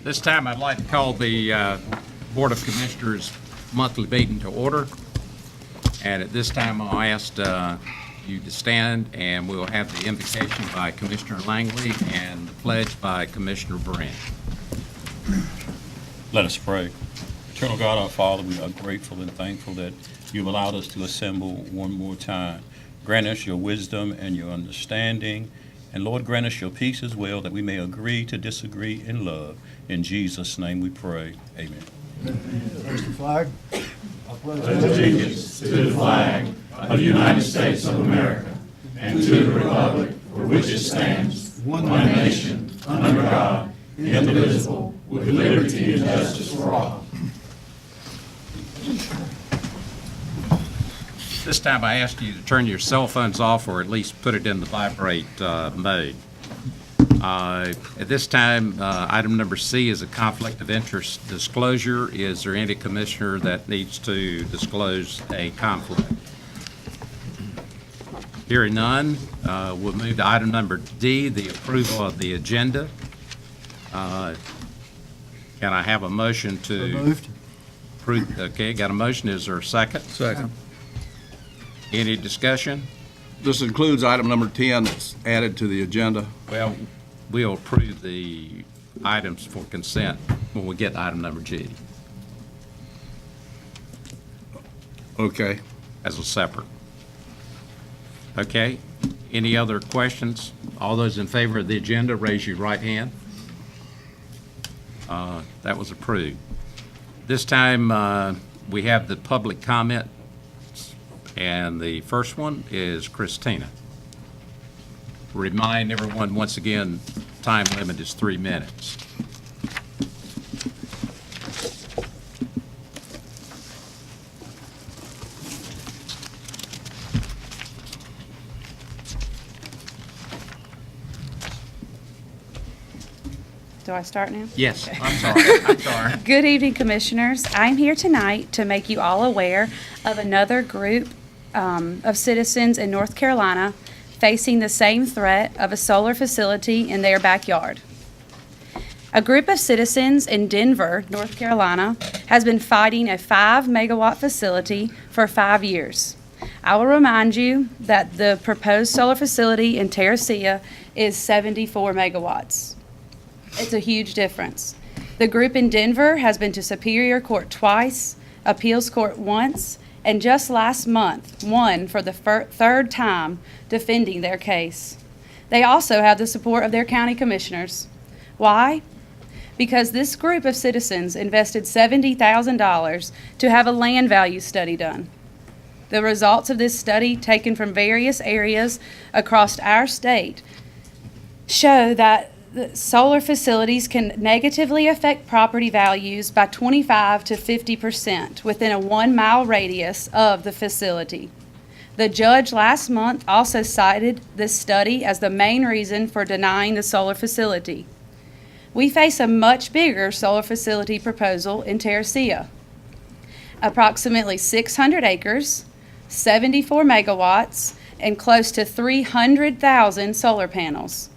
This time, I'd like to call the Board of Commissioners monthly meeting to order. And at this time, I'll ask you to stand, and we'll have the invocation by Commissioner Langley and the pledge by Commissioner Brand. Let us pray. Eternal God, our Father, we are grateful and thankful that you've allowed us to assemble one more time. Grant us your wisdom and your understanding. And Lord, grant us your peace as well, that we may agree to disagree in love. In Jesus' name we pray. Amen. Raise the flag. Pledge allegiance to the flag of the United States of America and to the republic for which it stands, one nation, under God, indivisible, with liberty and justice for all. This time, I ask you to turn your cell phones off or at least put it in the vibrate mode. At this time, item number C is a conflict of interest disclosure. Is there any commissioner that needs to disclose a conflict? Hearing none, we'll move to item number D, the approval of the agenda. Can I have a motion to Moved. approve? Okay, got a motion. Is there a second? Second. Any discussion? This includes item number 10 that's added to the agenda. Well, we'll approve the items for consent when we get to item number G Okay. as a separate. Okay, any other questions? All those in favor of the agenda, raise your right hand. That was approved. This time, we have the public comment, and the first one is Christina. Remind everyone, once again, time limit is 3 minutes. Do I start now? Yes, I'm sorry, I'm sorry. Good evening, Commissioners. I'm here tonight to make you all aware of another group of citizens in North Carolina facing the same threat of a solar facility in their backyard. A group of citizens in Denver, North Carolina, has been fighting a 5-megawatt facility for 5 years. I will remind you that the proposed solar facility in Terracea is 74 megawatts. It's a huge difference. The group in Denver has been to Superior Court twice, Appeals Court once, and just last month won for the third time defending their case. They also have the support of their county commissioners. Why? Because this group of citizens invested $70,000 to have a land value study done. The results of this study, taken from various areas across our state, show that solar facilities can negatively affect property values by 25 to 50% within a 1-mile radius of the facility. The judge last month also cited this study as the main reason for denying the solar facility. We face a much bigger solar facility proposal in Terracea. Approximately 600 acres, 74 megawatts, and close to 300,000 solar panels.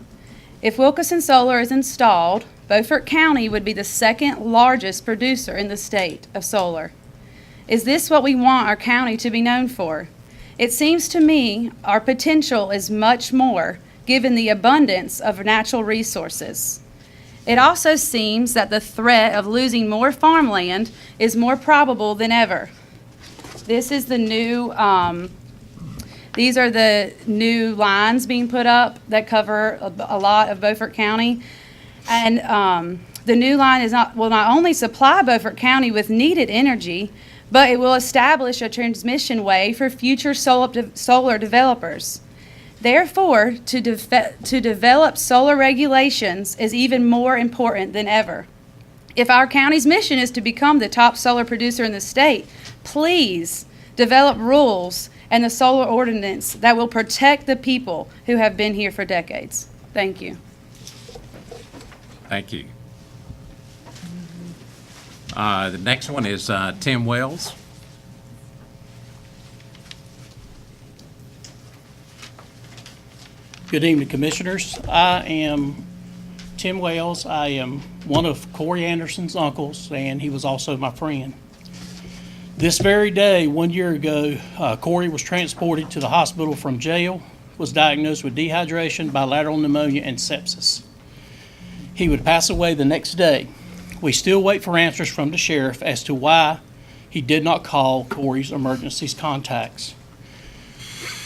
If Wilkeson Solar is installed, Beaufort County would be the second largest producer in the state of solar. Is this what we want our county to be known for? It seems to me our potential is much more given the abundance of natural resources. It also seems that the threat of losing more farmland is more probable than ever. This is the new These are the new lines being put up that cover a lot of Beaufort County. And the new line will not only supply Beaufort County with needed energy, but it will establish a transmission way for future solar developers. Therefore, to develop solar regulations is even more important than ever. If our county's mission is to become the top solar producer in the state, please develop rules and the solar ordinance that will protect the people who have been here for decades. Thank you. Thank you. The next one is Tim Wells. Good evening, Commissioners. I am Tim Wells. I am one of Corey Anderson's uncles, and he was also my friend. This very day, 1 year ago, Corey was transported to the hospital from jail, was diagnosed with dehydration, bilateral pneumonia, and sepsis. He would pass away the next day. We still wait for answers from the sheriff as to why he did not call Corey's emergency contacts.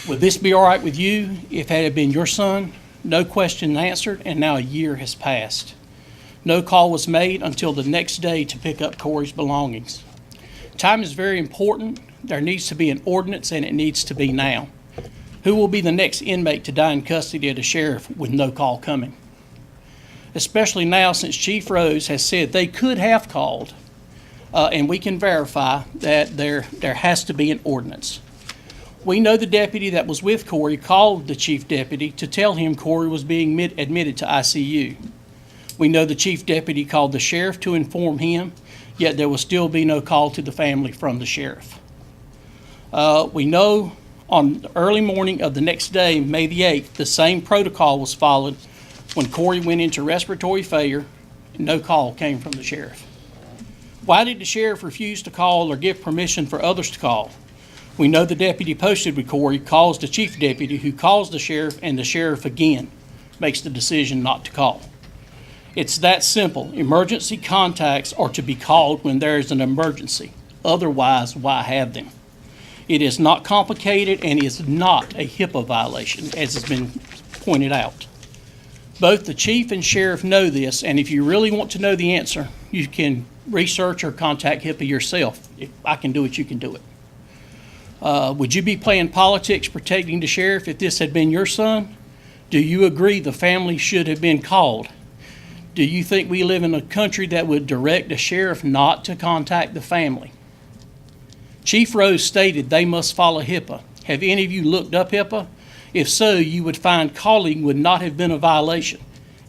Would this be all right with you if it had been your son? No question answered, and now a year has passed. No call was made until the next day to pick up Corey's belongings. Time is very important. There needs to be an ordinance, and it needs to be now. Who will be the next inmate to die in custody of the sheriff with no call coming? Especially now, since Chief Rose has said they could have called, and we can verify that there has to be an ordinance. We know the deputy that was with Corey called the chief deputy to tell him Corey was being admitted to ICU. We know the chief deputy called the sheriff to inform him, yet there will still be no call to the family from the sheriff. We know on the early morning of the next day, May the 8th, the same protocol was followed when Corey went into respiratory failure, and no call came from the sheriff. Why did the sheriff refuse to call or give permission for others to call? We know the deputy posted with Corey calls the chief deputy, who calls the sheriff, and the sheriff again makes the decision not to call. It's that simple. Emergency contacts are to be called when there is an emergency. Otherwise, why have them? It is not complicated and is not a HIPAA violation, as has been pointed out. Both the chief and sheriff know this, and if you really want to know the answer, you can research or contact HIPAA yourself. If I can do it, you can do it. Would you be playing politics protecting the sheriff if this had been your son? Do you agree the family should have been called? Do you think we live in a country that would direct a sheriff not to contact the family? Chief Rose stated they must follow HIPAA. Have any of you looked up HIPAA? If so, you would find calling would not have been a violation.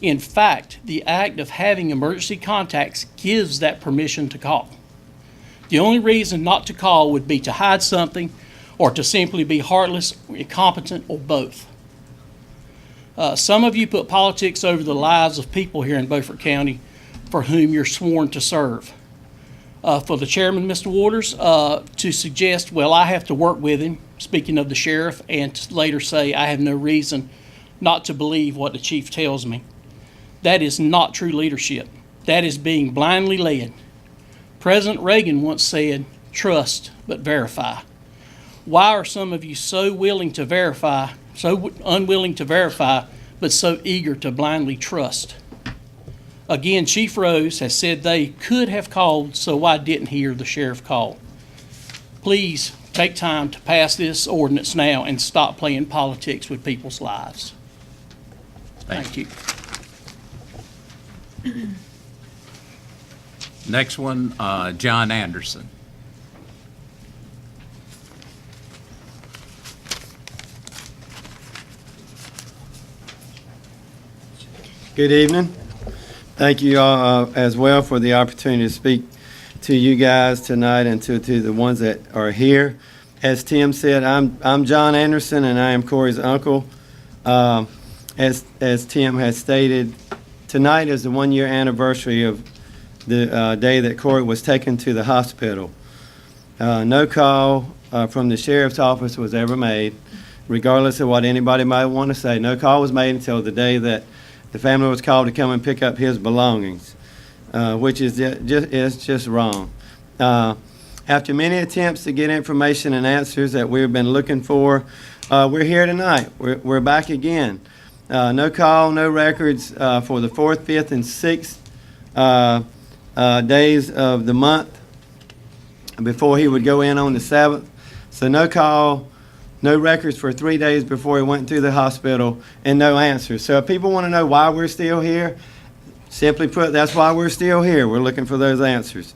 In fact, the act of having emergency contacts gives that permission to call. The only reason not to call would be to hide something or to simply be heartless, incompetent, or both. Some of you put politics over the lives of people here in Beaufort County for whom you're sworn to serve. For the chairman, Mr. Waters, to suggest, well, I have to work with him, speaking of the sheriff, and to later say I have no reason not to believe what the chief tells me. That is not true leadership. That is being blindly led. President Reagan once said, trust but verify. Why are some of you so unwilling to verify, but so eager to blindly trust? Again, Chief Rose has said they could have called, so why didn't he or the sheriff call? Please take time to pass this ordinance now and stop playing politics with people's lives. Thank you. Next one, John Anderson. Good evening. Thank you all as well for the opportunity to speak to you guys tonight and to the ones that are here. As Tim said, I'm John Anderson and I am Corey's uncle. As Tim has stated, tonight is the 1 year anniversary of the day that Corey was taken to the hospital. No call from the sheriff's office was ever made, regardless of what anybody might want to say. No call was made until the day that the family was called to come and pick up his belongings, which is just wrong. After many attempts to get information and answers that we've been looking for, we're here tonight. We're back again. No call, no records for the 4th, 5th, and 6th days of the month before he would go in on the 7th. So no call, no records for 3 days before he went to the hospital, and no answers. So if people want to know why we're still here, simply put, that's why we're still here. We're looking for those answers.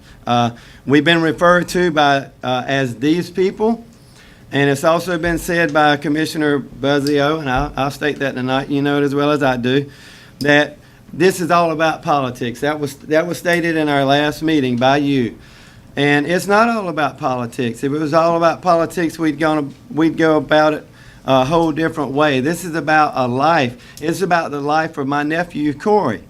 We've been referred to by as these people, and it's also been said by Commissioner Buzzio, and I'll state that tonight, you know it as well as I do, that this is all about politics. That was stated in our last meeting by you. And it's not all about politics. If it was all about politics, we'd go about it a whole different way. This is about a life. It's about the life of my nephew, Corey.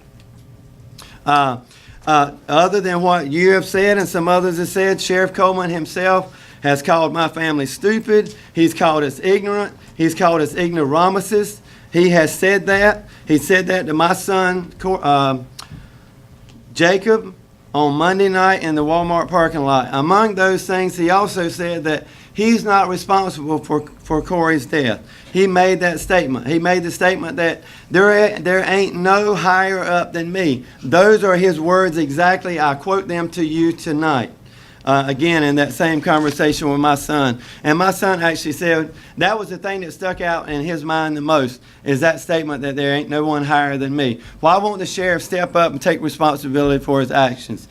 Other than what you have said and some others have said, Sheriff Coleman himself has called my family stupid. He's called us ignorant. He's called us ignoramuses. He has said that. He said that to my son, Jacob, on Monday night in the Walmart parking lot. Among those things, he also said that he's not responsible for Corey's death. He made that statement. He made the statement that there ain't no higher up than me. Those are his words exactly. I quote them to you tonight. Again, in that same conversation with my son. And my son actually said that was the thing that stuck out in his mind the most, is that statement that there ain't no one higher than me. Why won't the sheriff step up and take responsibility for his actions?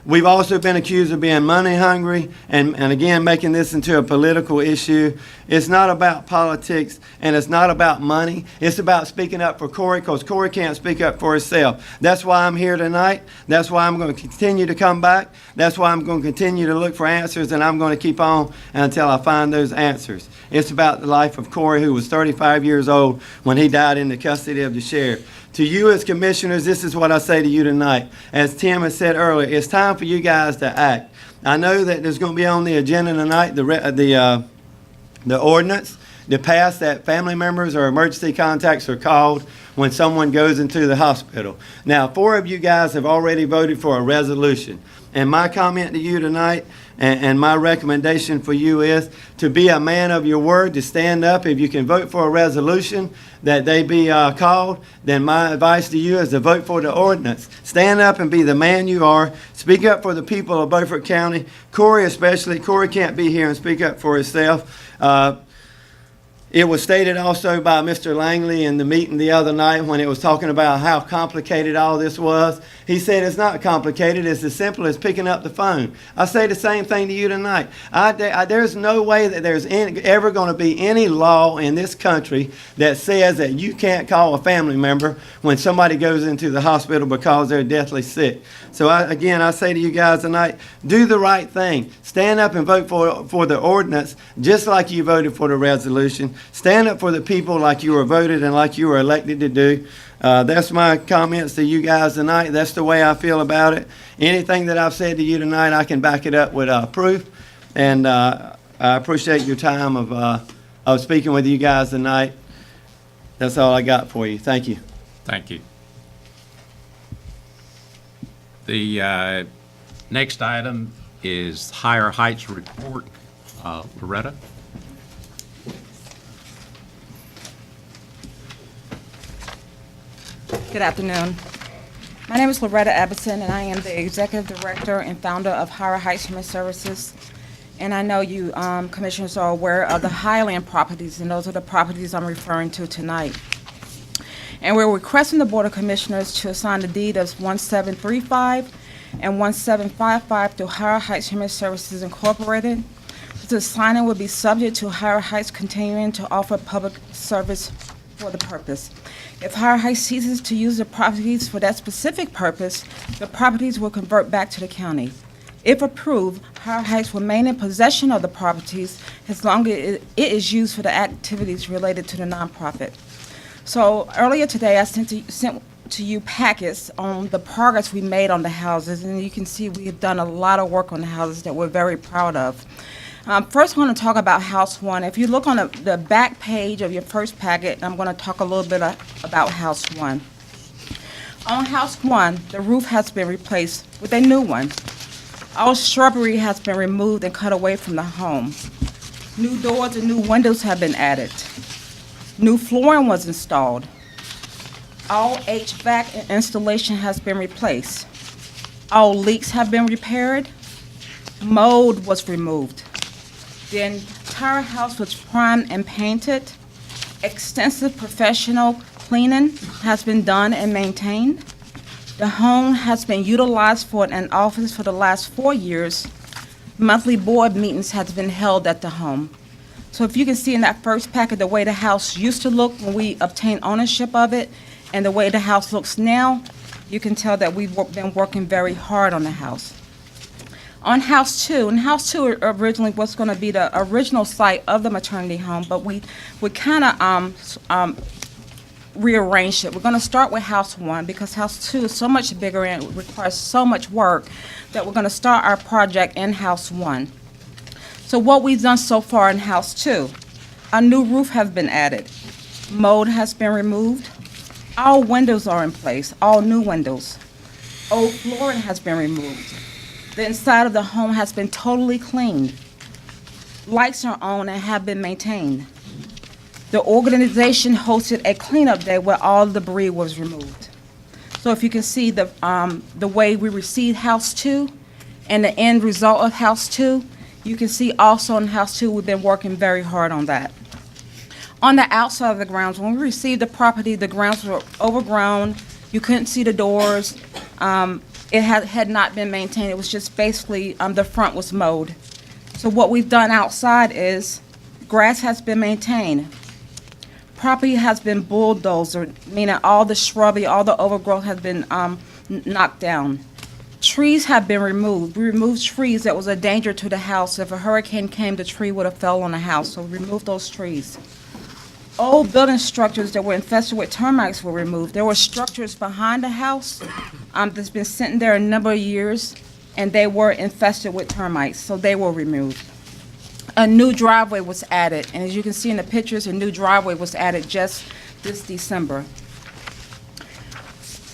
We've also been accused of being money hungry and again making this into a political issue. It's not about politics and it's not about money. It's about speaking up for Corey, because Corey can't speak up for himself. That's why I'm here tonight. That's why I'm going to continue to come back. That's why I'm going to continue to look for answers, and I'm going to keep on until I find those answers. It's about the life of Corey, who was 35 years old when he died in the custody of the sheriff. To you as commissioners, this is what I say to you tonight. As Tim has said earlier, it's time for you guys to act. I know that there's going to be on the agenda tonight the ordinance to pass that family members or emergency contacts are called when someone goes into the hospital. Now, 4 of you guys have already voted for a resolution. And my comment to you tonight and my recommendation for you is to be a man of your word, to stand up. If you can vote for a resolution that they be called, then my advice to you is to vote for the ordinance. Stand up and be the man you are. Speak up for the people of Beaufort County. Corey especially. Corey can't be here and speak up for himself. It was stated also by Mr. Langley in the meeting the other night when it was talking about how complicated all this was. He said it's not complicated. It's as simple as picking up the phone. I say the same thing to you tonight. There's no way that there's ever going to be any law in this country that says that you can't call a family member when somebody goes into the hospital because they're deathly sick. So I say to you guys tonight, do the right thing. Stand up and vote for the ordinance just like you voted for the resolution. Stand up for the people like you were voted and like you were elected to do. That's my comments to you guys tonight. That's the way I feel about it. Anything that I've said to you tonight, I can back it up with proof. And I appreciate your time of speaking with you guys tonight. That's all I got for you. Thank you. Thank you. The next item is Higher Heights Report. Loretta? Good afternoon. My name is Loretta Abbotson, and I am the Executive Director and founder of Higher Heights Human Services. And I know you commissioners are aware of the Highland properties, and those are the properties I'm referring to tonight. And we're requesting the Board of Commissioners to assign the deed of 1735 and 1755 to Higher Heights Human Services Incorporated. The signing will be subject to Higher Heights continuing to offer public service for the purpose. If Higher Heights ceases to use the properties for that specific purpose, the properties will convert back to the county. If approved, Higher Heights will remain in possession of the properties as long as it is used for the activities related to the nonprofit. So earlier today, I sent to you packets on the progress we made on the houses, and you can see we have done a lot of work on the houses that we're very proud of. First, I want to talk about House 1. If you look on the back page of your first packet, I'm going to talk a little bit about House 1. On House 1, the roof has been replaced with a new one. All shrubbery has been removed and cut away from the home. New doors and new windows have been added. New flooring was installed. All HVAC installation has been replaced. All leaks have been repaired. Mold was removed. The entire house was primed and painted. Extensive professional cleaning has been done and maintained. The home has been utilized for an office for the last 4 years. Monthly board meetings have been held at the home. So if you can see in that first packet the way the house used to look when we obtained ownership of it and the way the house looks now, you can tell that we've been working very hard on the house. On House 2, and House 2 originally was going to be the original site of the maternity home, but we kind of rearranged it. We're going to start with House 1 because House 2 is so much bigger and it requires so much work that we're going to start our project in House 1. So what we've done so far in House 2, a new roof has been added. Mold has been removed. All windows are in place, all new windows. Old flooring has been removed. The inside of the home has been totally cleaned. Lights are on and have been maintained. The organization hosted a cleanup day where all debris was removed. So if you can see the way we received House 2 and the end result of House 2, you can see also in House 2 we've been working very hard on that. On the outside of the grounds, when we received the property, the grounds were overgrown. You couldn't see the doors. It had not been maintained. It was just basically the front was mowed. So what we've done outside is grass has been maintained. Property has been bulldozed, meaning all the shrubbery, all the overgrowth has been knocked down. Trees have been removed. We removed trees that was a danger to the house. If a hurricane came, the tree would have fell on the house, so we removed those trees. Old building structures that were infested with termites were removed. There were structures behind the house that's been sitting there a number of years, and they were infested with termites, so they were removed. A new driveway was added, and as you can see in the pictures, a new driveway was added just this December.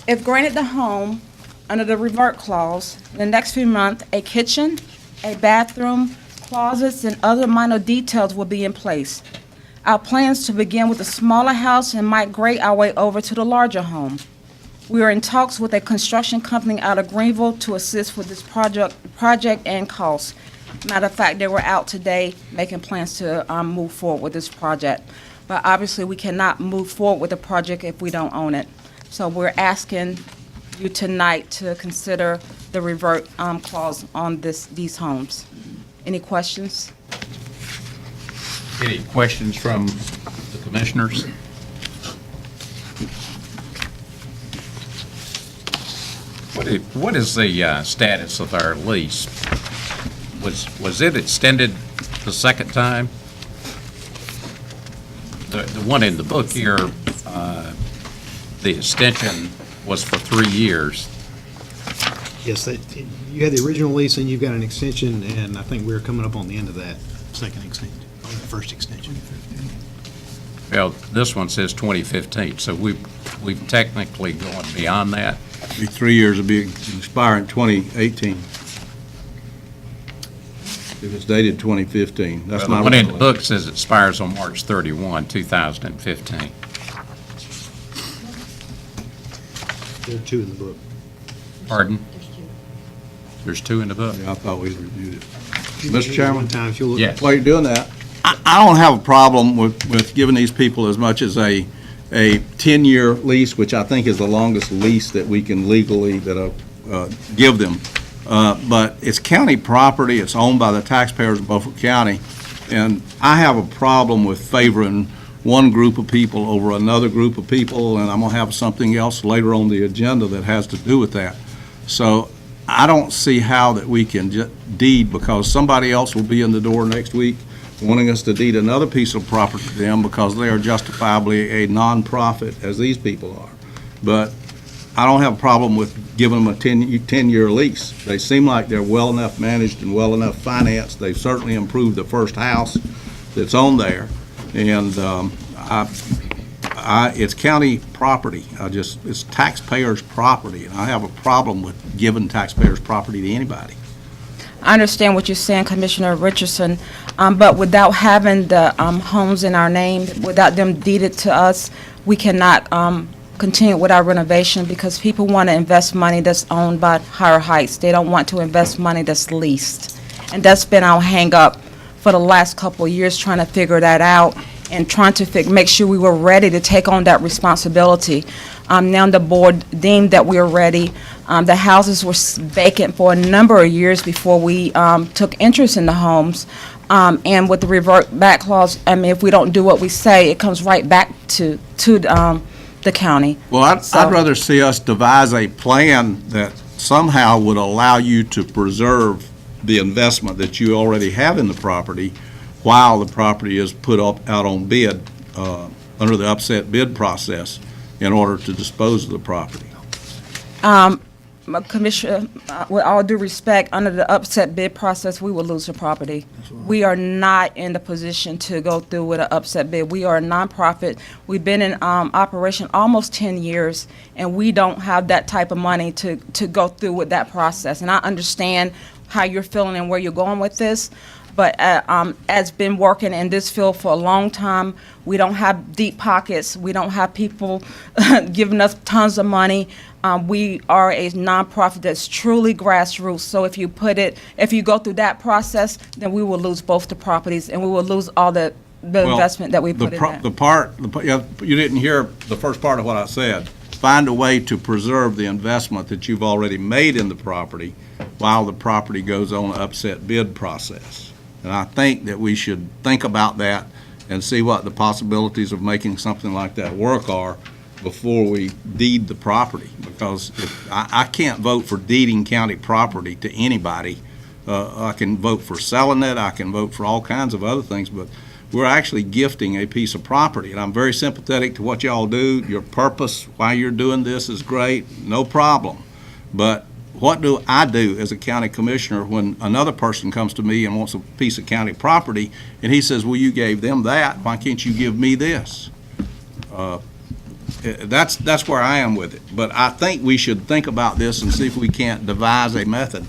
If granted the home under the revert clause, in the next few months, a kitchen, a bathroom, closets, and other minor details will be in place. Our plans to begin with a smaller house and migrate our way over to the larger home. We are in talks with a construction company out of Greenville to assist with this project and cost. Matter of fact, they were out today making plans to move forward with this project. But obviously, we cannot move forward with the project if we don't own it. So we're asking you tonight to consider the revert clause on these homes. Any questions? Any questions from the commissioners? What is the status of our lease? Was it extended the second time? The one in the book here, the extension was for 3 years. Yes, you had the original lease and you've got an extension, and I think we're coming up on the end of that second extension, or the first extension. Well, this one says 2015, so we've technically gone beyond that. Be 3 years, it'll be expiring 2018. If it's dated 2015, that's Well, my. the one in the book says it expires on March 31, 2015. There are two in the book. Pardon? There's two in the book? Yeah, I thought we reviewed it. Mr. Chairman? One time, if you'll look. Yes. While you're doing that, I don't have a problem with giving these people as much as a 10-year lease, which I think is the longest lease that we can legally give them. But it's county property, it's owned by the taxpayers of Beaufort County, and I have a problem with favoring one group of people over another group of people, and I'm going to have something else later on the agenda that has to do with that. So I don't see how that we can deed, because somebody else will be in the door next week wanting us to deed another piece of property to them because they are justifiably a nonprofit, as these people are. But I don't have a problem with giving them a 10-year lease. They seem like they're well enough managed and well enough financed. They've certainly improved the first house that's on there. And it's county property. It's taxpayers' property, and I have a problem with giving taxpayers' property to anybody. I understand what you're saying, Commissioner Richardson, but without having the homes in our name, without them deeded to us, we cannot continue with our renovation because people want to invest money that's owned by Higher Heights. They don't want to invest money that's leased. And that's been our hang-up for the last couple of years, trying to figure that out and trying to make sure we were ready to take on that responsibility. Now the board deemed that we were ready. The houses were vacant for a number of years before we took interest in the homes. And with the revert back clause, I mean, if we don't do what we say, it comes right back to the county. Well, I'd rather see us devise a plan that somehow would allow you to preserve the investment that you already have in the property while the property is put up out on bid, under the upset bid process in order to dispose of the property. Commissioner, with all due respect, under the upset bid process, we will lose the property. We are not in the position to go through with an upset bid. We are a nonprofit. We've been in operation almost 10 years, and we don't have that type of money to go through with that process. And I understand how you're feeling and where you're going with this, but as been working in this field for a long time, we don't have deep pockets. We don't have people giving us tons of money. We are a nonprofit that's truly grassroots. So if you go through that process, then we will lose both the properties, and we will lose all the investment that we put in there. You didn't hear the first part of what I said. Find a way to preserve the investment that you've already made in the property while the property goes on an upset bid process. And I think that we should think about that and see what the possibilities of making something like that work are before we deed the property. Because I can't vote for deeding county property to anybody. I can vote for selling it, I can vote for all kinds of other things, but we're actually gifting a piece of property. And I'm very sympathetic to what y'all do. Your purpose, why you're doing this is great, no problem. But what do I do as a county commissioner when another person comes to me and wants a piece of county property, and he says, well, you gave them that, why can't you give me this? That's where I am with it. But I think we should think about this and see if we can't devise a method.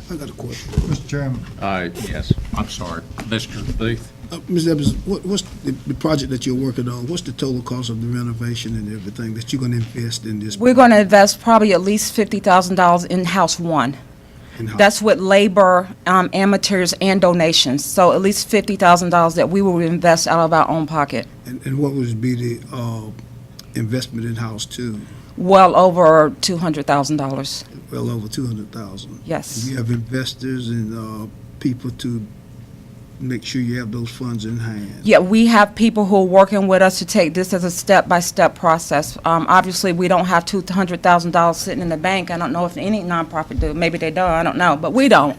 I got a question. Mr. Chairman. Yes, I'm sorry. Mr. Booth? Ms. Evans, what's the project that you're working on? What's the total cost of the renovation and everything that you're going to invest in this? We're going to invest probably at least $50,000 in House 1. In-house? That's with labor, amateurs, and donations. So at least $50,000 that we will invest out of our own pocket. And what would be the investment in House 2? Well over $200,000. Well over $200,000. Yes. Do you have investors and people to make sure you have those funds in hand? Yeah, we have people who are working with us to take this as a step-by-step process. Obviously, we don't have $200,000 sitting in the bank. I don't know if any nonprofit do. Maybe they do. I don't know, but we don't.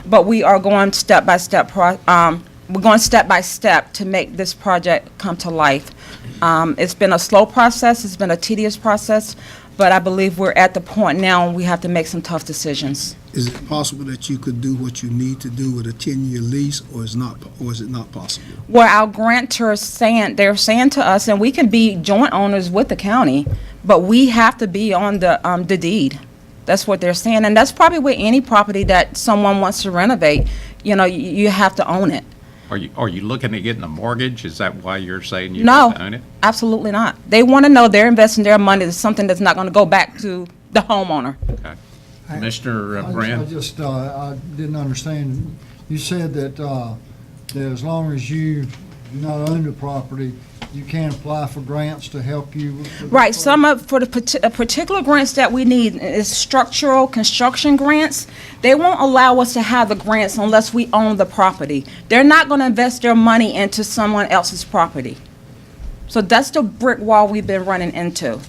But we are going step-by-step. We're going step-by-step to make this project come to life. It's been a slow process. It's been a tedious process. But I believe we're at the point now we have to make some tough decisions. Is it possible that you could do what you need to do with a 10-year lease, or is it not possible? Well, our grantors they're saying to us, and we can be joint owners with the county, but we have to be on the deed. That's what they're saying, and that's probably with any property that someone wants to renovate. You know, you have to own it. Are you looking at getting a mortgage? Is that why you're saying you No, have to own it? absolutely not. They want to know they're investing their money in something that's not going to go back to the homeowner. Okay. Commissioner Brand? I didn't understand. You said that as long as you do not own the property, you can apply for grants to help you with the Right, for the particular grants that we need is structural construction grants. They won't allow us to have the grants unless we own the property. They're not going to invest their money into someone else's property. So that's the brick wall we've been running into.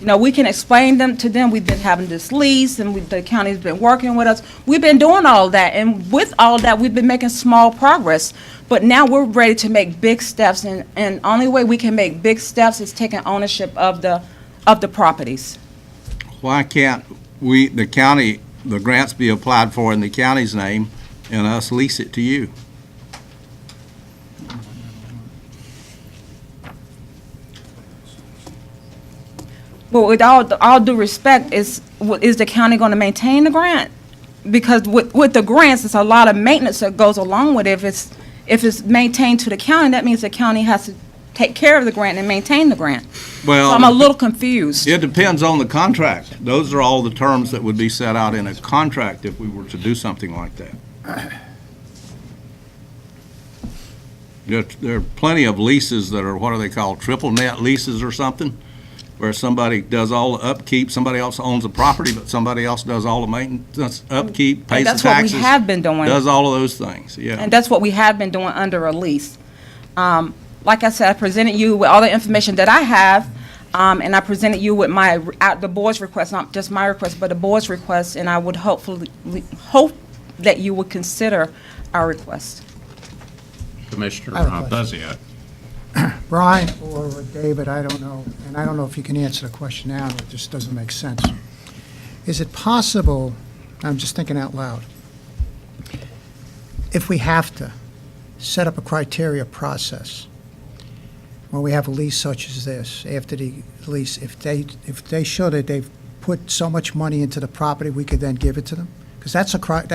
You know, we can explain to them, we've been having this lease, and the county's been working with us. We've been doing all that, and with all that, we've been making small progress. But now we're ready to make big steps, and only way we can make big steps is taking ownership of the properties. Why can't the grants be applied for in the county's name and us lease it to you? Well, with all due respect, is the county going to maintain the grant? Because with the grants, it's a lot of maintenance that goes along with it. If it's maintained to the county, that means the county has to take care of the grant and maintain the grant. Well, so I'm a little confused. It depends on the contract. Those are all the terms that would be set out in a contract if we were to do something like that. There are plenty of leases that are, what are they called, triple net leases or something, where somebody does all the upkeep, somebody else owns the property, but somebody else does all the maintenance, upkeep, pays the taxes. And that's what we have been doing. Does all of those things, yeah. And that's what we have been doing under a lease. Like I said, I presented you with all the information that I have, and I presented you with the board's request, not just my request, but the board's request, and I would hope that you would consider our request. Commissioner I have a question. Buzzio. Brian or David, I don't know, and I don't know if you can answer the question now, it just doesn't make sense. Is it possible, I'm just thinking out loud, if we have to set up a criteria process when we have a lease such as this, after the lease, if they show that they've put so much money into the property, we could then give it to them? Because could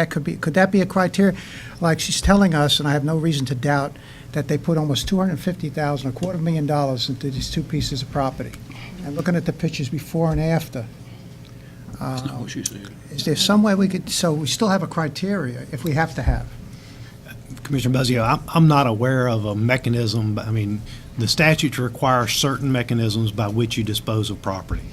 that be a criteria? Like she's telling us, and I have no reason to doubt, that they put almost $250,000, $250,000 into these two pieces of property. And looking at the pictures before and after, That's not what she said. is there some way we could, so we still have a criteria if we have to have? Commissioner Buzzio, I'm not aware of a mechanism, I mean, the statutes require certain mechanisms by which you dispose of property.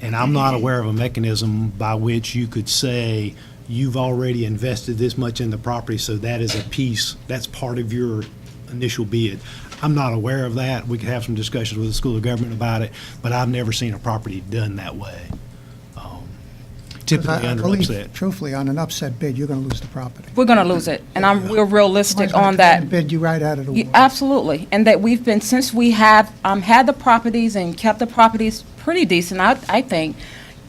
And I'm not aware of a mechanism by which you could say, you've already invested this much in the property, so that is a piece, that's part of your initial bid. I'm not aware of that. We could have some discussions with the School of Government about it, but I've never seen a property done that way. Typically I under believe, upset. truthfully, on an upset bid, you're going to lose the property. We're going to lose it, and we're realistic Somebody's gonna on come in that. and bid you right out of the water. Absolutely, and that we've been, since we have had the properties and kept the properties pretty decent, I think,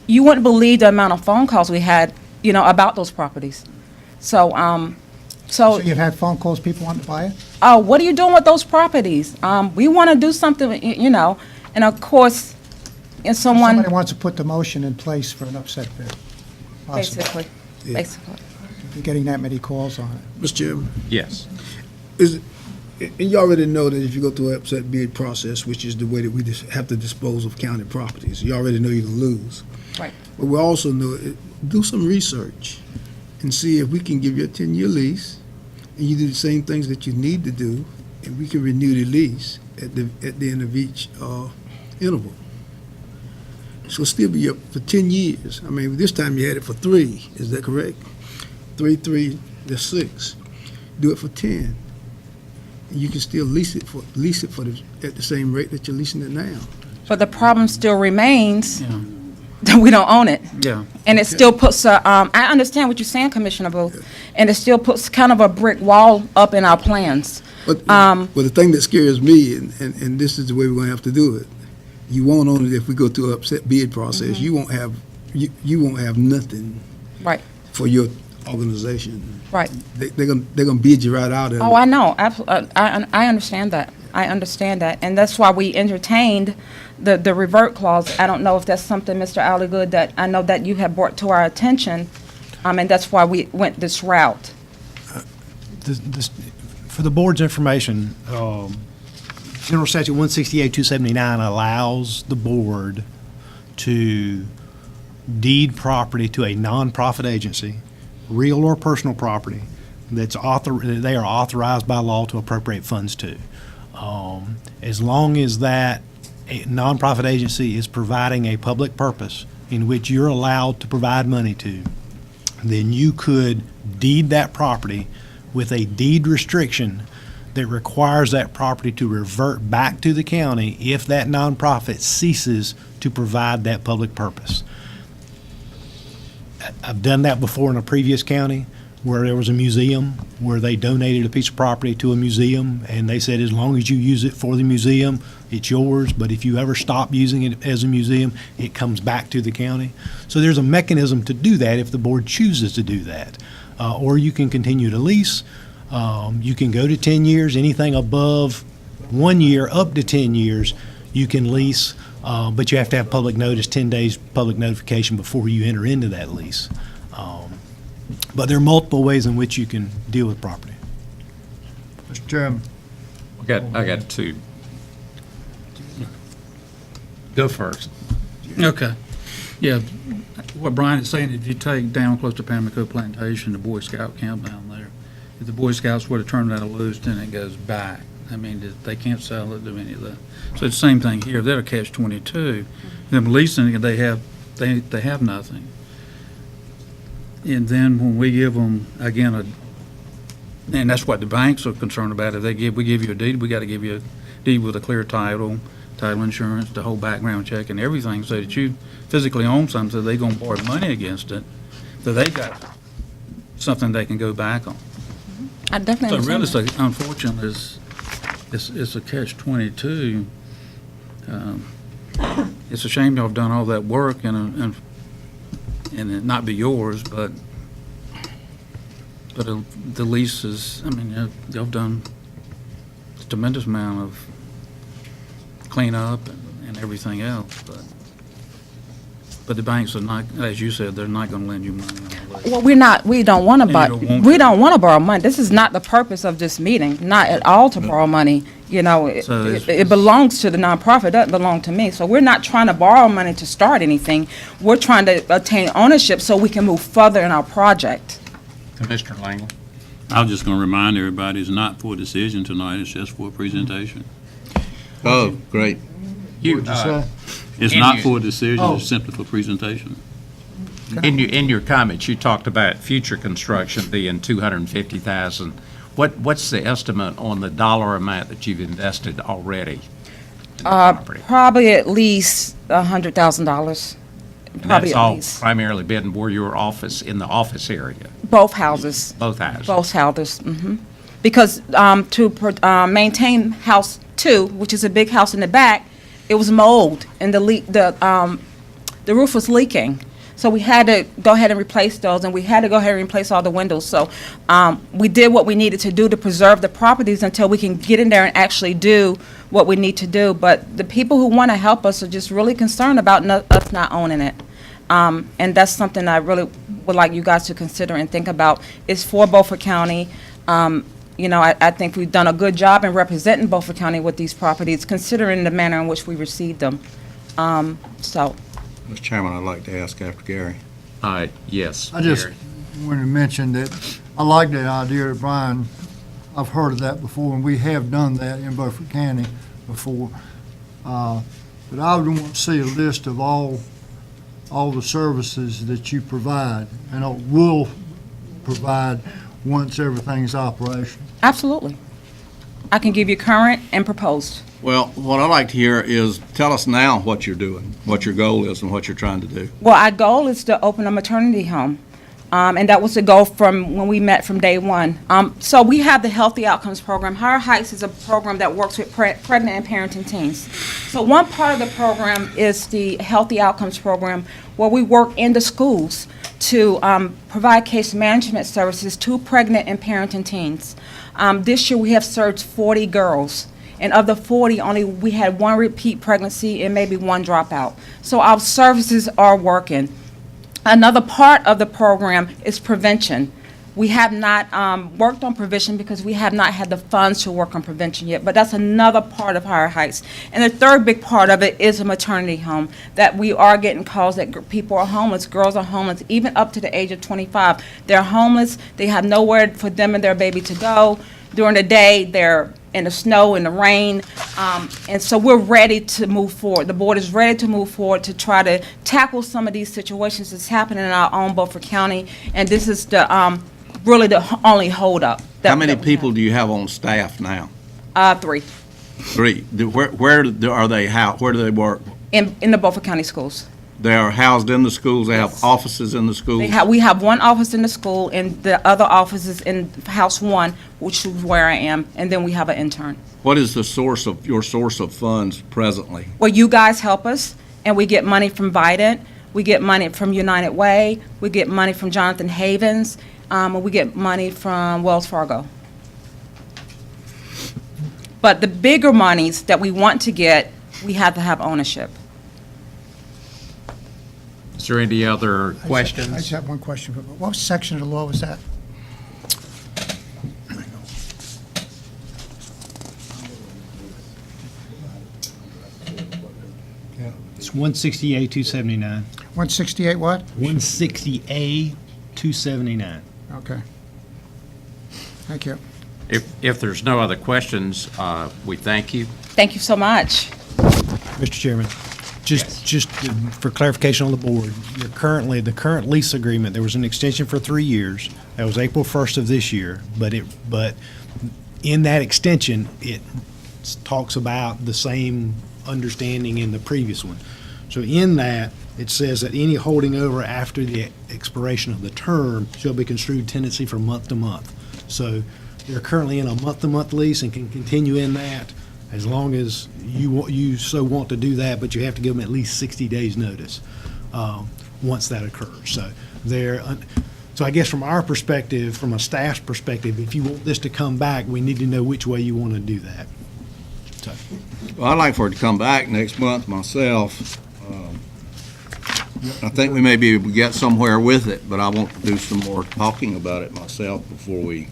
you wouldn't believe the amount of phone calls we had, about those properties. So So you've had phone calls, people want to buy it? what are you doing with those properties? We want to do something, and of course, if someone, Somebody wants to put the motion in place for an upset bid. Possible. basically. You're getting that many calls on it. Mr. Chairman, Yes. is, and you already know that if you go through an upset bid process, which is the way that we just have to dispose of county properties, you already know you're gonna lose. Right. But we also know, do some research and see if we can give you a 10-year lease, and you do the same things that you need to do, and we can renew the lease at the end of each interval. So it'll still be up for 10 years. I mean, this time you had it for 3, is that correct? 3, that's 6. Do it for 10. And you can still lease it at the same rate that you're leasing it now. But the problem still remains that we don't own it. Yeah. And it still puts I understand what you're saying, Commissioner Booth, and it still puts kind of a brick wall up in our plans. But the thing that scares me, and this is the way we're gonna have to do it, you won't own it if we go through an upset bid process. You won't have nothing Right, for your organization. right. They're gonna bid you right out of it. Oh, I know, I understand that. I understand that, and that's why we entertained the revert clause. I don't know if that's something, Mr. Alligood, that I know that you have brought to our attention, and that's why we went this route. For the board's information, General Statute 168-279 allows the board to deed property to a nonprofit agency, real or personal property, they are authorized by law to appropriate funds to. As long as that nonprofit agency is providing a public purpose in which you're allowed to provide money to, then you could deed that property with a deed restriction that requires that property to revert back to the county if that nonprofit ceases to provide that public purpose. I've done that before in a previous county where there was a museum where they donated a piece of property to a museum, and they said as long as you use it for the museum, it's yours, but if you ever stop using it as a museum, it comes back to the county. So there's a mechanism to do that if the board chooses to do that. Or you can continue to lease. You can go to 10 years. Anything above 1 year up to 10 years, you can lease, but you have to have public notice, 10 days public notification before you enter into that lease. But there are multiple ways in which you can deal with property. Mr. Chairman. I got 2. Go first. Okay. Yeah, what Brian is saying, if you take down close to Pamlico Plantation, the Boy Scout camp down there, if the Boy Scouts were to turn that loose, then it goes back. I mean, they can't sell it, do any of that. So it's the same thing here. They're a catch-22. Them leasing, they have nothing. And then when we give them, again, and that's what the banks are concerned about. If we give you a deed, we got to give you a deed with a clear title insurance, the whole background check and everything, so that you physically own something, so they're going to borrow money against it, so they got something they can go back on. I definitely So really, understand it's unfortunate, it's a catch-22. It's a shame y'all have done all that work and it not be yours, but the lease is, I mean, y'all have done a tremendous amount of cleanup and everything else, but the banks are not, as you said, they're not gonna lend you money on the lease. Well, we don't want to And buy, you don't want we to. don't want to borrow money. This is not the purpose of this meeting, not at all to borrow money. You know, So it's- it belongs to the nonprofit, it doesn't belong to me. So we're not trying to borrow money to start anything. We're trying to attain ownership so we can move further in our project. Commissioner Langley? I was just going to remind everybody, it's not for a decision tonight, it's just for a presentation. Oh, great. You, What'd you say? It's And not you- for a decision, Oh. it's simply for presentation. in your comments, you talked about future construction being $250,000. What's the estimate on the dollar amount that you've invested already in the property? Probably at least $100,000. And Probably that's at all least. primarily been where your office, in the office area, Both houses. both houses? Both houses, Because maintain House 2, which is a big house in the back, it was mold, and the roof was leaking. So we had to go ahead and replace those, and we had to go ahead and replace all the windows. So we did what we needed to do to preserve the properties until we can get in there and actually do what we need to do. But the people who want to help us are just really concerned about us not owning it. And that's something I really would like you guys to consider and think about. It's for Beaufort County. You know, I think we've done a good job in representing Beaufort County with these properties, considering the manner in which we received them. So, Mr. Chairman, I'd like to ask after Gary. Yes. I just Gary. want to mention that I like that idea that Brian, I've heard of that before, and we have done that in Beaufort County before. But I would want to see a list of all the services that you provide and will provide once everything's operational. absolutely. I can give you current and proposed. Well, what I'd like to hear is, tell us now what you're doing, what your goal is, and what you're trying to do. Well, our goal is to open a maternity home. And that was the goal from when we met from day one. So we have the Healthy Outcomes Program. Higher Heights is a program that works with pregnant and parenting teens. So one part of the program is the Healthy Outcomes Program, where we work in the schools to provide case management services to pregnant and parenting teens. This year, we have served 40 girls. And of the 40, we had one repeat pregnancy and maybe one dropout. So our services are working. Another part of the program is prevention. We have not worked on prevention because we have not had the funds to work on prevention yet, but that's another part of Higher Heights. And the third big part of it is a maternity home, that we are getting calls that people are homeless, girls are homeless, even up to the age of 25. They're homeless, they have nowhere for them and their baby to go. During the day, they're in the snow, in the rain, and so we're ready to move forward. The board is ready to move forward to try to tackle some of these situations that's happening in our own Beaufort County, and this is the really the only holdup. How many people do you have on staff now? 3 3. Where are they? Where do they work? in the Beaufort County schools. They are housed in the schools. They have offices in the schools. We have one office in the school, and the other office is in House 1, which is where I am, and then we have an intern. What is the source of funds presently? Well, you guys help us, and we get money from Vidant, we get money from United Way, we get money from Jonathan Havens, and we get money from Wells Fargo. But the bigger monies that we want to get, we have to have ownership. Is there any other I just questions? have one question. What section of the law was that? It's 168, 279. 168 what? 160A, 279. Okay. Thank you. If there's no other questions, we thank you. Thank you so much. Mr. Chairman, just for clarification on the board, the current lease agreement, there was an extension for 3 years. That was April 1st of this year, but in that extension, it talks about the same understanding in the previous one. So in that, it says that any holding over after the expiration of the term shall be construed tenancy from month to month. So they're currently in a month-to-month lease and can continue in that as long as you so want to do that, but you have to give them at least 60 days' notice once that occurs. So I guess from our perspective, from a staff's perspective, if you want this to come back, we need to know which way you want to do that. So, Well, I'd like for it to come back next month myself. I think we may be able to get somewhere with it, but I want to do some more talking about it myself before we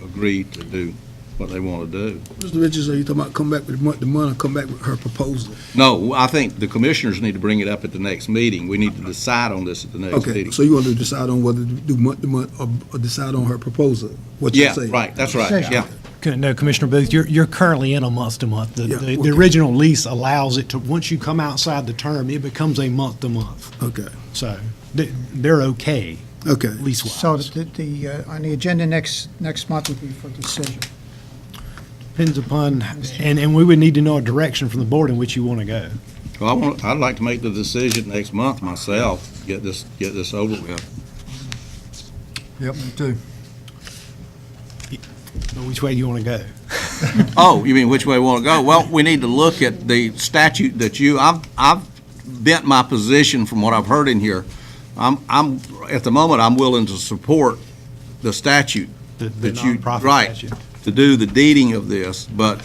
agree to do what they want to do. Mr. Richards, are you talking about come back with month to month or come back with her proposal? No, I think the commissioners need to bring it up at the next meeting. We need to decide on this at the next Okay, meeting. so you want to decide on whether to do month to month or decide on her proposal? What you're Yeah, saying? right, that's right, Decision. yeah. No, Commissioner Booth, you're currently in a month-to-month. Yeah, The okay. original lease allows it to, once you come outside the term, it becomes a month-to-month. Okay, So they're okay, okay. lease-wise. So on the agenda next month would be for decision. Depends upon, and we would need to know a direction from the board in which you want to go. Well, I'd like to make the decision next month myself, get this over with. Yep, me too. But which way do you want to go? Oh, you mean which way we want to go? Well, we need to look at the statute that I've bent my position from what I've heard in here. At the moment, I'm willing to support the statute. The that you nonprofit right, statute. to do the deeding of this, but,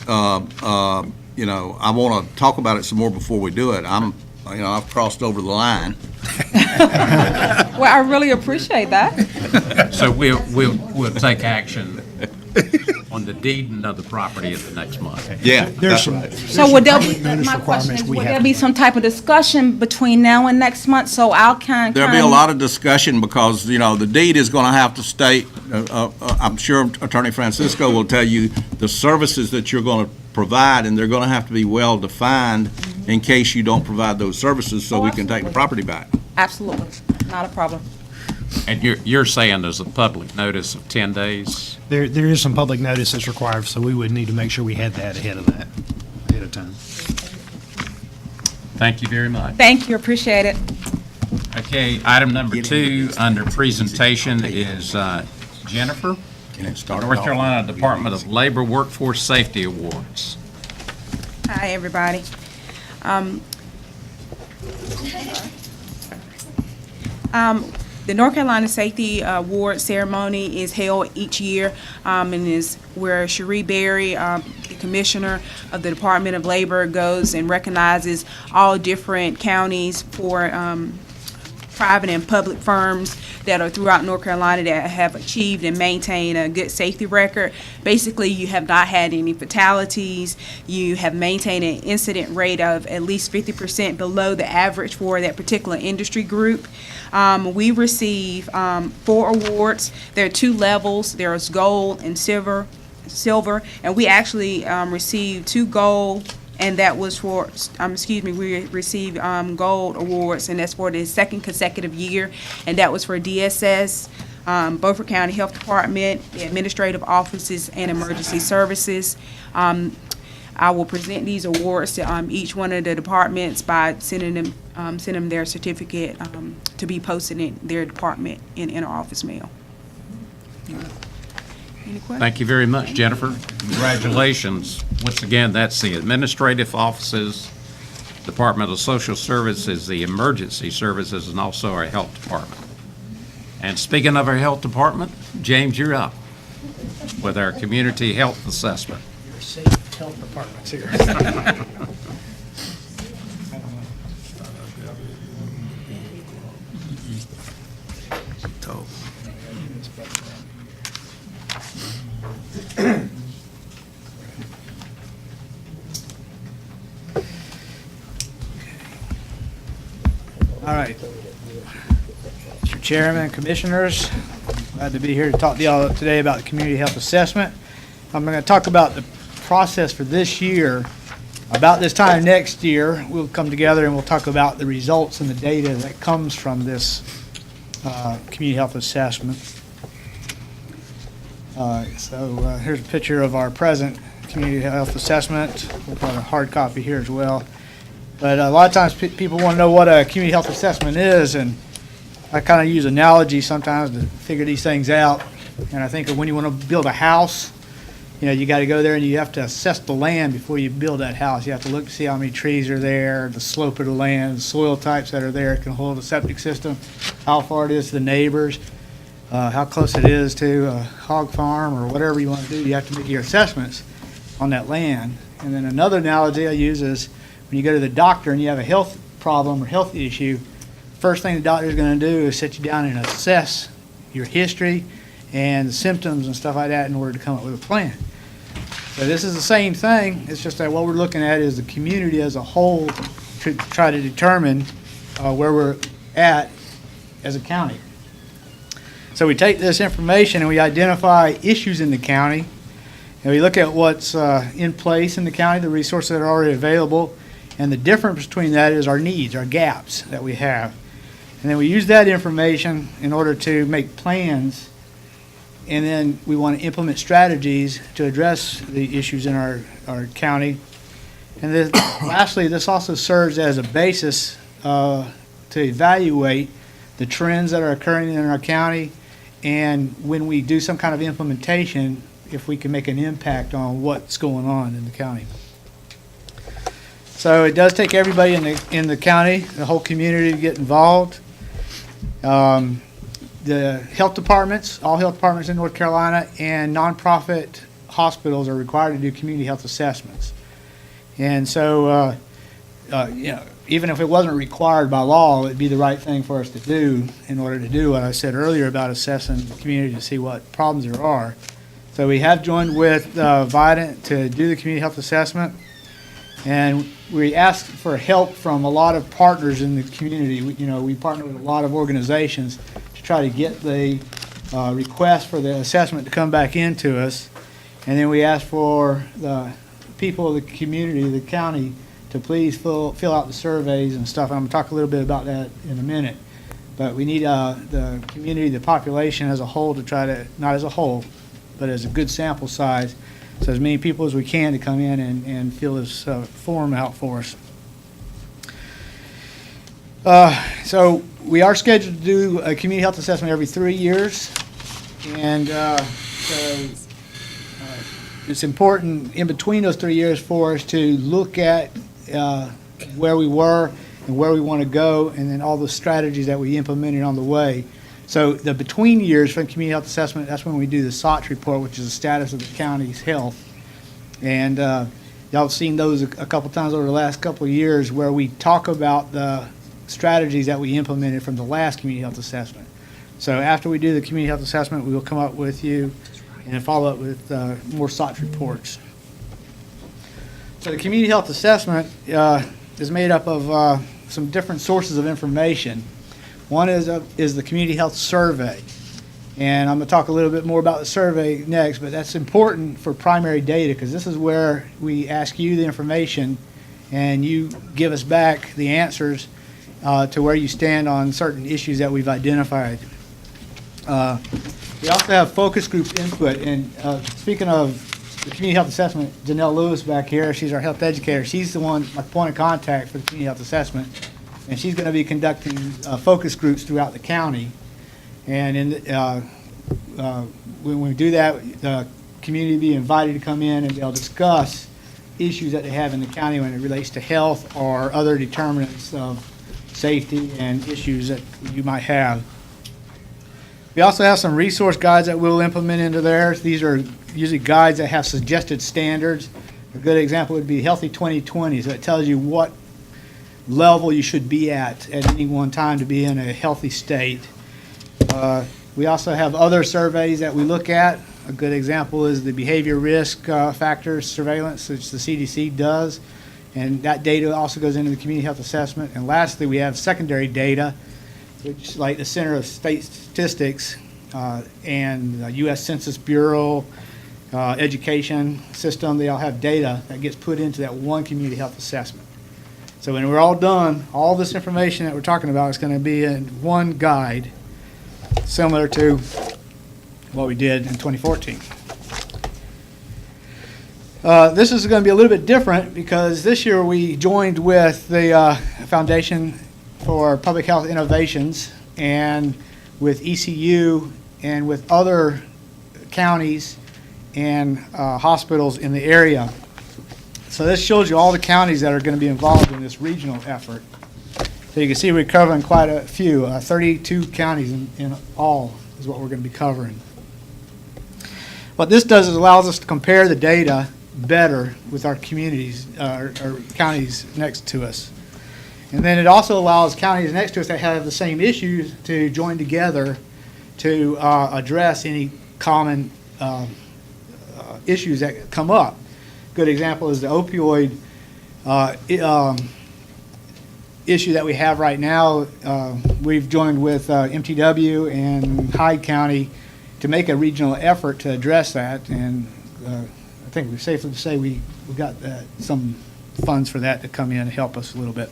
you know, I want to talk about it some more before we do it. I've crossed over the line. Well, I really appreciate that. So we'll take action on the deeding of the property at the next month. Yeah, There's that's some- right. there's So some would there be, public notice my question requirements is, we would have there to be meet. some type of discussion between now and next month? So I'll kind There'll be a lot of discussion because, you know, the deed is going to have to state, I'm sure Attorney Francisco will tell you the services that you're going to provide, and they're going to have to be well-defined in case you don't provide those services so Oh, we can take the absolutely. property back. Absolutely, not a problem. And you're saying there's a public notice of 10 days? There is some public notice that's required, so we would need to make sure we had that ahead of time. Thank you very much. Thank you, appreciate it. Okay, item number 2 under presentation is Jennifer, North Carolina Department of Labor Workforce Safety Awards. Hi, everybody. The North Carolina Safety Award ceremony is held each year, and is where Cherie Berry, the Commissioner of the Department of Labor, goes and recognizes all different counties for private and public firms that are throughout North Carolina that have achieved and maintained a good safety record. Basically, you have not had any fatalities. You have maintained an incident rate of at least 50% below the average for that particular industry group. We receive 4 awards. There are 2 levels. There's gold and silver, and we actually received 2 gold. And that was for, we received gold awards, and that's for the 2nd consecutive year. And that was for DSS, Beaufort County Health Department, the administrative offices, and emergency services. I will present these awards to each one of the departments by sending them their certificate to be posted in their department in our office mail. Any questions? Thank you very much, Jennifer. Congratulations. Once again, that's the administrative offices, Department of Social Services, the emergency services, and also our health department. And speaking of our health department, James, you're up with our community health assessment. Your safe health department's here. All right. Mr. Chairman, Commissioners, glad to be here to talk to y'all today about the community health assessment. I'm going to talk about the process for this year. About this time next year, we'll come together and we'll talk about the results and the data that comes from this community health assessment. Here's a picture of our present community health assessment. We've got a hard copy here as well. But a lot of times people want to know what a community health assessment is, and I kind of use analogy sometimes to figure these things out. And I think that when you want to build a house, you got to go there and you have to assess the land before you build that house. You have to look to see how many trees are there, the slope of the land, the soil types that are there, can hold a septic system, how far it is to the neighbors, how close it is to a hog farm or whatever you want to do. You have to make your assessments on that land. And then another analogy I use is when you go to the doctor and you have a health problem or health issue, first thing the doctor is going to do is sit you down and assess your history and the symptoms and stuff like that in order to come up with a plan. So this is the same thing. It's just that what we're looking at is the community as a whole to try to determine where we're at as a county. So we take this information and we identify issues in the county, and we look at what's in place in the county, the resources that are already available, and the difference between that is our needs, our gaps that we have. And then we use that information in order to make plans, and then we want to implement strategies to address the issues in our county. And then lastly, this also serves as a basis to evaluate the trends that are occurring in our county, and when we do some kind of implementation, if we can make an impact on what's going on in the county. So it does take everybody in the county, the whole community, to get involved. The health departments, all health departments in North Carolina, and nonprofit hospitals are required to do community health assessments. And so, even if it wasn't required by law, it'd be the right thing for us to do in order to do what I said earlier about assessing the community to see what problems there are. So we have joined with Vidant to do the community health assessment, and we asked for help from a lot of partners in the community. We partner with a lot of organizations to try to get the request for the assessment to come back into us, and then we asked for the people of the community, the county, to please fill out the surveys and stuff. I'm going to talk a little bit about that in a minute. But we need the community, the population as a whole to try to, not as a whole, but as a good sample size, so as many people as we can to come in and fill this form out for us. So we are scheduled to do a community health assessment every 3 years. And it's important in between those 3 years for us to look at where we were and where we want to go, and then all the strategies that we implemented on the way. So the between years for the community health assessment, that's when we do the SOTS report, which is the status of the county's health. And y'all have seen those a couple times over the last couple of years where we talk about the strategies that we implemented from the last community health assessment. So after we do the community health assessment, we will come up with you and follow up with more SOTS reports. So the community health assessment is made up of some different sources of information. One is the community health survey, and I'm going to talk a little bit more about the survey next, but that's important for primary data because this is where we ask you the information and you give us back the answers to where you stand on certain issues that we've identified. We also have focus group input, and speaking of the community health assessment, Janelle Lewis back here, she's our health educator. She's the one, my point of contact for the community health assessment, and she's going to be conducting focus groups throughout the county. And when we do that, the community will be invited to come in and they'll discuss issues that they have in the county when it relates to health or other determinants of safety and issues that you might have. We also have some resource guides that we'll implement into there. These are usually guides that have suggested standards. A good example would be Healthy 2020, so it tells you what level you should be at any one time to be in a healthy state. We also have other surveys that we look at. A good example is the behavior risk factors surveillance, which the CDC does, and that data also goes into the community health assessment. And lastly, we have secondary data, which like the Center of State Statistics and the U.S. Census Bureau, education system, they all have data that gets put into that one community health assessment. So when we're all done, all this information that we're talking about is going to be in one guide, similar to what we did in 2014. This is going to be a little bit different because this year we joined with the Foundation for Public Health Innovations and with ECU and with other counties and hospitals in the area. So this shows you all the counties that are going to be involved in this regional effort. So you can see we're covering quite a few, 32 counties in all is what we're going to be covering. What this does is allows us to compare the data better with our communities, or counties next to us. And then it also allows counties next to us that have the same issues to join together to address any common issues that come up. Good example is the opioid issue that we have right now. We've joined with MTW and Hyde County to make a regional effort to address that, and I think we're safely to say we got some funds for that to come in and help us a little bit.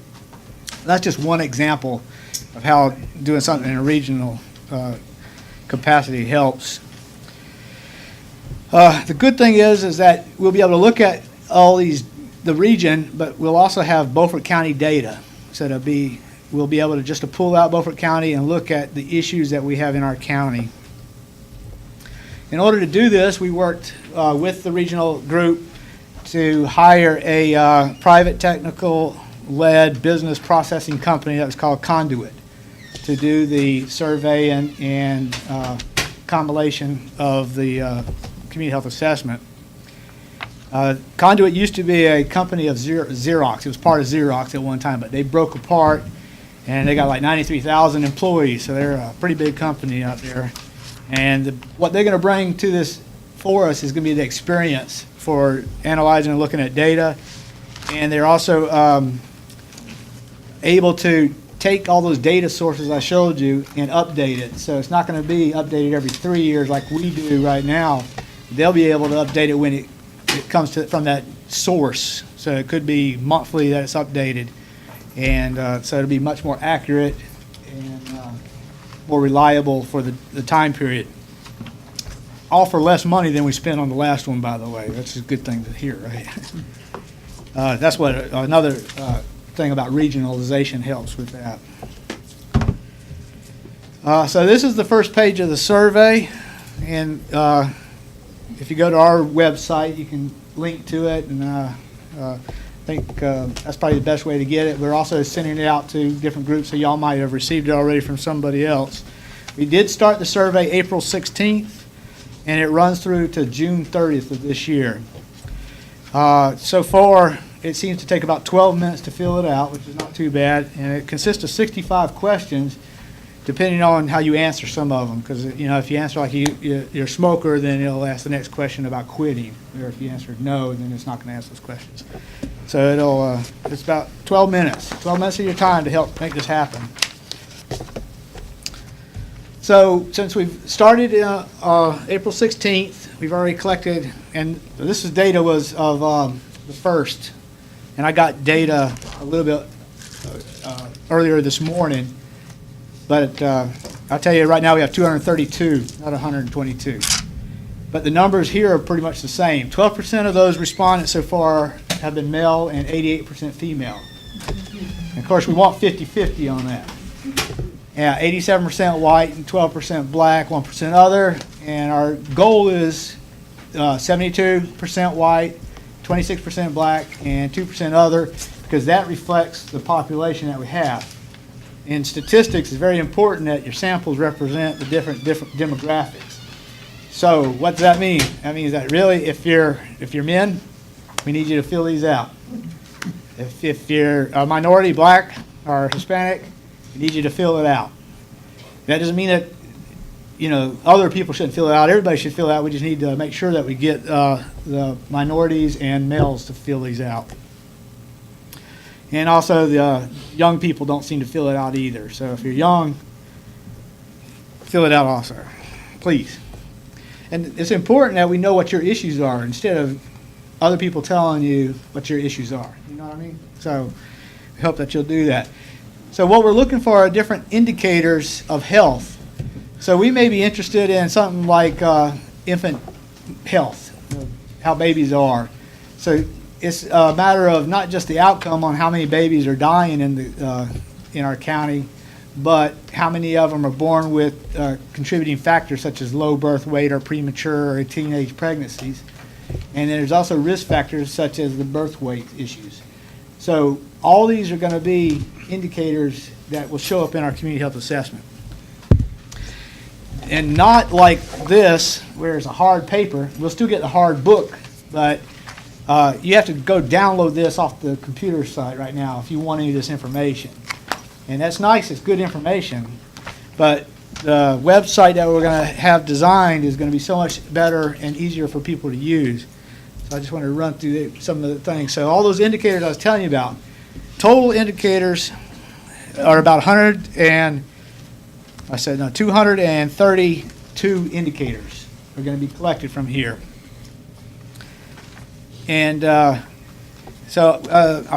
That's just one example of how doing something in a regional capacity helps. The good thing is that we'll be able to look at all the region, but we'll also have Beaufort County data. So we'll be able to just to pull out Beaufort County and look at the issues that we have in our county. In order to do this, we worked with the regional group to hire a private technical-led business processing company that was called Conduit to do the survey and compilation of the community health assessment. Conduit used to be a company of Xerox. It was part of Xerox at one time, but they broke apart, and they got like 93,000 employees, so they're a pretty big company out there. And what they're going to bring to this for us is going to be the experience for analyzing and looking at data. And they're also able to take all those data sources I showed you and update it. So it's not going to be updated every 3 years like we do right now. They'll be able to update it when it comes from that source. So it could be monthly that it's updated. And so it'll be much more accurate and more reliable for the time period. All for less money than we spent on the last one, by the way. That's a good thing to hear, right? That's what another thing about regionalization helps with that. So this is the first page of the survey, and if you go to our website, you can link to it, and I think that's probably the best way to get it. We're also sending it out to different groups, so y'all might have received it already from somebody else. We did start the survey April 16th, and it runs through to June 30th of this year. So far, it seems to take about 12 minutes to fill it out, which is not too bad, and it consists of 65 questions, depending on how you answer some of them. Because if you answer like you're a smoker, then it'll ask the next question about quitting. Or if you answered no, then it's not going to ask those questions. So it's about 12 minutes of your time to help make this happen. So since we've started April 16th, we've already collected, and this is data was of the first, and I got data a little bit earlier this morning. But I'll tell you right now we have 232, not 122. But the numbers here are pretty much the same. 12% of those respondents so far have been male and 88% female. And of course, we want 50-50 on that. Yeah, 87% white and 12% black, 1% other. And our goal is 72% white, 26% black, and 2% other, because that reflects the population that we have. In statistics, it's very important that your samples represent the different demographics. So what does that mean? That means that really, if you're men, we need you to fill these out. If you're a minority, black or Hispanic, we need you to fill it out. That doesn't mean that other people shouldn't fill it out. Everybody should fill it out. We just need to make sure that we get the minorities and males to fill these out. And also the young people don't seem to fill it out either. So if you're young, fill it out also, please. And it's important that we know what your issues are instead of other people telling you what your issues are. You know what I mean? So we hope that you'll do that. So what we're looking for are different indicators of health. So we may be interested in something like infant health, how babies are. So it's a matter of not just the outcome on how many babies are dying in our county, but how many of them are born with contributing factors such as low birth weight or premature or teenage pregnancies. And then there's also risk factors such as the birth weight issues. So all these are going to be indicators that will show up in our community health assessment. And not like this, where it's a hard paper. We'll still get the hard book, but you have to go download this off the computer site right now if you want any of this information. And that's nice, it's good information, but the website that we're going to have designed is going to be so much better and easier for people to use. So I just want to run through some of the things. So all those indicators I was telling you about, total indicators are about 232 indicators are going to be collected from here. And I've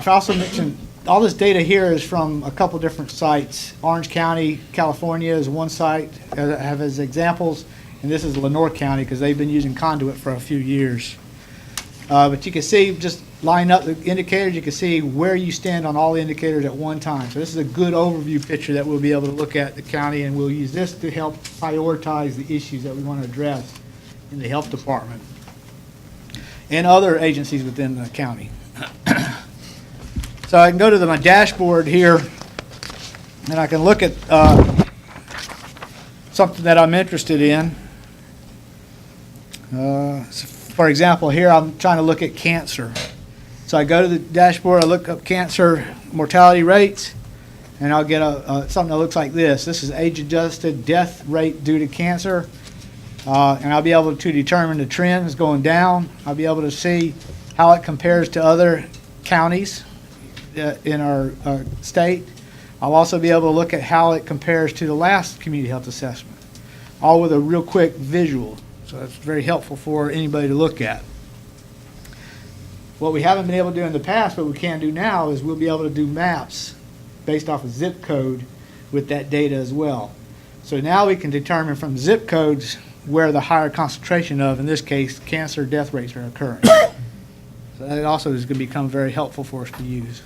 also mentioned all this data here is from a couple different sites. Orange County, California is one site that I have as examples, and this is Lenoir County because they've been using Conduit for a few years. But you can see, just line up the indicators, you can see where you stand on all the indicators at one time. So this is a good overview picture that we'll be able to look at the county, and we'll use this to help prioritize the issues that we want to address in the health department and other agencies within the county. So I can go to my dashboard here, and I can look at something that I'm interested in. For example, here I'm trying to look at cancer. So I go to the dashboard, I look up cancer mortality rates, and I'll get something that looks like this. This is age-adjusted death rate due to cancer, and I'll be able to determine the trend is going down. I'll be able to see how it compares to other counties in our state. I'll also be able to look at how it compares to the last community health assessment, all with a real quick visual. So that's very helpful for anybody to look at. What we haven't been able to do in the past, but we can do now, is we'll be able to do maps based off of zip code with that data as well. So now we can determine from zip codes where the higher concentration of, in this case, cancer death rates are occurring. So that also is going to become very helpful for us to use.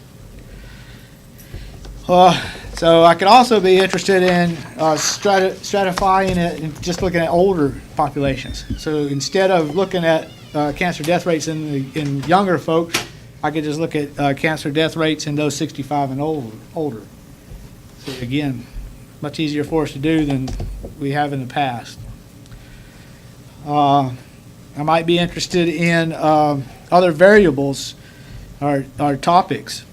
So I could also be interested in stratifying it and just looking at older populations. So instead of looking at cancer death rates in younger folks, I could just look at cancer death rates in those 65 and older. So again, much easier for us to do than we have in the past. I might be interested in other variables or topics.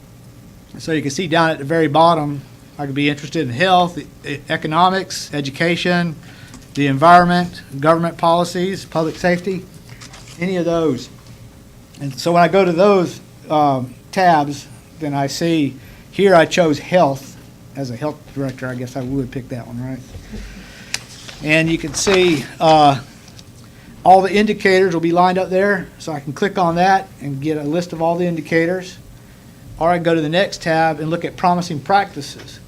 So you can see down at the very bottom, I could be interested in health, economics, education, the environment, government policies, public safety, any of those. And so when I go to those tabs, then I see here I chose health. As a health director, I guess I would pick that one, right? And you can see all the indicators will be lined up there, so I can click on that and get a list of all the indicators. Or I can go to the next tab and look at promising practices.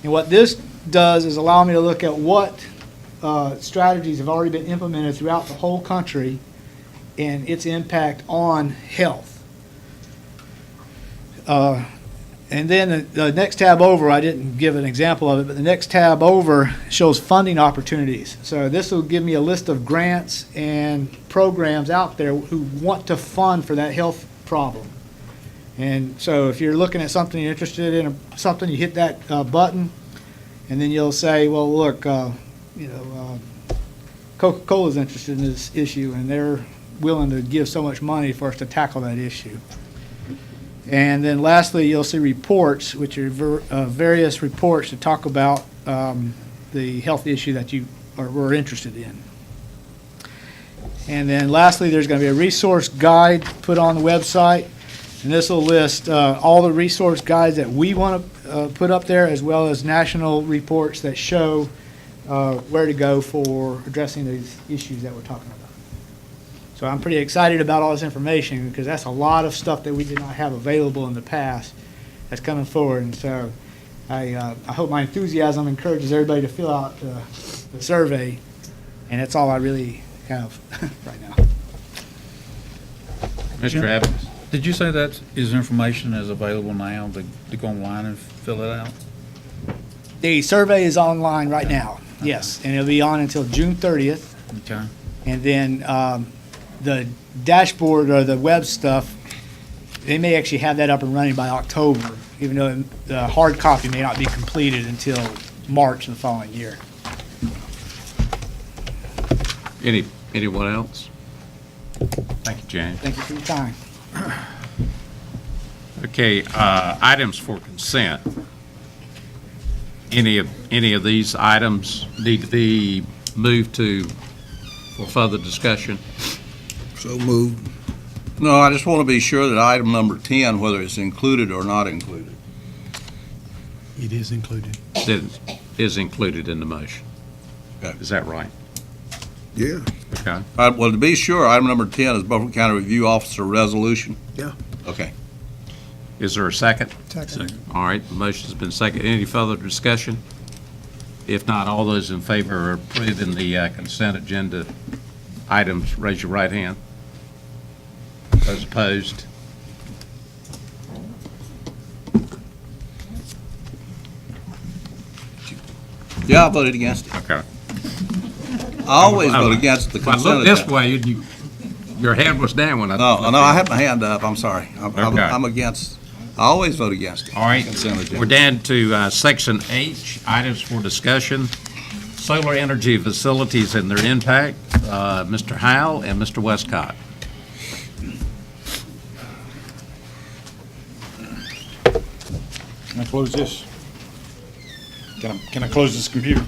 And what this does is allow me to look at what strategies have already been implemented throughout the whole country and its impact on health. And then the next tab over, I didn't give an example of it, but the next tab over shows funding opportunities. So this will give me a list of grants and programs out there who want to fund for that health problem. And so if you're looking at something you're interested in, something, you hit that button, and then you'll say, well, look, Coca-Cola is interested in this issue, and they're willing to give so much money for us to tackle that issue. And then lastly, you'll see reports, which are various reports to talk about the health issue that you were interested in. And then lastly, there's going to be a resource guide put on the website. And this will list all the resource guides that we want to put up there, as well as national reports that show where to go for addressing these issues that we're talking about. So I'm pretty excited about all this information because that's a lot of stuff that we did not have available in the past that's coming forward. And so I hope my enthusiasm encourages everybody to fill out the survey. And that's all I really have right now. Mr. Evans? Did you say that is information is available now to go online and fill it out? The survey is online right now, yes, and it'll be on until June 30th. Okay. And then the dashboard or the web stuff, they may actually have that up and running by October, even though the hard copy may not be completed until March of the following year. Anyone else? Thank you, James. Thank you for your time. Okay, items for consent. Any of these items need to be moved for further discussion? So moved. No, I just want to be sure that item number 10, whether it's included or not included. It is included. That is included in the motion. Okay. Is that right? Yeah. Okay. Well, to be sure, item number 10 is Beaufort County Review Officer Resolution. Yeah. Okay. Is there a second? Second. All right, the motion's been seconded. Any further discussion? If not, all those in favor of approving the consent agenda items, raise your right hand. Those opposed? Yeah, I voted against it. Okay. I always vote against the If I consent look this agenda. way, your hand was down when I. No, I had my hand up. I'm sorry. Okay. I'm against. I always vote against it. All right, Consent agenda. we're down to Section H, items for discussion. Solar energy facilities and their impact. Mr. Howell and Mr. Westcott. Can I close this? Can I close this computer?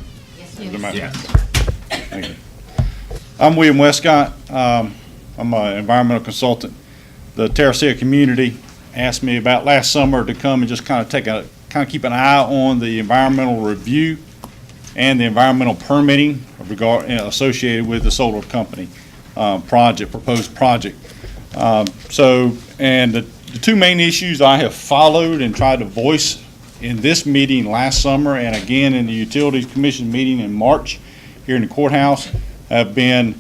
Yes. Thank you. I'm William Westcott. I'm an environmental consultant. The Terracea community asked me about last summer to come and just kind of keep an eye on the environmental review and the environmental permitting associated with the solar company proposed project. And the two main issues I have followed and tried to voice in this meeting last summer and again in the Utilities Commission meeting in March here in the courthouse have been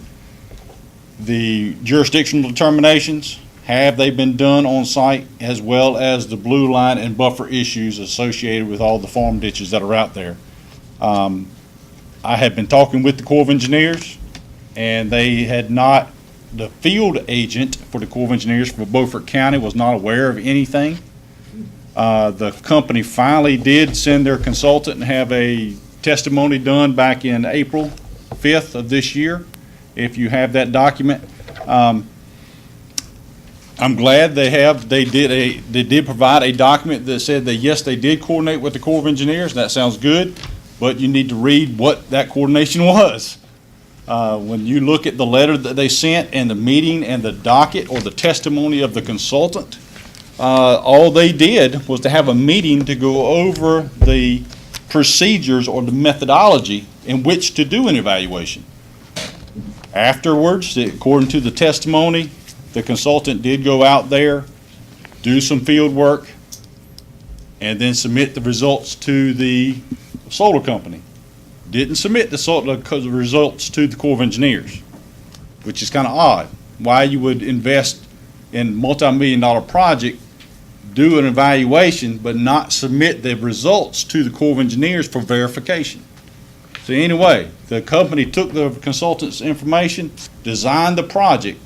the jurisdictional determinations. Have they been done on site, as well as the blue line and buffer issues associated with all the farm ditches that are out there? I had been talking with the Corps of Engineers, and they had not, the field agent for the Corps of Engineers for Beaufort County was not aware of anything. The company finally did send their consultant and have a testimony done back in April 5th of this year, if you have that document. I'm glad they did provide a document that said that, yes, they did coordinate with the Corps of Engineers. That sounds good, but you need to read what that coordination was. When you look at the letter that they sent and the meeting and the docket or the testimony of the consultant, all they did was to have a meeting to go over the procedures or the methodology in which to do an evaluation. Afterwards, according to the testimony, the consultant did go out there, do some field work, and then submit the results to the solar company. Didn't submit the results to the Corps of Engineers, which is kind of odd. Why you would invest in multi-million-dollar project, do an evaluation, but not submit the results to the Corps of Engineers for verification. So anyway, the company took the consultant's information, designed the project,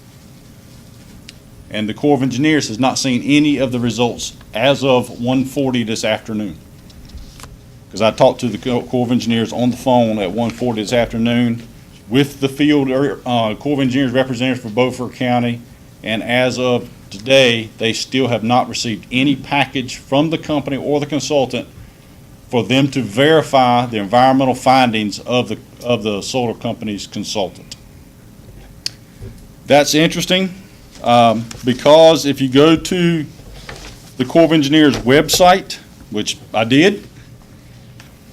and the Corps of Engineers has not seen any of the results as of 1:40 this afternoon. Because I talked to the Corps of Engineers on the phone at 1:40 this afternoon with the field Corps of Engineers representatives for Beaufort County, and as of today, they still have not received any package from the company or the consultant for them to verify the environmental findings of the solar company's consultant. That's interesting. Because if you go to the Corps of Engineers website, which I did,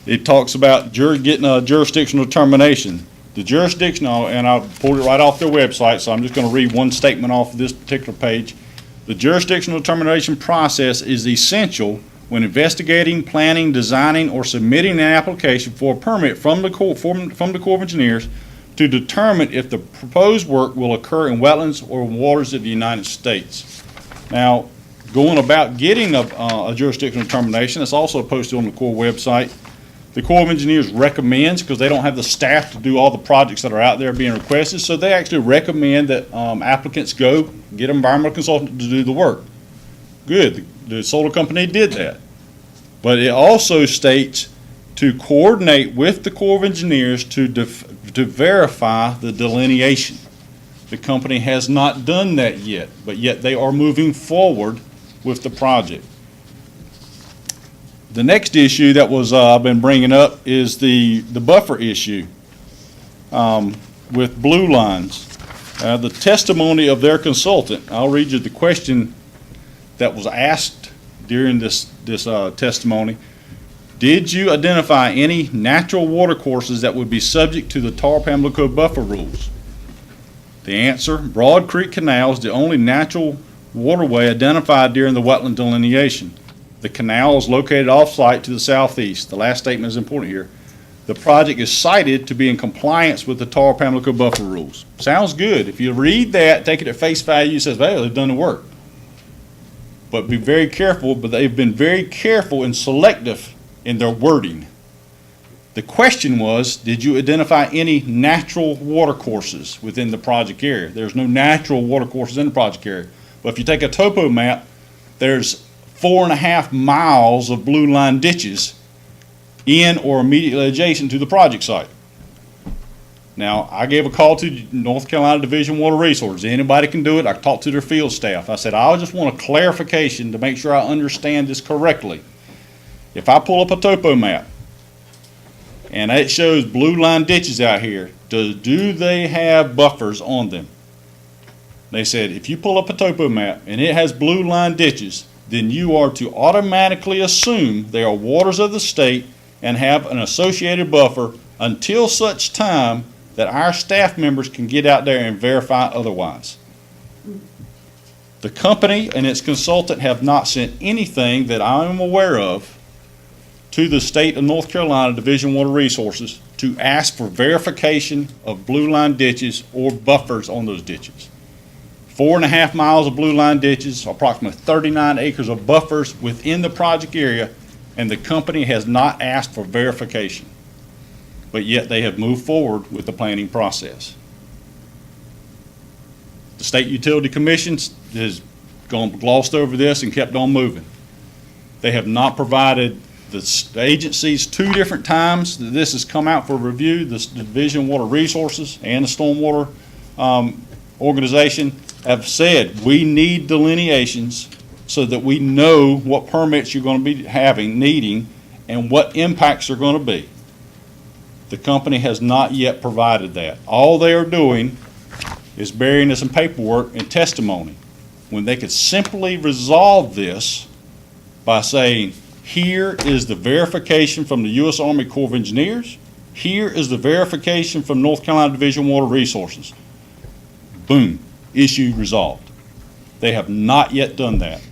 it talks about getting a jurisdictional determination. The jurisdictional, and I pulled it right off their website, so I'm just going to read one statement off of this particular page. The jurisdictional determination process is essential when investigating, planning, designing, or submitting an application for a permit from the Corps of Engineers to determine if the proposed work will occur in wetlands or waters of the United States. Now, going about getting a jurisdictional determination, it's also posted on the Corps website. The Corps of Engineers recommends, because they don't have the staff to do all the projects that are out there being requested, so they actually recommend that applicants go get an environmental consultant to do the work. Good, the solar company did that. But it also states to coordinate with the Corps of Engineers to verify the delineation. The company has not done that yet, but yet they are moving forward with the project. The next issue that was I've been bringing up is the buffer issue with blue lines. The testimony of their consultant, I'll read you the question that was asked during this testimony. Did you identify any natural watercourses that would be subject to the Tar Pamlico buffer rules? The answer, Broad Creek Canal is the only natural waterway identified during the wetland delineation. The canal is located off-site to the southeast. The last statement is important here. The project is cited to be in compliance with the Tar Pamlico buffer rules. Sounds good. If you read that, take it at face value, it says, well, they've done the work. But be very careful, but they've been very careful and selective in their wording. The question was, did you identify any natural watercourses within the project area? There's no natural watercourses in the project area. But if you take a topo map, there's 4.5 miles of blue line ditches in or immediately adjacent to the project site. Now, I gave a call to North Carolina Division of Water Resources. Anybody can do it. I talked to their field staff. I said, I just want a clarification to make sure I understand this correctly. If I pull up a topo map and it shows blue line ditches out here, do they have buffers on them? They said, if you pull up a topo map and it has blue line ditches, then you are to automatically assume they are waters of the state and have an associated buffer until such time that our staff members can get out there and verify otherwise. The company and its consultant have not sent anything that I am aware of to the state of North Carolina Division of Water Resources to ask for verification of blue line ditches or buffers on those ditches. 4.5 miles of blue line ditches, approximately 39 acres of buffers within the project area, and the company has not asked for verification. But yet they have moved forward with the planning process. The State Utility Commission has glossed over this and kept on moving. They have not provided the agencies 2 different times that this has come out for review, the Division of Water Resources and the Stormwater Organization have said we need delineations so that we know what permits you're going to be needing, and what impacts are going to be. The company has not yet provided that. All they are doing is burying us in paperwork and testimony, when they could simply resolve this by saying, here is the verification from the U.S. Army Corps of Engineers, here is the verification from North Carolina Division of Water Resources. Boom, issue resolved. They have not yet done that.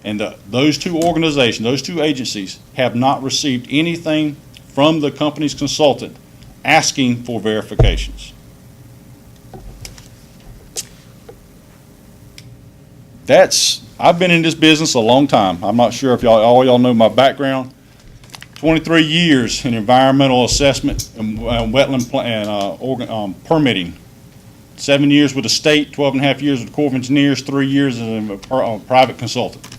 And those 2 organizations, those 2 agencies have not received anything from the company's consultant asking for verifications. I've been in this business a long time. I'm not sure if all y'all know my background. 23 years in environmental assessment and wetland and permitting. 7 years with the state, 12.5 years with the Corps of Engineers, 3 years as a private consultant.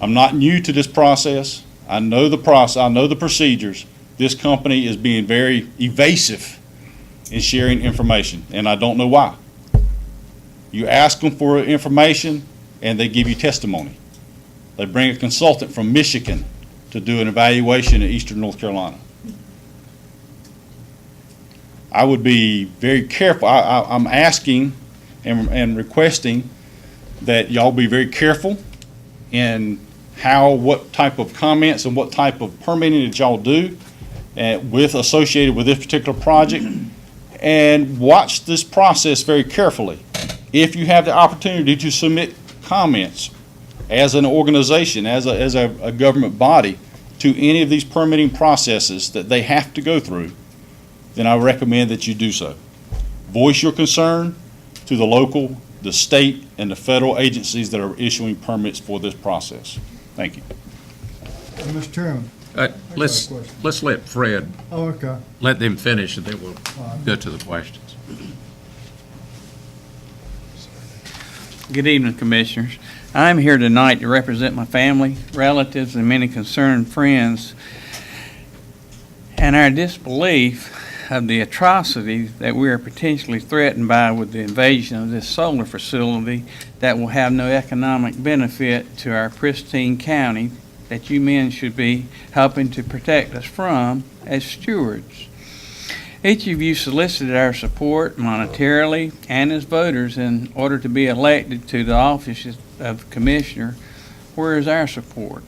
I'm not new to this process. I know the process. I know the procedures. This company is being very evasive in sharing information, and I don't know why. You ask them for information, and they give you testimony. They bring a consultant from Michigan to do an evaluation in eastern North Carolina. I would be very careful. I'm asking and requesting that y'all be very careful in what type of comments and what type of permitting that y'all do associated with this particular project, and watch this process very carefully. If you have the opportunity to submit comments as an organization, as a government body, to any of these permitting processes that they have to go through, then I recommend that you do so. Voice your concern to the local the state and the federal agencies that are issuing permits for this process. Thank you. Mr. Chairman. Let's let Fred, Oh, okay. let them finish, and then we'll go to the questions. Good evening, Commissioners. I'm here tonight to represent my family, relatives, and many concerned friends and our disbelief of the atrocities that we are potentially threatened by with the invasion of this solar facility that will have no economic benefit to our pristine county that you men should be helping to protect us from as stewards. Each of you solicited our support monetarily and as voters in order to be elected to the office of Commissioner. Where is our support?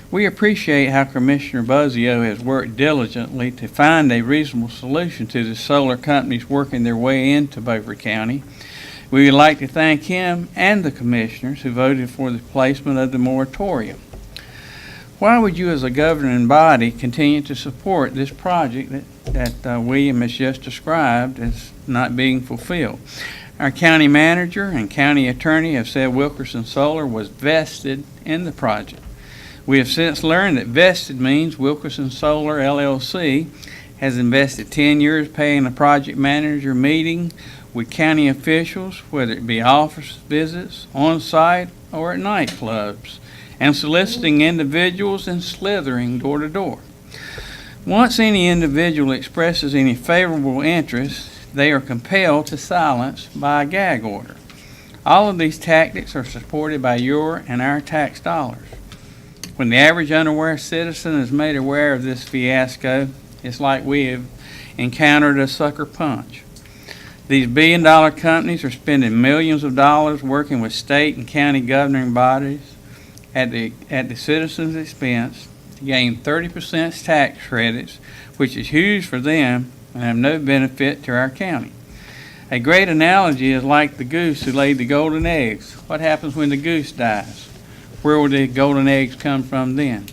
We appreciate how Commissioner Buzzio has worked diligently to find a reasonable solution to the solar companies working their way into Beaufort County. We would like to thank him and the commissioners who voted for the placement of the moratorium. Why would you as a governing body continue to support this project that William has just described as not being fulfilled? Our county manager and county attorney have said Wilkerson Solar was vested in the project. We have since learned that vested means Wilkerson Solar LLC has invested 10 years paying a project manager meeting with county officials, whether it be office visits, on-site, or at nightclubs, and soliciting individuals and slithering door to door. Once any individual expresses any favorable interest, they are compelled to silence by a gag order. All of these tactics are supported by your and our tax dollars. When the average unaware citizen is made aware of this fiasco, it's like we have encountered a sucker punch. These billion-dollar companies are spending millions of dollars working with state and county governing bodies at the citizens' expense to gain 30% tax credits, which is huge for them and have no benefit to our county. A great analogy is like the goose who laid the golden eggs. What happens when the goose dies? Where will the golden eggs come from then?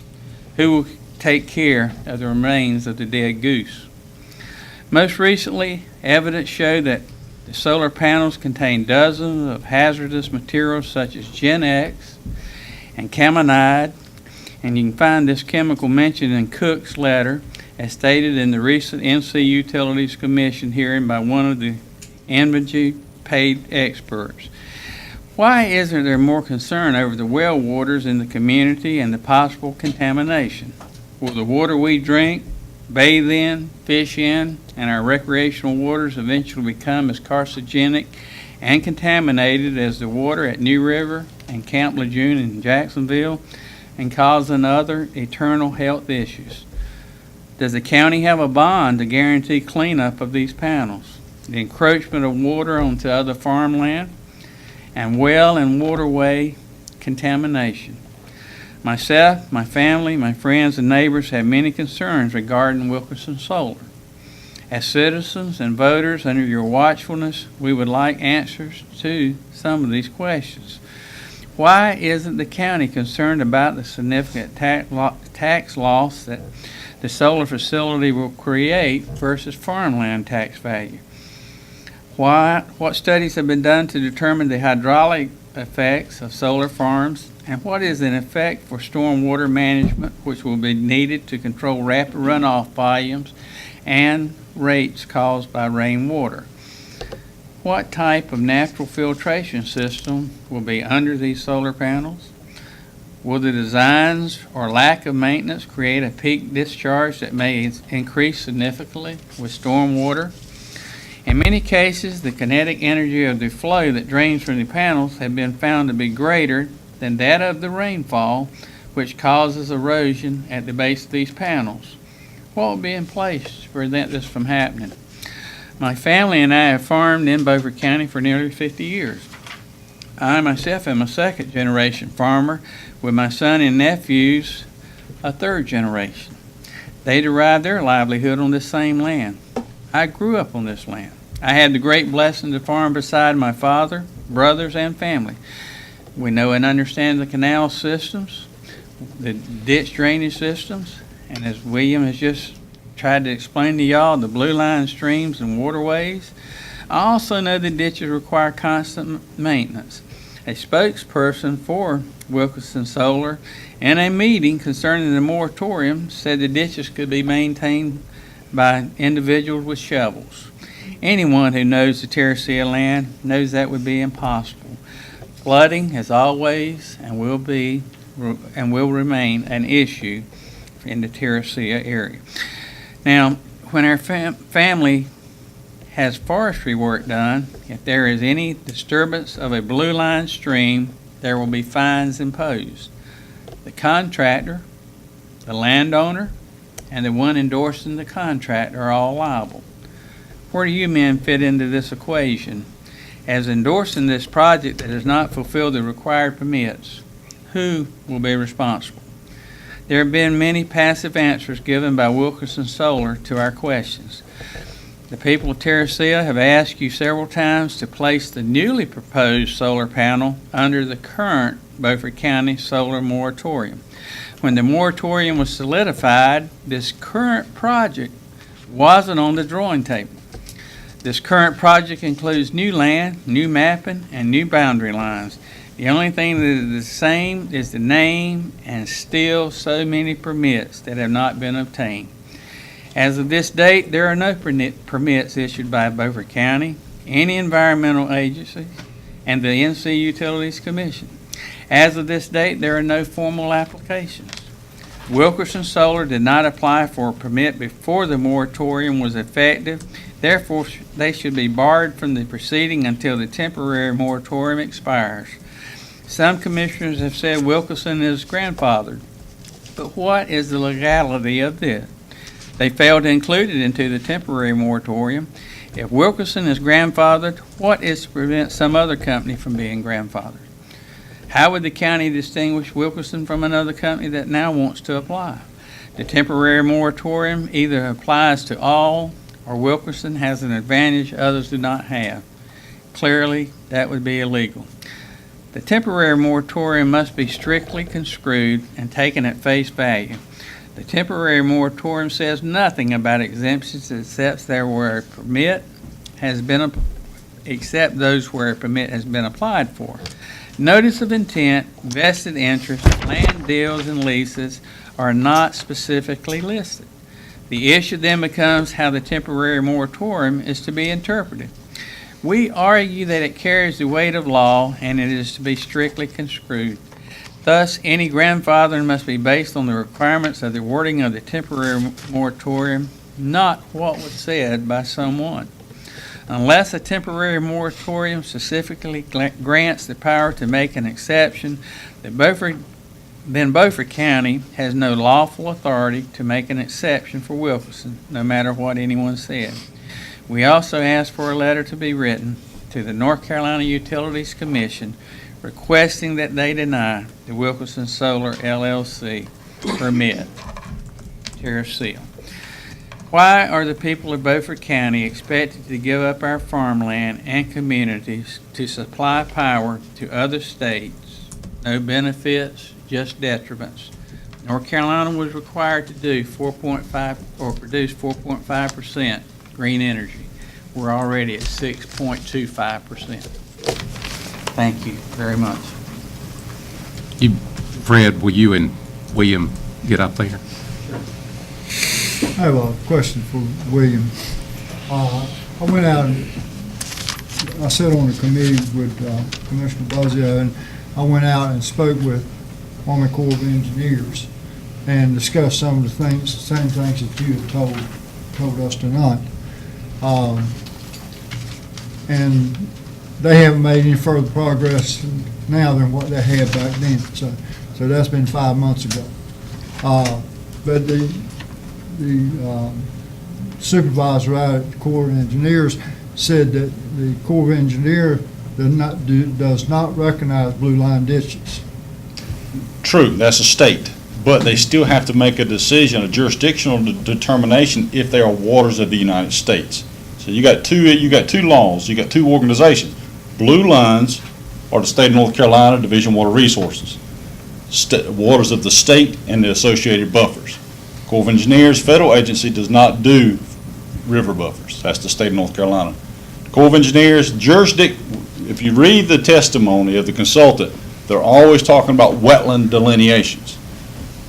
Who will take care of the remains of the dead goose? Most recently, evidence showed that the solar panels contain dozens of hazardous materials such as Gen X and caminide, and you can find this chemical mentioned in Cook's letter as stated in the recent NC Utilities Commission hearing by one of the Enbridge paid experts. Why isn't there more concern over the well waters in the community and the possible contamination? Will the water we drink, bathe in, fish in, and our recreational waters eventually become as carcinogenic and contaminated as the water at New River and Camp Lejeune in Jacksonville and causing other eternal health issues? Does the county have a bond to guarantee cleanup of these panels, the encroachment of water onto other farmland, and well and waterway contamination? Myself, my family, my friends, and neighbors have many concerns regarding Wilkerson Solar. As citizens and voters, under your watchfulness, we would like answers to some of these questions. Why isn't the county concerned about the significant tax loss that the solar facility will create versus farmland tax value? What studies have been done to determine the hydraulic effects of solar farms, and what is in effect for stormwater management, which will be needed to control rapid runoff volumes and rates caused by rainwater? What type of natural filtration system will be under these solar panels? Will the designs or lack of maintenance create a peak discharge that may increase significantly with stormwater? In many cases, the kinetic energy of the flow that drains from the panels have been found to be greater than that of the rainfall, which causes erosion at the base of these panels. What will be in place to prevent this from happening? My family and I have farmed in Beaufort County for nearly 50 years. I myself am a second-generation farmer, with my son and nephews a third generation. They derived their livelihood on this same land. I grew up on this land. I had the great blessing to farm beside my father, brothers, and family. We know and understand the canal systems, the ditch drainage systems, and as William has just tried to explain to y'all, the blue line streams and waterways. I also know the ditches require constant maintenance. A spokesperson for Wilkerson Solar in a meeting concerning the moratorium said the ditches could be maintained by individuals with shovels. Anyone who knows the Terracea land knows that would be impossible. Flooding is always and will remain an issue in the Terracea area. Now, when our family has forestry work done, if there is any disturbance of a blue line stream, there will be fines imposed. The contractor, the landowner, and the one endorsing the contract are all liable. Where do you men fit into this equation? As endorsing this project that does not fulfill the required permits, who will be responsible? There have been many passive answers given by Wilkerson Solar to our questions. The people of Terracea have asked you several times to place the newly proposed solar panel under the current Beaufort County solar moratorium. When the moratorium was solidified, this current project wasn't on the drawing table. This current project includes new land, new mapping, and new boundary lines. The only thing that is the same is the name and still so many permits that have not been obtained. As of this date, there are no permits issued by Beaufort County, any environmental agency, and the NC Utilities Commission. As of this date, there are no formal applications. Wilkerson Solar did not apply for a permit before the moratorium was effective. Therefore, they should be barred from the proceeding until the temporary moratorium expires. Some commissioners have said Wilkerson is grandfathered, but what is the legality of this? They failed to include it into the temporary moratorium. If Wilkerson is grandfathered, what is to prevent some other company from being grandfathered? How would the county distinguish Wilkerson from another company that now wants to apply? The temporary moratorium either applies to all, or Wilkerson has an advantage others do not have. Clearly, that would be illegal. The temporary moratorium must be strictly construed and taken at face value. The temporary moratorium says nothing about exemptions except those where a permit has been applied for. Notice of intent, vested interest, land deals, and leases are not specifically listed. The issue then becomes how the temporary moratorium is to be interpreted. We argue that it carries the weight of law and it is to be strictly construed. Thus, any grandfathering must be based on the requirements of the wording of the temporary moratorium, not what was said by someone. Unless a temporary moratorium specifically grants the power to make an exception, then Beaufort County has no lawful authority to make an exception for Wilkerson, no matter what anyone said. We also asked for a letter to be written to the North Carolina Utilities Commission requesting that they deny the Wilkerson Solar LLC permit. Terracea. Why are the people of Beaufort County expected to give up our farmland and communities to supply power to other states? No benefits, just detriments. North Carolina was required to do 4.5 or produce 4.5% green energy. We're already at 6.25%. Thank you very much. Fred, will you and William get up there? I have a question for William. I went out and I sat on a committee with Commissioner Buzzio, and I went out and spoke with Army Corps of Engineers and discussed some of the things, same things that you have told us tonight. And they haven't made any further progress now than what they had back then. So that's been 5 months ago. But the supervisor out at the Corps of Engineers said that the Corps of Engineers does not recognize blue line ditches. True, that's a state, but they still have to make a decision, a jurisdictional determination if they are waters of the United States. So you got two laws, you got two organizations. Blue lines are the state of North Carolina Division of Water Resources, waters of the state and the associated buffers. Corps of Engineers, federal agency, does not do river buffers. That's the state of North Carolina. Corps of Engineers, if you read the testimony of the consultant, they're always talking about wetland delineations.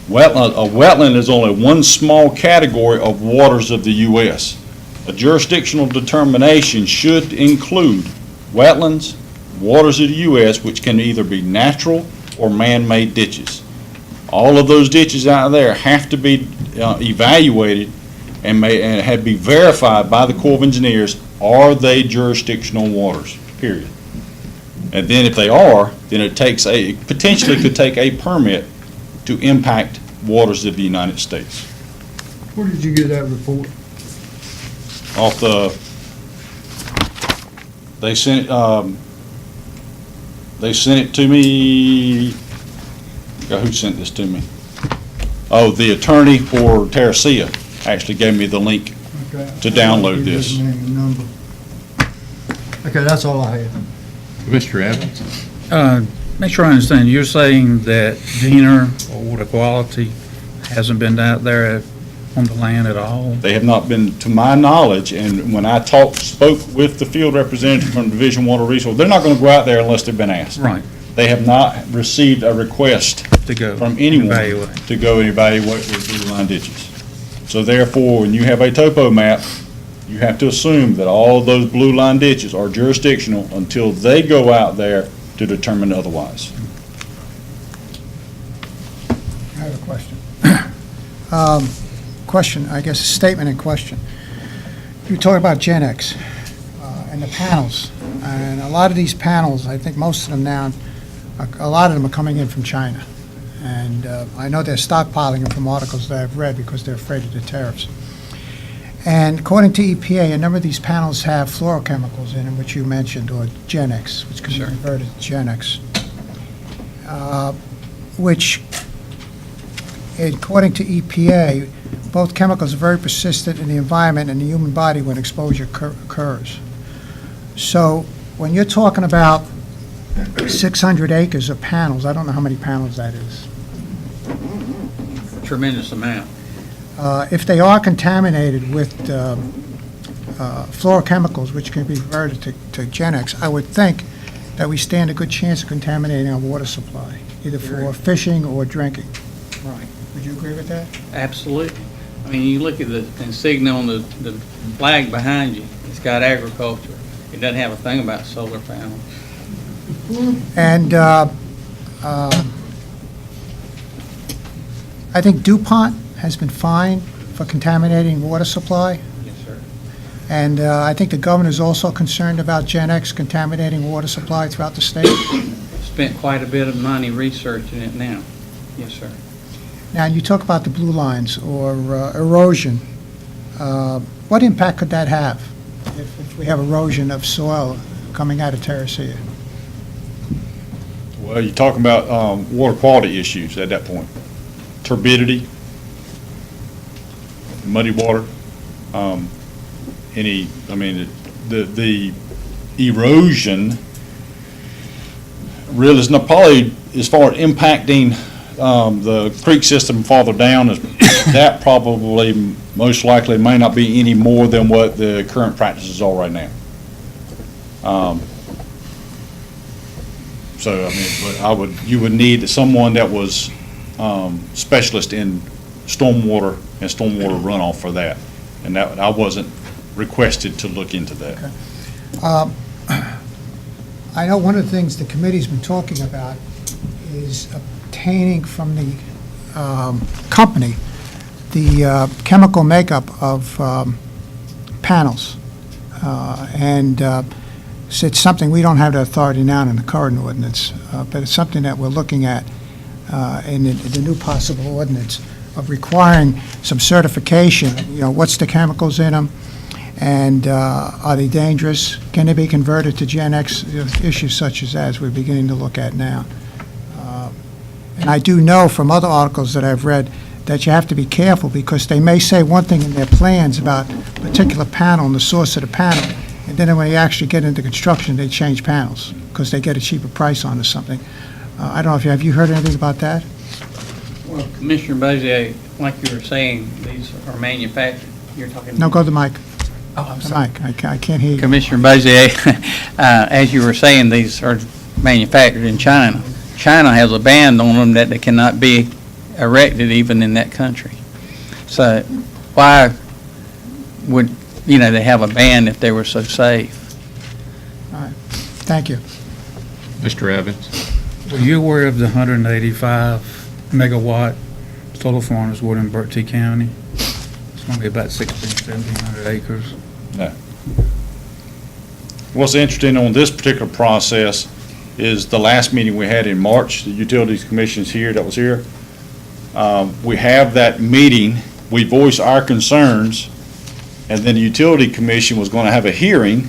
A wetland is only one small category of waters of the U.S. A jurisdictional determination should include wetlands, waters of the U.S., which can either be natural or man-made ditches. All of those ditches out there have to be evaluated and have to be verified by the Corps of Engineers. Are they jurisdictional waters, period? And then if they are, then it potentially could take a permit to impact waters of the United States. Where did you get that report? They sent it to me. Who sent this to me? Oh, the attorney for Terracea actually gave me the link to download this. Name and number. Okay, that's all I had. Mr. Evans? Make sure I understand, you're saying that Diener or water quality hasn't been out there on the land at all? They have not been, to my knowledge, and when I spoke with the field representative from Division Water Resources, they're not going to go out there unless they've been asked. Right. They have not received a request To go from anyone evaluate. to go and evaluate those blue line ditches. So therefore, when you have a topo map, you have to assume that all of those blue line ditches are jurisdictional until they go out there to determine otherwise. I have a question. Question, I guess, a statement in question. You talk about Gen X and the panels, and a lot of these panels, I think most of them now, a lot of them are coming in from China. And I know they're stockpiling them from articles that I've read because they're afraid of the tariffs. And according to EPA, a number of these panels have fluorochemicals in them, which you mentioned, or Gen X, which can be converted to Gen X, which, according to EPA, both chemicals are very persistent in the environment and the human body when exposure occurs. So when you're talking about 600 acres of panels, I don't know how many panels that is. Tremendous amount. If they are contaminated with fluorochemicals, which can be converted to Gen X, I would think that we stand a good chance of contaminating our water supply, either for fishing or drinking. Right. Would you agree with that? Absolutely. I mean, you look at the insignia on the flag behind you, it's got agriculture. It doesn't have a thing about solar panels. And I think DuPont has been fined for contaminating water supply. Yes, sir. And I think the governor's also concerned about Gen X contaminating water supply throughout the state. Spent quite a bit of money researching it now. Yes, sir. Now, you talk about the blue lines or erosion. What impact could that have if we have erosion of soil coming out of Terracea? Well, you're talking about water quality issues at that point. Turbidity, muddy water, the erosion really is not probably, as far as impacting the creek system farther down, that probably most likely may not be any more than what the current practices are right now. So, I mean, but you would need someone that was specialist in stormwater and stormwater runoff for that. And that, I wasn't requested to look into that. I know one of the things the committee's been talking about is obtaining from the company the chemical makeup of panels. And so it's something we don't have the authority now in the current ordinance, but it's something that we're looking at in the new possible ordinance of requiring some certification. You know, what's the chemicals in them, and are they dangerous? Can they be converted to Gen X? Issues such as that, as we're beginning to look at now. And I do know from other articles that I've read that you have to be careful because they may say one thing in their plans about a particular panel and the source of the panel, and then when they actually get into construction, they change panels because they get a cheaper price on or something. I don't know if have you heard anything about that? Well, Commissioner Bcbc, like you were saying, these are manufactured. You're talking. No, go to the mic. Oh, I'm sorry. I can't hear you. Commissioner Bcbc, as you were saying, these are manufactured in China. China has a ban on them that they cannot be erected even in that country. So why would, they have a ban if they were so safe? Thank you. Mr. Evans? Were you aware of the 185 megawatt solar farm that's in Bertie County? It's going to be about 1,700 acres. No. What's interesting on this particular process is the last meeting we had in March, the Utilities Commission's here, that was here. We have that meeting, we voiced our concerns, and then the Utility Commission was going to have a hearing,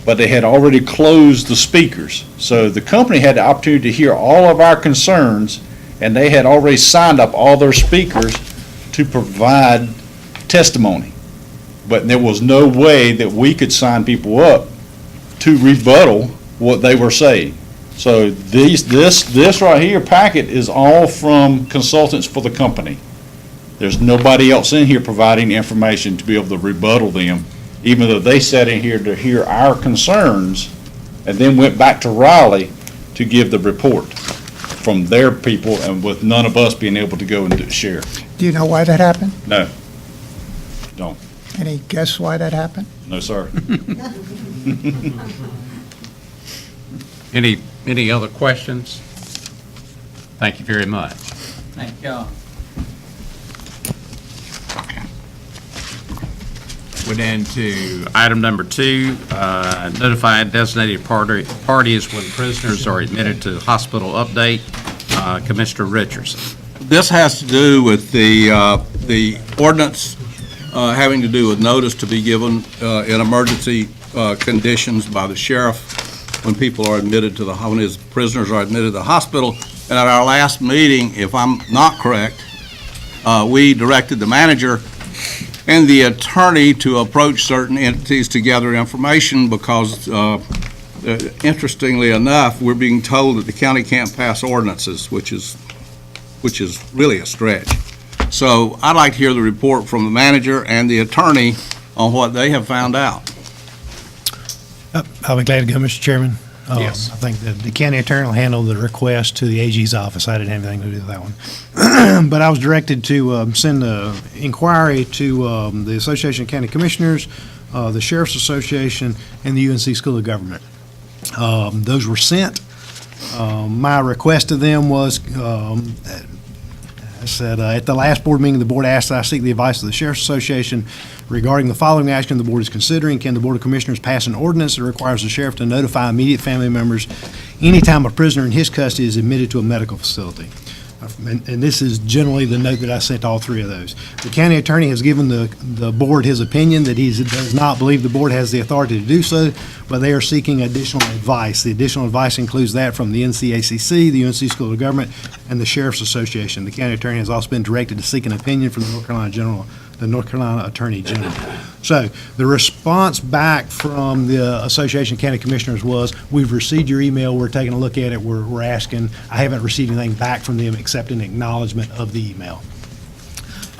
but they had already closed the speakers. So the company had the opportunity to hear all of our concerns, and they had already signed up all their speakers to provide testimony. But there was no way that we could sign people up to rebuttal what they were saying. So this right here packet is all from consultants for the company. There's nobody else in here providing information to be able to rebuttal them, even though they sat in here to hear our concerns and then went back to Raleigh to give the report from their people, and with none of us being able to go and share. Do you know why that happened? No. Don't. Any guess why that happened? No, sir. Any other questions? Thank you very much. Thank y'all. We're down to item number 2, notify designated parties when prisoners are admitted to hospital update. Commissioner Richardson. This has to do with the ordinance having to do with notice to be given in emergency conditions by the sheriff when people are admitted to when his prisoners are admitted to the hospital. And at our last meeting, if I'm not correct, we directed the manager and the attorney to approach certain entities to gather information because, interestingly enough, we're being told that the county can't pass ordinances, which is really a stretch. So I'd like to hear the report from the manager and the attorney on what they have found out. I'll be glad to go, Mr. Chairman. Yes. I think the county attorney will handle the request to the AG's office. I didn't have anything to do with that one. But I was directed to send an inquiry to the Association of County Commissioners, the Sheriff's Association, and the UNC School of Government. Those were sent. My request to them was, I said, at the last board meeting, the board asked that I seek the advice of the Sheriff's Association regarding the following action the board is considering. Can the Board of Commissioners pass an ordinance that requires the sheriff to notify immediate family members anytime a prisoner in his custody is admitted to a medical facility? And this is generally the note that I sent to all three of those. The county attorney has given the board his opinion that he does not believe the board has the authority to do so, but they are seeking additional advice. The additional advice includes that from the NCACC, the UNC School of Government, and the Sheriff's Association. The county attorney has also been directed to seek an opinion from the North Carolina Attorney General. So the response back from the Association of County Commissioners was, we've received your email, we're taking a look at it, we're asking. I haven't received anything back from them except an acknowledgement of the email.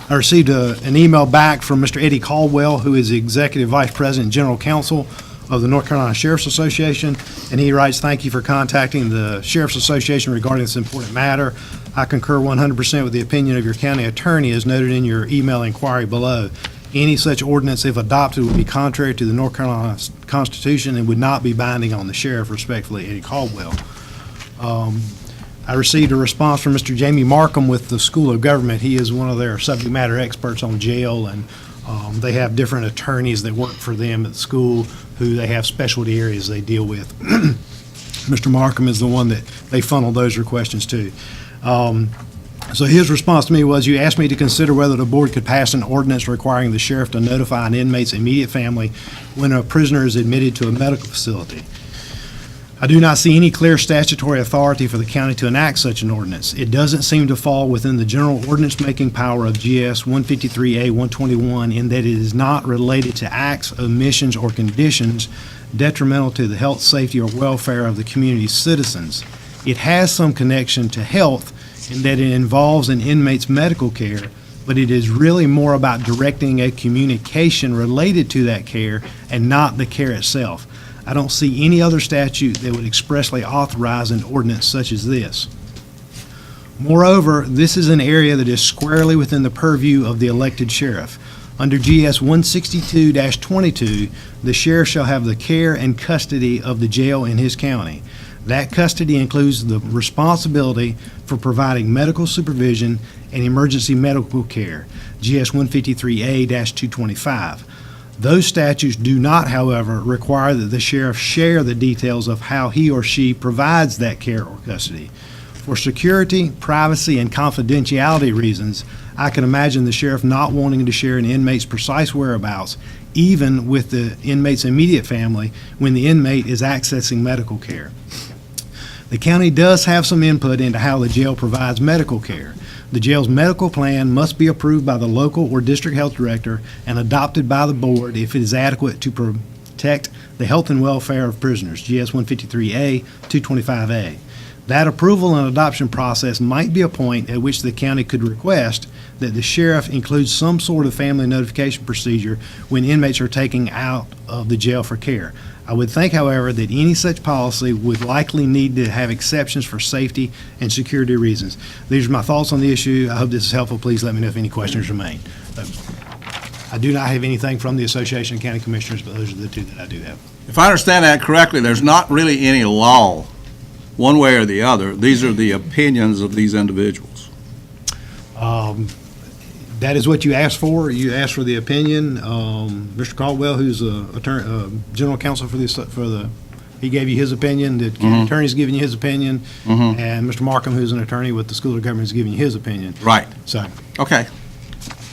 I received an email back from Mr. Eddie Caldwell, who is the Executive Vice President and General Counsel of the North Carolina Sheriff's Association, and he writes, thank you for contacting the Sheriff's Association regarding this important matter. I concur 100% with the opinion of your county attorney as noted in your email inquiry below. Any such ordinance, if adopted, would be contrary to the North Carolina Constitution and would not be binding on the sheriff. Respectfully, Eddie Caldwell. I received a response from Mr. Jamie Markham with the School of Government. He is one of their subject matter experts on jail, and they have different attorneys that work for them at the school who they have specialty areas they deal with. Mr. Markham is the one that they funnel those questions to. So his response to me was, you asked me to consider whether the board could pass an ordinance requiring the sheriff to notify an inmate's immediate family when a prisoner is admitted to a medical facility. I do not see any clear statutory authority for the county to enact such an ordinance. It doesn't seem to fall within the general ordinance-making power of GS 153A 121 in that it is not related to acts, omissions, or conditions detrimental to the health, safety, or welfare of the community's citizens. It has some connection to health in that it involves an inmate's medical care, but it is really more about directing a communication related to that care and not the care itself. I don't see any other statute that would expressly authorize an ordinance such as this. Moreover, this is an area that is squarely within the purview of the elected sheriff. Under GS 162-22, the sheriff shall have the care and custody of the jail in his county. That custody includes the responsibility for providing medical supervision and emergency medical care, GS 153A-225. Those statutes do not, however, require that the sheriff share the details of how he or she provides that care or custody. For security, privacy, and confidentiality reasons, I can imagine the sheriff not wanting to share an inmate's precise whereabouts, even with the inmate's immediate family, when the inmate is accessing medical care. The county does have some input into how the jail provides medical care. The jail's medical plan must be approved by the local or district health director and adopted by the board if it is adequate to protect the health and welfare of prisoners, GS 153A, 225A. That approval and adoption process might be a point at which the county could request that the sheriff includes some sort of family notification procedure when inmates are taken out of the jail for care. I would think, however, that any such policy would likely need to have exceptions for safety and security reasons. These are my thoughts on the issue. I hope this is helpful. Please let me know if any questions remain. I do not have anything from the Association of County Commissioners, but those are the two that I do have. If I understand that correctly, there's not really any law, one way or the other. These are the opinions of these individuals. That is what you asked for. You asked for the opinion. Mr. Caldwell, who's general counsel he gave you his opinion. The county attorney's giving you his opinion, and Mr. Markham, who's an attorney with the School of Government, is giving you his opinion. Right. So. Okay.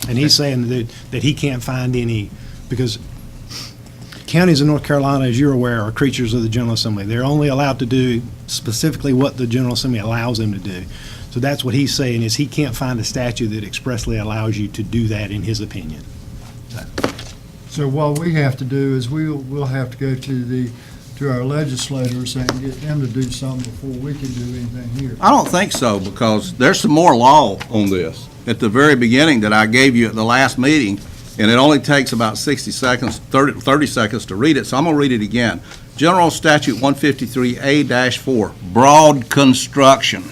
And he's saying that he can't find any, because counties in North Carolina, as you're aware, are creatures of the General Assembly. They're only allowed to do specifically what the General Assembly allows them to do. So that's what he's saying, is he can't find a statute that expressly allows you to do that, in his opinion. So what we have to do is we'll have to go to our legislators and get them to do something before we can do anything here. I don't think so, because there's some more law on this at the very beginning that I gave you at the last meeting, and it only takes about 60 seconds, 30 seconds to read it, so I'm going to read it again. General Statute 153A-4, broad construction.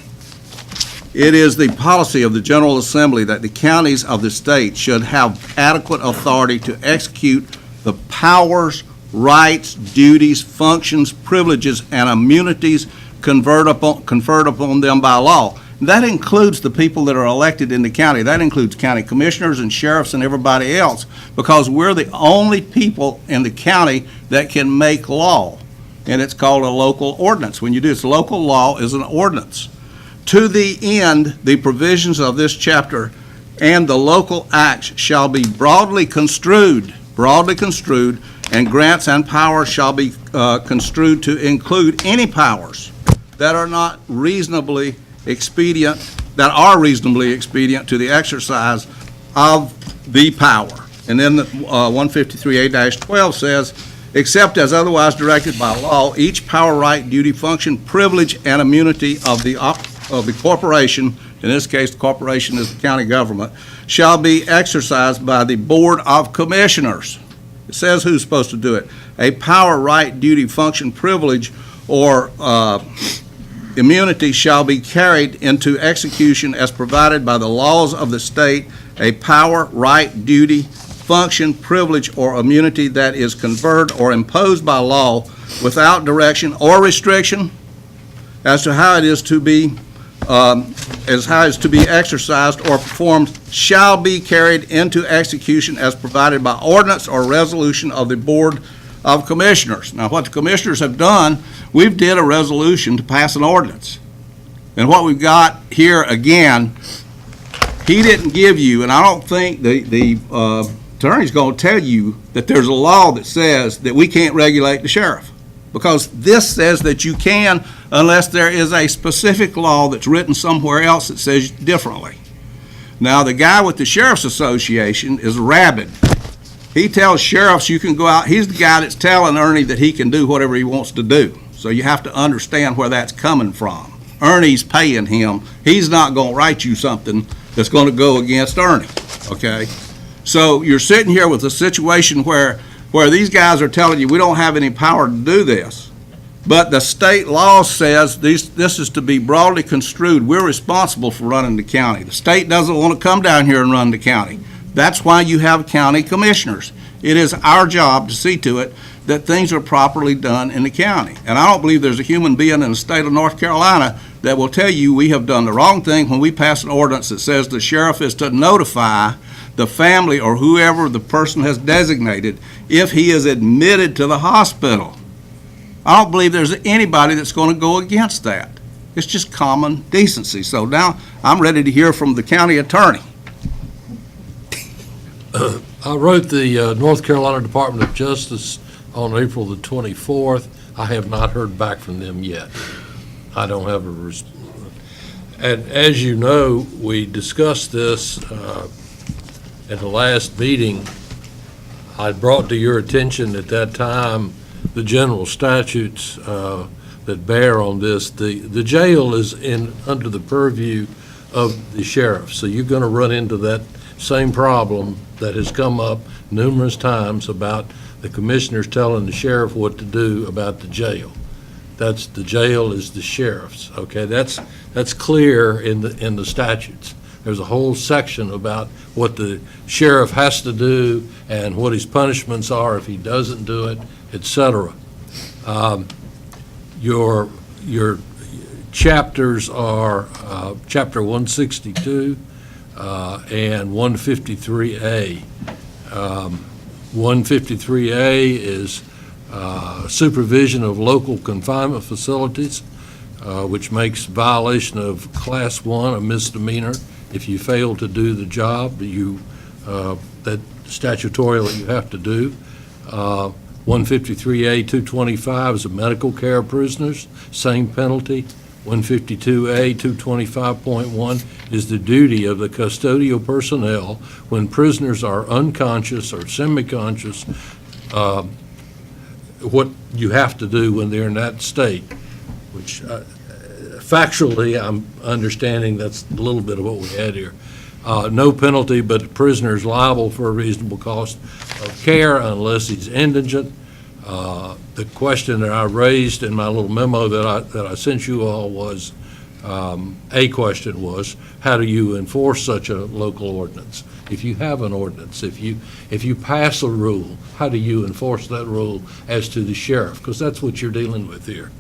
It is the policy of the General Assembly that the counties of the state should have adequate authority to execute the powers, rights, duties, functions, privileges, and immunities conferred upon them by law. That includes the people that are elected in the county. That includes county commissioners and sheriffs and everybody else, because we're the only people in the county that can make law, and it's called a local ordinance. When you do this, local law is an ordinance. To the end, the provisions of this chapter and the local acts shall be broadly construed, and grants and powers shall be construed to include any powers that are not reasonably expedient, to the exercise of the power. And then 153A-12 says, except as otherwise directed by law, each power, right, duty, function, privilege, and immunity of the corporation, in this case the corporation is the county government, shall be exercised by the Board of Commissioners. It says who's supposed to do it. A power, right, duty, function, privilege, or immunity shall be carried into execution as provided by the laws of the state. A power, right, duty, function, privilege, or immunity that is conferred or imposed by law without direction or restriction as to how it is to be exercised or performed shall be carried into execution as provided by ordinance or resolution of the Board of Commissioners. Now, what the commissioners have done, we've did a resolution to pass an ordinance. And what we've got here again, he didn't give you, and I don't think the attorney's going to tell you that there's a law that says that we can't regulate the sheriff, because this says that you can unless there is a specific law that's written somewhere else that says differently. Now, the guy with the Sheriff's Association is rabid. He tells sheriffs you can go out. He's the guy that's telling Ernie that he can do whatever he wants to do. So you have to understand where that's coming from. Ernie's paying him. He's not going to write you something that's going to go against Ernie. okay? So you're sitting here with a situation where these guys are telling you, we don't have any power to do this. But the state law says this is to be broadly construed. We're responsible for running the county. The state doesn't want to come down here and run the county. That's why you have county commissioners. It is our job to see to it that things are properly done in the county. And I don't believe there's a human being in the state of North Carolina that will tell you we have done the wrong thing when we pass an ordinance that says the sheriff is to notify the family or whoever the person has designated if he is admitted to the hospital. I don't believe there's anybody that's going to go against that. It's just common decency. So now I'm ready to hear from the county attorney. I wrote the North Carolina Department of Justice on April the 24th. I have not heard back from them yet. I don't have a response. And as you know, we discussed this at the last meeting. I brought to your attention at that time the general statutes that bear on this. The jail is under the purview of the sheriff, so you're going to run into that same problem that has come up numerous times about the commissioners telling the sheriff what to do about the jail. The jail is the sheriff's. Okay, that's clear in the statutes. There's a whole section about what the sheriff has to do and what his punishments are if he doesn't do it, etc. Your chapters are Chapter 162 and 153A. 153A is supervision of local confinement facilities, which makes violation of Class 1 a misdemeanor if you fail to do the job that statutorily you have to do. 153A 225 is a medical care of prisoners, same penalty. 152A 225.1 is the duty of the custodial personnel when prisoners are unconscious or semi-conscious, what you have to do when they're in that state, which factually I'm understanding that's a little bit of what we had here. No penalty, but the prisoner is liable for a reasonable cost of care unless he's indigent. The question that I raised in my little memo that I sent you all was, a question was, how do you enforce such a local ordinance? If you have an ordinance, if you pass a rule, how do you enforce that rule as to the sheriff? Because that's what you're dealing with here.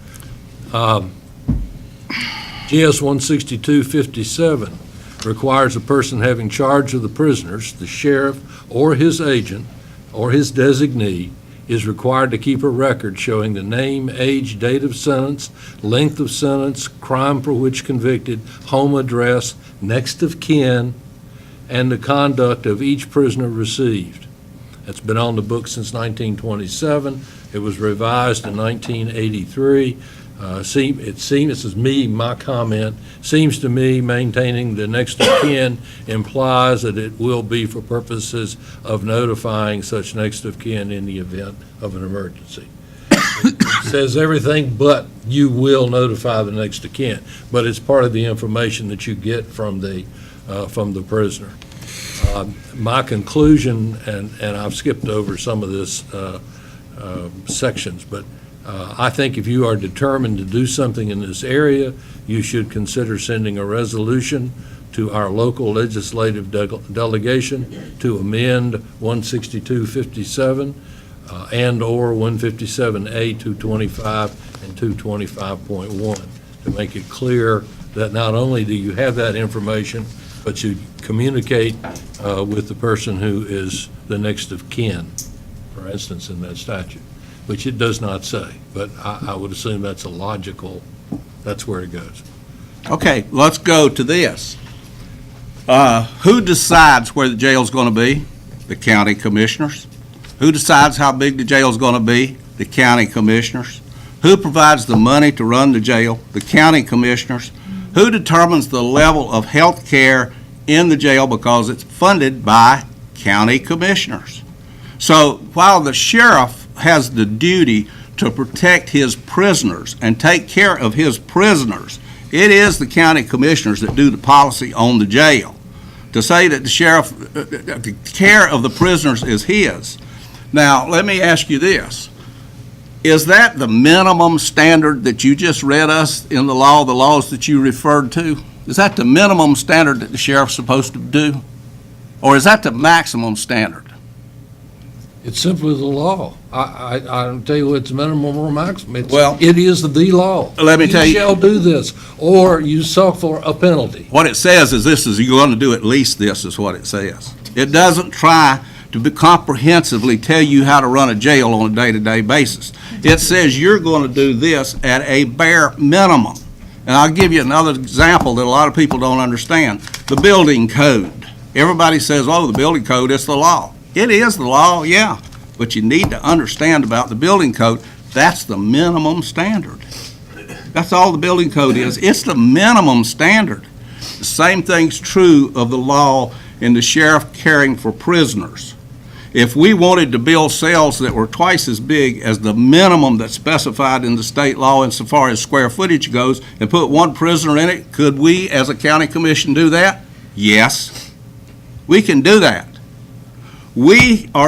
GS 16257 requires a person having charge of the prisoners, the sheriff or his agent or his designee, is required to keep a record showing the name, age, date of sentence, length of sentence, crime for which convicted, home address, next of kin, and the conduct of each prisoner received. It's been on the books since 1927. It was revised in 1983. It seems, this is me, my comment, seems to me maintaining the next of kin implies that it will be for purposes of notifying such next of kin in the event of an emergency. It says everything but you will notify the next of kin, but it's part of the information that you get from the prisoner. My conclusion, and I've skipped over some of this sections, but I think if you are determined to do something in this area, you should consider sending a resolution to our local legislative delegation to amend 16257 and/or 157A 225 and 225.1 to make it clear that not only do you have that information, but you communicate with the person who is the next of kin, for instance, in that statute, which it does not say, but I would assume that's that's where it goes. Okay, let's go to this. Who decides where the jail's going to be? The county commissioners. Who decides how big the jail's going to be? The county commissioners. Who provides the money to run the jail? The county commissioners. Who determines the level of health care in the jail because it's funded by county commissioners? So while the sheriff has the duty to protect his prisoners and take care of his prisoners, it is the county commissioners that do the policy on the jail. to say that the sheriff, the care of the prisoners is his. Now, let me ask you this. Is that the minimum standard that you just read us in the laws that you referred to? Is that the minimum standard that the sheriff's supposed to do? Or is that the maximum standard? It's simply the law. I don't tell you it's minimum or maximum. Well, it is the law. Let me tell you. You shall do this, or you suffer a penalty. What it says is you're going to do at least this, is what it says. It doesn't try to comprehensively tell you how to run a jail on a day-to-day basis. It says you're going to do this at a bare minimum. And I'll give you another example that a lot of people don't understand. The building code. Everybody says, oh, the building code is the law. It is the law, yeah, but you need to understand about the building code. That's the minimum standard. That's all the building code is. It's the minimum standard. The same thing's true of the law in the sheriff caring for prisoners. If we wanted to build cells that were twice as big as the minimum that's specified in the state law insofar as square footage goes and put one prisoner in it, could we as a county commission do that? Yes, we can do that. We are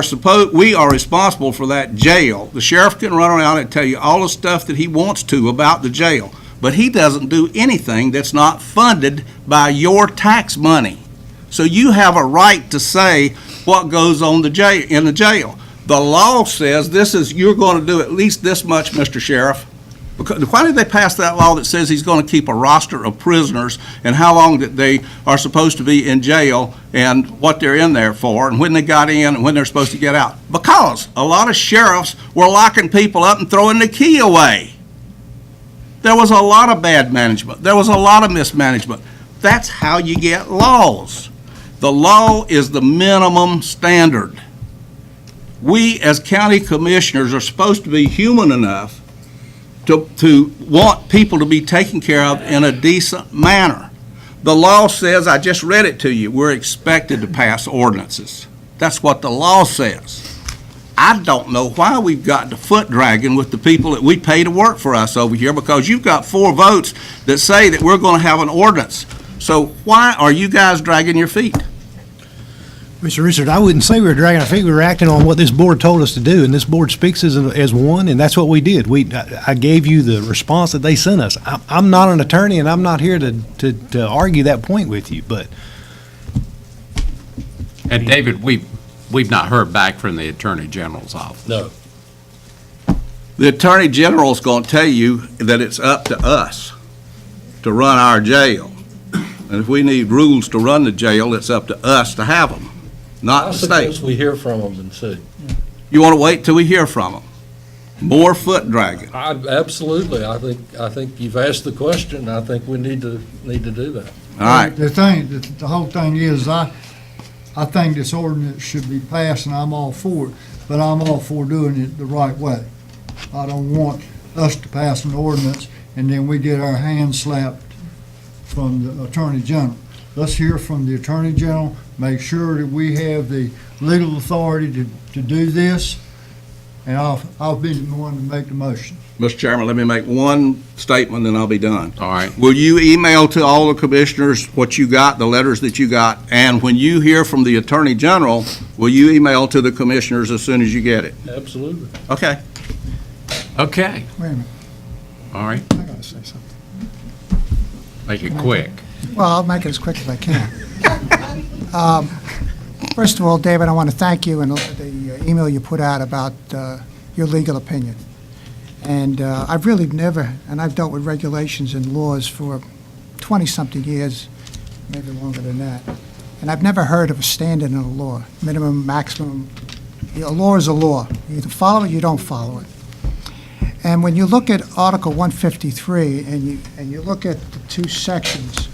responsible for that jail. The sheriff can run around and tell you all the stuff that he wants to about the jail, but he doesn't do anything that's not funded by your tax money. So you have a right to say what goes on in the jail. The law says you're going to do at least this much, Mr. Sheriff. Why did they pass that law that says he's going to keep a roster of prisoners and how long that they are supposed to be in jail and what they're in there for and when they got in and when they're supposed to get out? Because a lot of sheriffs were locking people up and throwing the key away. There was a lot of bad management. There was a lot of mismanagement. That's how you get laws. The law is the minimum standard. We as county commissioners are supposed to be human enough to want people to be taken care of in a decent manner. The law says, I just read it to you, we're expected to pass ordinances. That's what the law says. I don't know why we've got the foot dragging with the people that we pay to work for us over here, because you've got 4 votes that say that we're going to have an ordinance. So why are you guys dragging your feet? Mr. Richard, I wouldn't say we were dragging our feet. We were acting on what this board told us to do, and this board speaks as one, and that's what we did. I gave you the response that they sent us. I'm not an attorney, and I'm not here to argue that point with you, but. And David, we've not heard back from the Attorney General's office. No. The Attorney General's going to tell you that it's up to us to run our jail. And if we need rules to run the jail, it's up to us to have them, not the state. I suggest we hear from them and see. You want to wait till we hear from them? More foot dragging. Absolutely. I think you've asked the question. I think we need to do that. All right. The whole thing is, I think this ordinance should be passed, and I'm all for it, but I'm all for doing it the right way. I don't want us to pass an ordinance and then we get our hands slapped from the Attorney General. Let's hear from the Attorney General, make sure that we have the legal authority to do this, and I'll be the one to make the motion. Mr. Chairman, let me make one statement, then I'll be done. All right. Will you email to all the commissioners what you got, the letters that you got, and when you hear from the Attorney General, will you email to the commissioners as soon as you get it? Absolutely. Okay. Okay. Wait a minute, All right. I gotta say something. Make it quick. Well, I'll make it as quick as I can. First of all, David, I want to thank you and the email you put out about your legal opinion. And I've really never, and I've dealt with regulations and laws for 20-something years, maybe longer than that. And I've never heard of a standard in a law, minimum, maximum. A law is a law. You either follow it, you don't follow it. And when you look at Article 153 and you look at the 2 sections,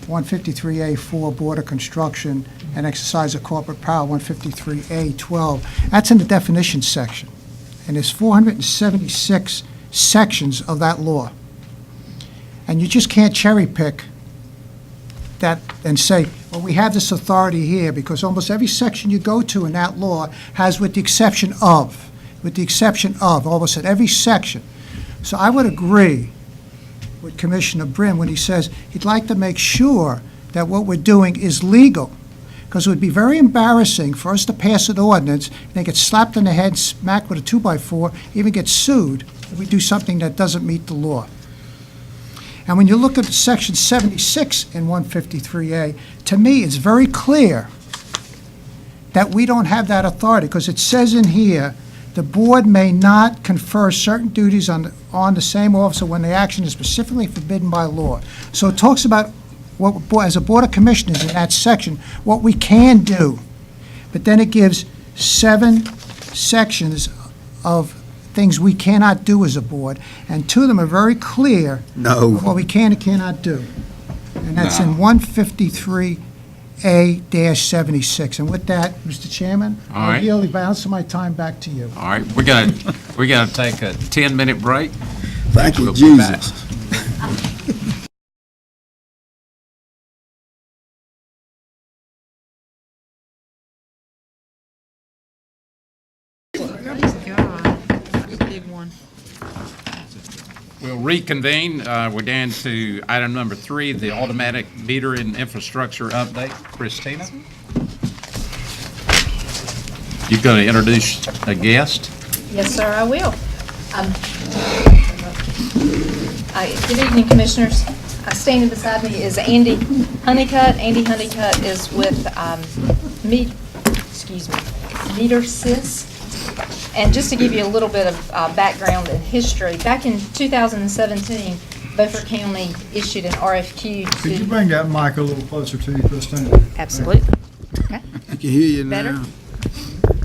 153A4, border construction and exercise of corporate power, 153A12, that's in the definitions section. And there's 476 sections of that law. And you just can't cherry pick that and say, well, we have this authority here, because almost every section you go to in that law has with the exception of, almost at every section. So I would agree with Commissioner Brim when he says he'd like to make sure that what we're doing is legal. Because it would be very embarrassing for us to pass an ordinance, and they get slapped in the head, smacked with a 2x4, even get sued if we do something that doesn't meet the law. And when you look at Section 76 in 153A, to me, it's very clear that we don't have that authority, because it says in here, the board may not confer certain duties on the same officer when the action is specifically forbidden by law. So it talks about what, as a Board of Commissioners in that section, what we can do. But then it gives 7 sections of things we cannot do as a board, and 2 of them are very clear. No. What we can and cannot do. And that's in 153A-76. And with that, Mr. Chairman, All I'll right. yield the balance of my time back to you. All right, we're gonna take a 10-minute break. Thank you, We'll be back. Jesus. We'll reconvene. We're down to item number 3, the automatic meter and infrastructure update. Christina? You going to introduce a guest? Yes, sir, I will. Good evening, Commissioners. Standing beside me is Andy Honeycutt. Andy Honeycutt is with MeterSys. And just to give you a little bit of background and history, back in 2017, Beaufort County issued an RFQ to... Could you bring that mic a little closer to you, Christine? Absolutely. Okay. I can hear you now. Better?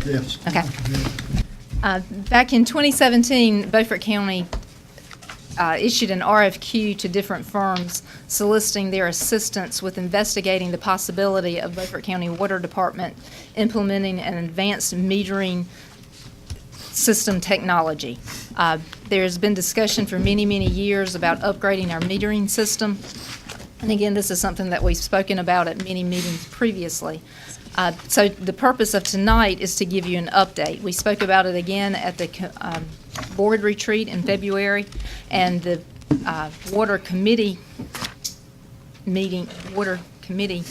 Yes. Okay. Back in 2017, Beaufort County issued an RFQ to different firms soliciting their assistance with investigating the possibility of Beaufort County Water Department implementing an advanced metering system technology. There's been discussion for many, many years about upgrading our metering system. And again, this is something that we've spoken about at many meetings previously. So the purpose of tonight is to give you an update. We spoke about it again at the board retreat in February, and the Water Committee meeting, Water Committee,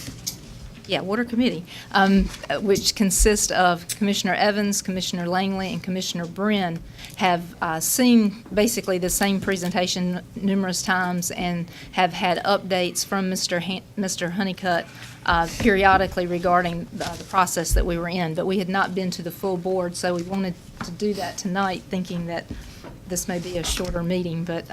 which consists of Commissioner Evans, Commissioner Langley, and Commissioner Brin, have seen basically the same presentation numerous times and have had updates from Mr. Honeycutt periodically regarding the process that we were in. But we had not been to the full board, so we wanted to do that tonight, thinking that this may be a shorter meeting. But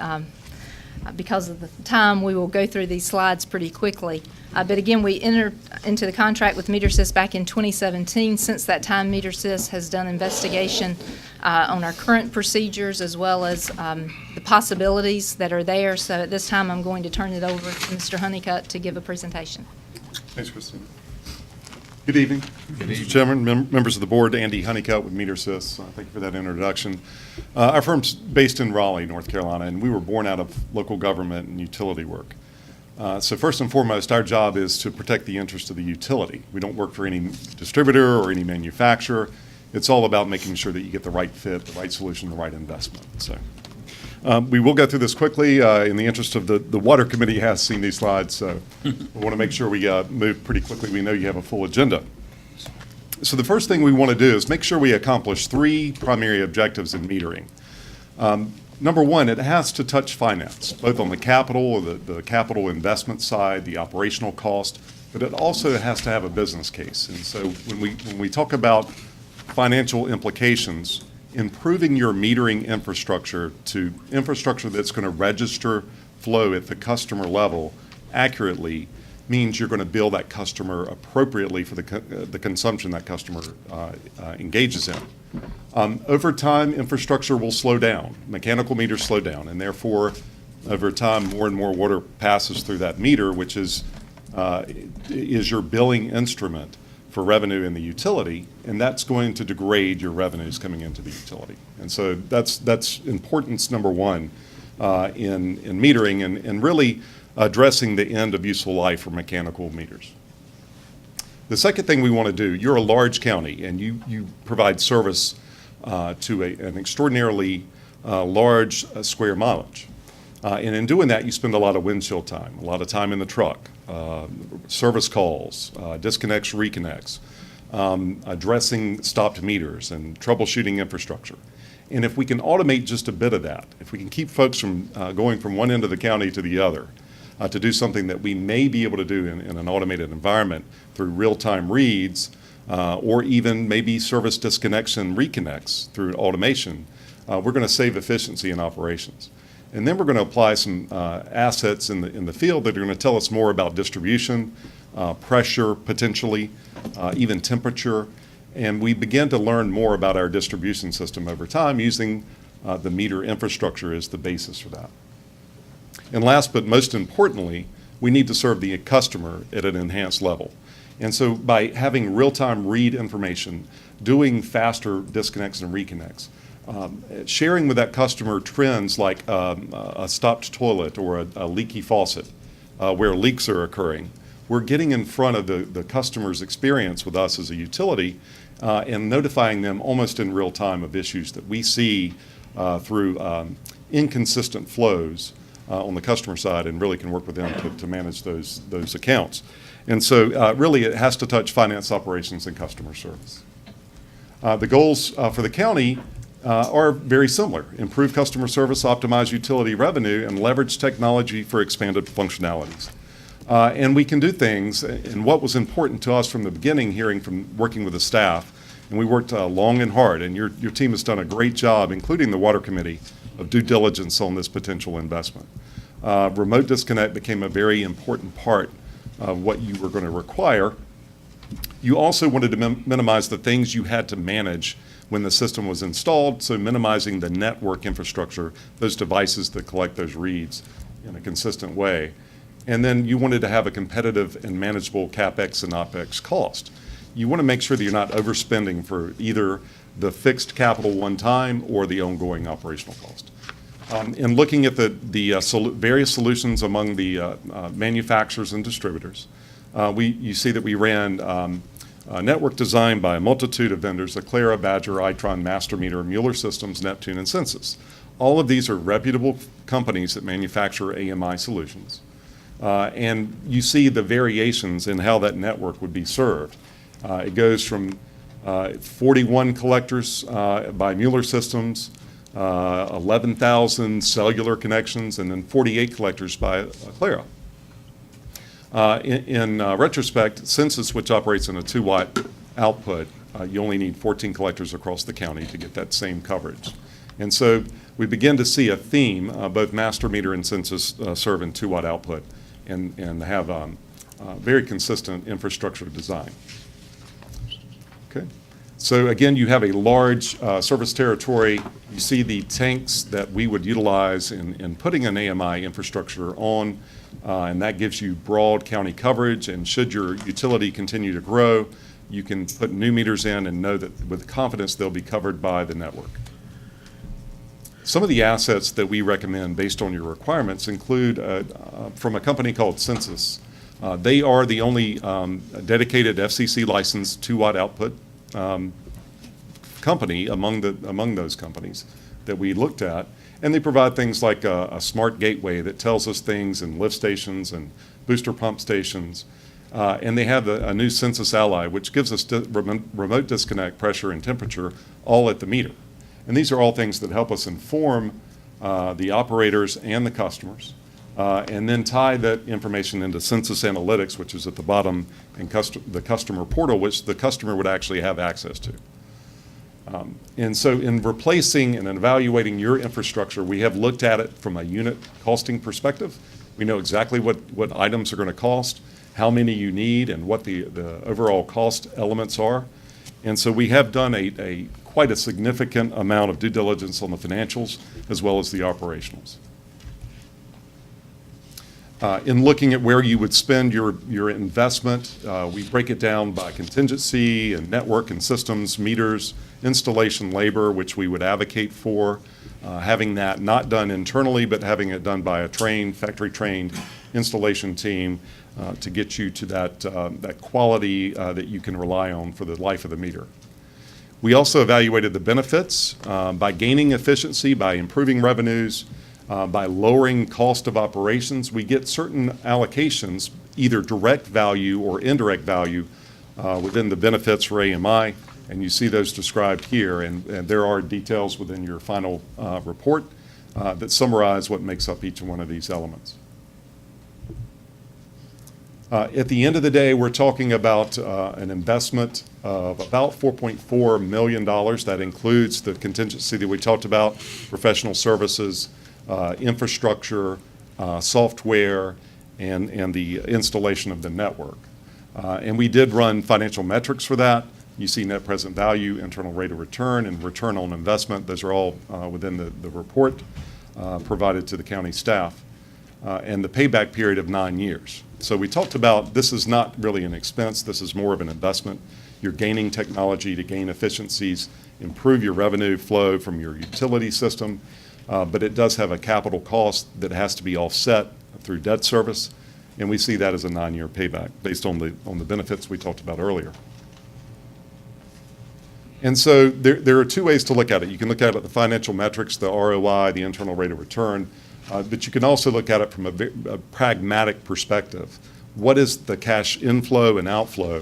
because of the time, we will go through these slides pretty quickly. But again, we entered into the contract with MeterSys back in 2017. Since that time, MeterSys has done investigation on our current procedures as well as the possibilities that are there. So at this time, I'm going to turn it over to Mr. Honeycutt to give a presentation. Thanks, Christina. Good evening. Mr. Chairman, members of the board, Andy Honeycutt with MeterSys. Thank you for that introduction. Our firm's based in Raleigh, North Carolina, and we were born out of local government and utility work. So first and foremost, our job is to protect the interest of the utility. We don't work for any distributor or any manufacturer. It's all about making sure that you get the right fit, the right solution, the right investment. So we will go through this quickly. In the interest of the Water Committee has seen these slides, so we want to make sure we move pretty quickly. We know you have a full agenda. So the first thing we want to do is make sure we accomplish 3 primary objectives in metering. Number one, it has to touch finance, both on the capital, the capital investment side, the operational cost, but it also has to have a business case. And so when we talk about financial implications, improving your metering infrastructure to infrastructure that's going to register flow at the customer level accurately means you're going to bill that customer appropriately for the consumption that customer engages in. Over time, infrastructure will slow down. Mechanical meters slow down, and therefore, over time, more and more water passes through that meter, which is your billing instrument for revenue in the utility, and that's going to degrade your revenues coming into the utility. And so that's importance number one in metering and really addressing the end of useful life for mechanical meters. The second thing we want to do, you're a large county and you provide service to an extraordinarily large square mileage. And in doing that, you spend a lot of windshield time, a lot of time in the truck, service calls, disconnects, reconnects, addressing stopped meters and troubleshooting infrastructure. And if we can automate just a bit of that, if we can keep folks from going from one end of the county to the other, to do something that we may be able to do in an automated environment through real-time reads, or even maybe service disconnects and reconnects through automation, we're going to save efficiency in operations. And then we're going to apply some assets in the field that are going to tell us more about distribution, pressure potentially, even temperature. And we begin to learn more about our distribution system over time using the meter infrastructure as the basis for that. And last but most importantly, we need to serve the customer at an enhanced level. And so by having real-time read information, doing faster disconnects and reconnects, sharing with that customer trends like a stopped toilet or a leaky faucet where leaks are occurring, we're getting in front of the customer's experience with us as a utility and notifying them almost in real time of issues that we see through inconsistent flows on the customer side, and really can work with them to manage those accounts. And so really it has to touch finance, operations, and customer service. The goals for the county are very similar: improve customer service, optimize utility revenue, and leverage technology for expanded functionalities. And we can do things, and what was important to us from the beginning, hearing from working with the staff, and we worked long and hard, and your team has done a great job, including the Water Committee, of due diligence on this potential investment. Remote disconnect became a very important part of what you were going to require. You also wanted to minimize the things you had to manage when the system was installed, so minimizing the network infrastructure, those devices that collect those reads in a consistent way. And then you wanted to have a competitive and manageable CapEx and OpEx cost. You want to make sure that you're not overspending for either the fixed capital one time or the ongoing operational cost. In looking at the various solutions among the manufacturers and distributors, you see that we ran network design by a multitude of vendors: Aclara, Badger, Itron, Master Meter, Mueller Systems, Neptune, and Census. All of these are reputable companies that manufacture AMI solutions. And you see the variations in how that network would be served. It goes from 41 collectors by Mueller Systems, 11,000 cellular connections, and then 48 collectors by Aclara. In retrospect, Census, which operates in a 2-watt output, you only need 14 collectors across the county to get that same coverage. And so we begin to see a theme. Both Master Meter and Census serve in 2-watt output and have very consistent infrastructure design. Okay. So again, you have a large service territory. You see the tanks that we would utilize in putting an AMI infrastructure on, and that gives you broad county coverage. And should your utility continue to grow, you can put new meters in and know that with confidence they'll be covered by the network. Some of the assets that we recommend based on your requirements include from a company called Census. They are the only dedicated FCC licensed 2-watt output company among those companies that we looked at, and they provide things like a smart gateway that tells us things in lift stations and booster pump stations, and they have a new Census Ally, which gives us remote disconnect, pressure, and temperature all at the meter. And these are all things that help us inform the operators and the customers, and then tie that information into Census Analytics, which is at the bottom, and the customer portal, which the customer would actually have access to. And so in replacing and evaluating your infrastructure, we have looked at it from a unit costing perspective. We know exactly what items are going to cost, how many you need, and what the overall cost elements are. And so we have done quite a significant amount of due diligence on the financials as well as the operationals. In looking at where you would spend your investment, we break it down by contingency and network and systems, meters, installation labor, which we would advocate for, having that not done internally, but having it done by a factory-trained installation team to get you to that quality that you can rely on for the life of the meter. We also evaluated the benefits by gaining efficiency, by improving revenues, By lowering cost of operations, we get certain allocations, either direct value or indirect value, within the benefits for AMI, and you see those described here. And there are details within your final report that summarize what makes up each one of these elements. At the end of the day, we're talking about an investment of about $4.4 million. That includes the contingency that we talked about, professional services, infrastructure, software, and the installation of the network. And we did run financial metrics for that. You see net present value, internal rate of return, and return on investment. Those are all within the report provided to the county staff. And the payback period of 9 years. So we talked about this is not really an expense, this is more of an investment. You're gaining technology to gain efficiencies, improve your revenue flow from your utility system, but it does have a capital cost that has to be offset through debt service, and we see that as a 9-year payback based on the benefits we talked about earlier. And so there are two ways to look at it. You can look at it the financial metrics, the ROI, the internal rate of return, but you can also look at it from a pragmatic perspective. What is the cash inflow and outflow,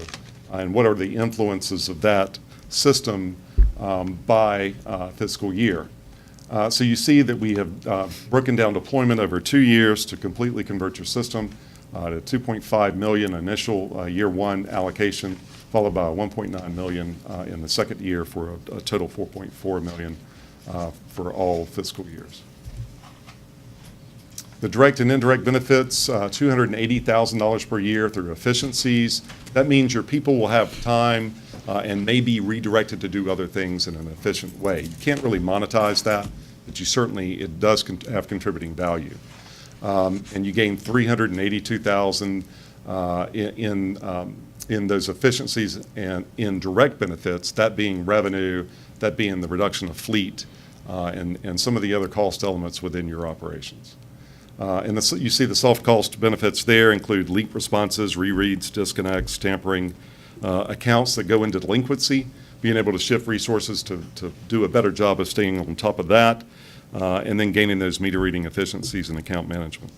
and what are the influences of that system by fiscal year? So you see that we have broken down deployment over 2 years to completely convert your system to $2.5 million initial year one allocation, followed by $1.9 million in the second year for a total $4.4 million for all fiscal years. The direct and indirect benefits, $280,000 per year through efficiencies. That means your people will have time and may be redirected to do other things in an efficient way. You can't really monetize that, but you certainly, it does have contributing value. And you gain $382,000 in those efficiencies and in direct benefits, that being revenue, that being the reduction of fleet, and some of the other cost elements within your operations. And you see the soft cost benefits there include leak responses, rereads, disconnects, tampering, accounts that go into delinquency, being able to shift resources to do a better job of staying on top of that, and then gaining those meter reading efficiencies and account management.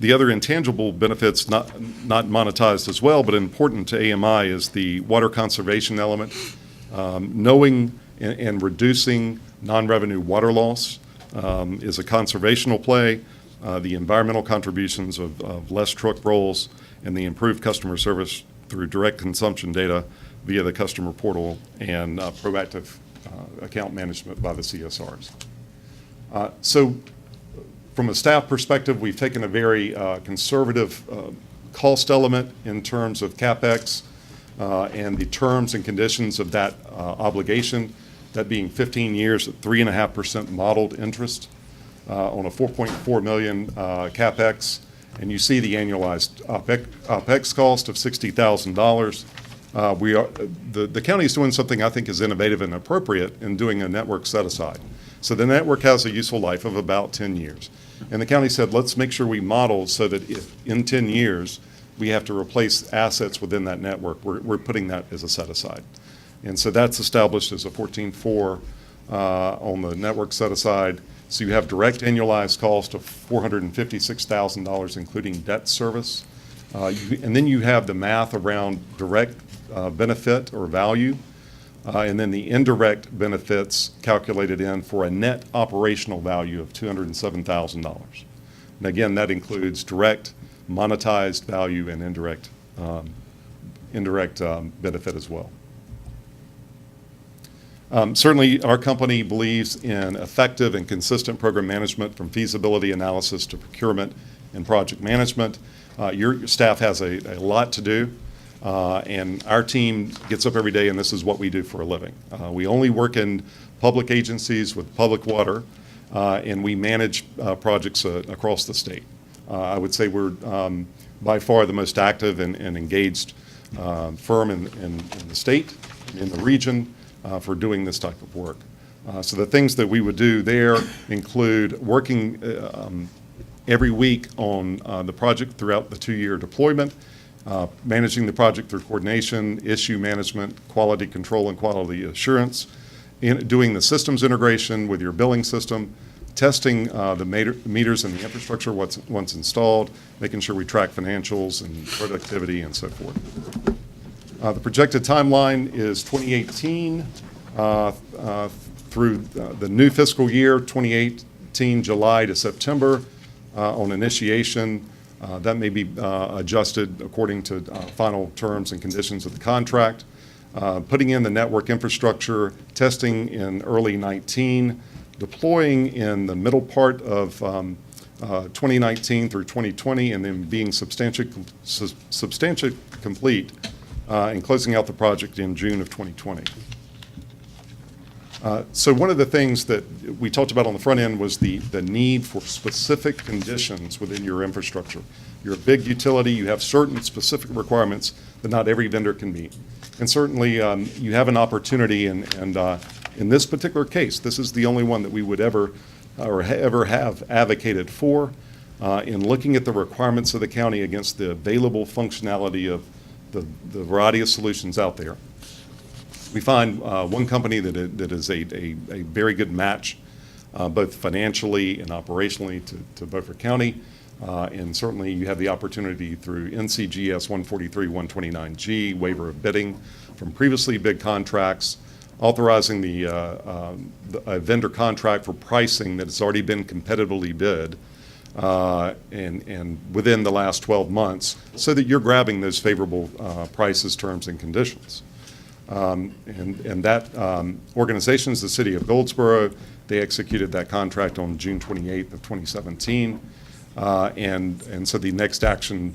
The other intangible benefits, not monetized as well, but important to AMI, is the water conservation element, knowing and reducing non-revenue water loss. Is a conservational play, the environmental contributions of less truck rolls, and the improved customer service through direct consumption data via the customer portal and proactive account management by the CSRs. So from a staff perspective, we've taken a very conservative cost element in terms of CapEx and the terms and conditions of that obligation. That being 15 years at 3.5% modeled interest on a $4.4 million CapEx. And you see the annualized OpEx cost of $60,000. The county is doing something I think is innovative and appropriate in doing a network set-aside. So the network has a useful life of about 10 years. And the county said, let's make sure we model so that if in 10 years we have to replace assets within that network, we're putting that as a set-aside. And so that's established as a 14.4 on the network set-aside. So you have direct annualized cost of $456,000, including debt service. And then you have the math around direct benefit or value, and then the indirect benefits calculated in for a net operational value of $207,000. And again, that includes direct monetized value and indirect benefit as well. Certainly, our company believes in effective and consistent program management from feasibility analysis to procurement and project management. Your staff has a lot to do, and our team gets up every day, and this is what we do for a living. We only work in public agencies with public water, and we manage projects across the state. I would say we're by far the most active and engaged firm in the state, in the region, for doing this type of work. So the things that we would do there include working every week on the project throughout the 2-year deployment, managing the project through coordination, issue management, quality control, and quality assurance, doing the systems integration with your billing system, testing the meters and the infrastructure once installed, making sure we track financials and productivity and so forth. The projected timeline is 2018 through the new fiscal year, 2018 July to September on initiation. That may be adjusted according to final terms and conditions of the contract. Putting in the network infrastructure, testing in early 19, deploying in the middle part of 2019 through 2020, and then being substantially complete and closing out the project in June of 2020. So one of the things that we talked about on the front end was the need for specific conditions within your infrastructure. You're a big utility, you have certain specific requirements that not every vendor can meet. And certainly you have an opportunity, and in this particular case, this is the only one that we would ever have advocated for in looking at the requirements of the county against the available functionality of the variety of solutions out there. We find one company that is a very good match, both financially and operationally to Beaufort County. And certainly you have the opportunity through NCGS 143-129G, waiver of bidding from previously bid contracts, authorizing a vendor contract for pricing that has already been competitively bid and within the last 12 months, so that you're grabbing those favorable prices, terms, and conditions. And that organization is the City of Goldsboro. They executed that contract on June 28th of 2017. And so the next action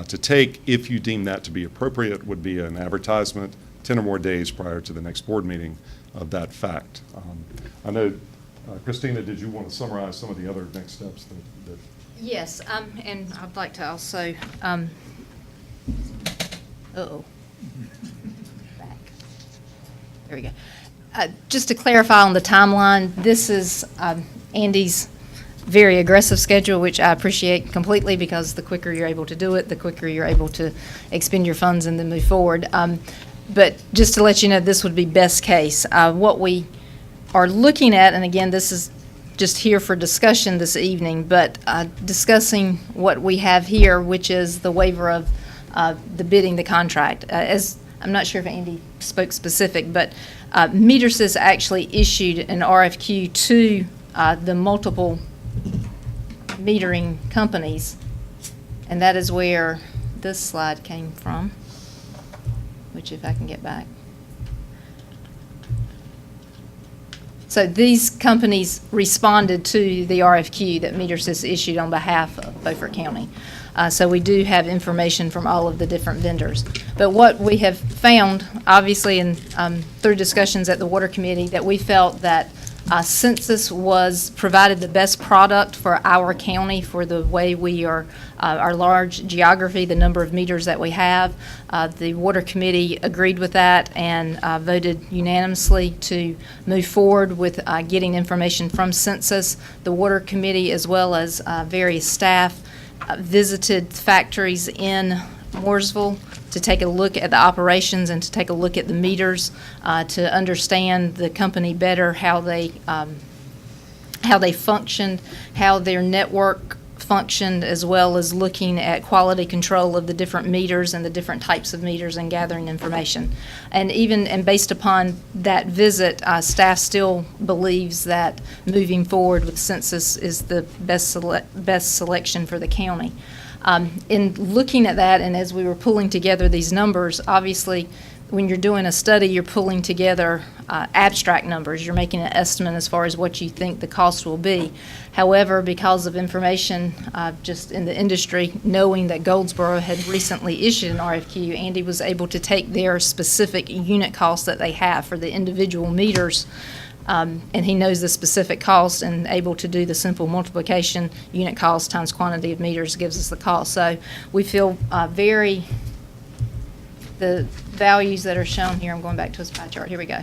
to take, if you deem that to be appropriate, would be an advertisement 10 or more days prior to the next board meeting of that fact. I know, Christina, did you want to summarize some of the other next steps that Yes, and I'd like to also, back. There we go. Just to clarify on the timeline, this is Andy's very aggressive schedule, which I appreciate completely, because the quicker you're able to do it, the quicker you're able to expend your funds and then move forward. But just to let you know, this would be best case. What we are looking at, and again, this is just here for discussion this evening, but discussing what we have here, which is the waiver of the bidding the contract. As I'm not sure if Andy spoke specific, but Metersys actually issued an RFQ to the multiple metering companies, and that is where this slide came from, which if I can get back. So these companies responded to the RFQ that Metersys issued on behalf of Beaufort County. So we do have information from all of the different vendors. But what we have found, obviously, and through discussions at the Water Committee, that we felt that Census was provided the best product for our county for the way we are, our large geography, the number of meters that we have. The Water Committee agreed with that and voted unanimously to move forward with getting information from Census. The Water Committee, as well as various staff, visited factories in Mooresville to take a look at the operations and to take a look at the meters, to understand the company better, how they functioned, how their network functioned, as well as looking at quality control of the different meters and the different types of meters and gathering information. And based upon that visit, staff still believes that moving forward with Census is the best selection for the county. In looking at that, and as we were pulling together these numbers, obviously, when you're doing a study, you're pulling together abstract numbers. You're making an estimate as far as what you think the cost will be. However, because of information just in the industry, knowing that Goldsboro had recently issued an RFQ, Andy was able to take their specific unit costs that they have for the individual meters, and he knows the specific cost, and able to do the simple multiplication, unit cost times quantity of meters gives us the cost. So we feel the values that are shown here, I'm going back to his pie chart, here we go.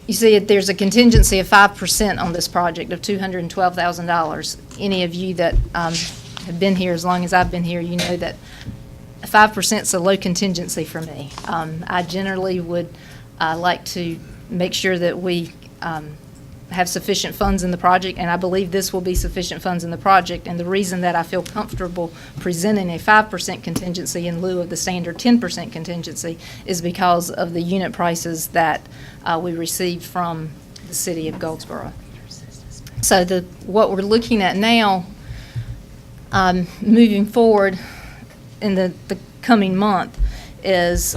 You see there's a contingency of 5% on this project of $212,000. Any of you that have been here as long as I've been here, you know that 5% is a low contingency for me. I generally would like to make sure that we have sufficient funds in the project, and I believe this will be sufficient funds in the project. And the reason that I feel comfortable presenting a 5% contingency in lieu of the standard 10% contingency is because of the unit prices that we received from the city of Goldsboro. So what we're looking at now, moving forward in the coming month, is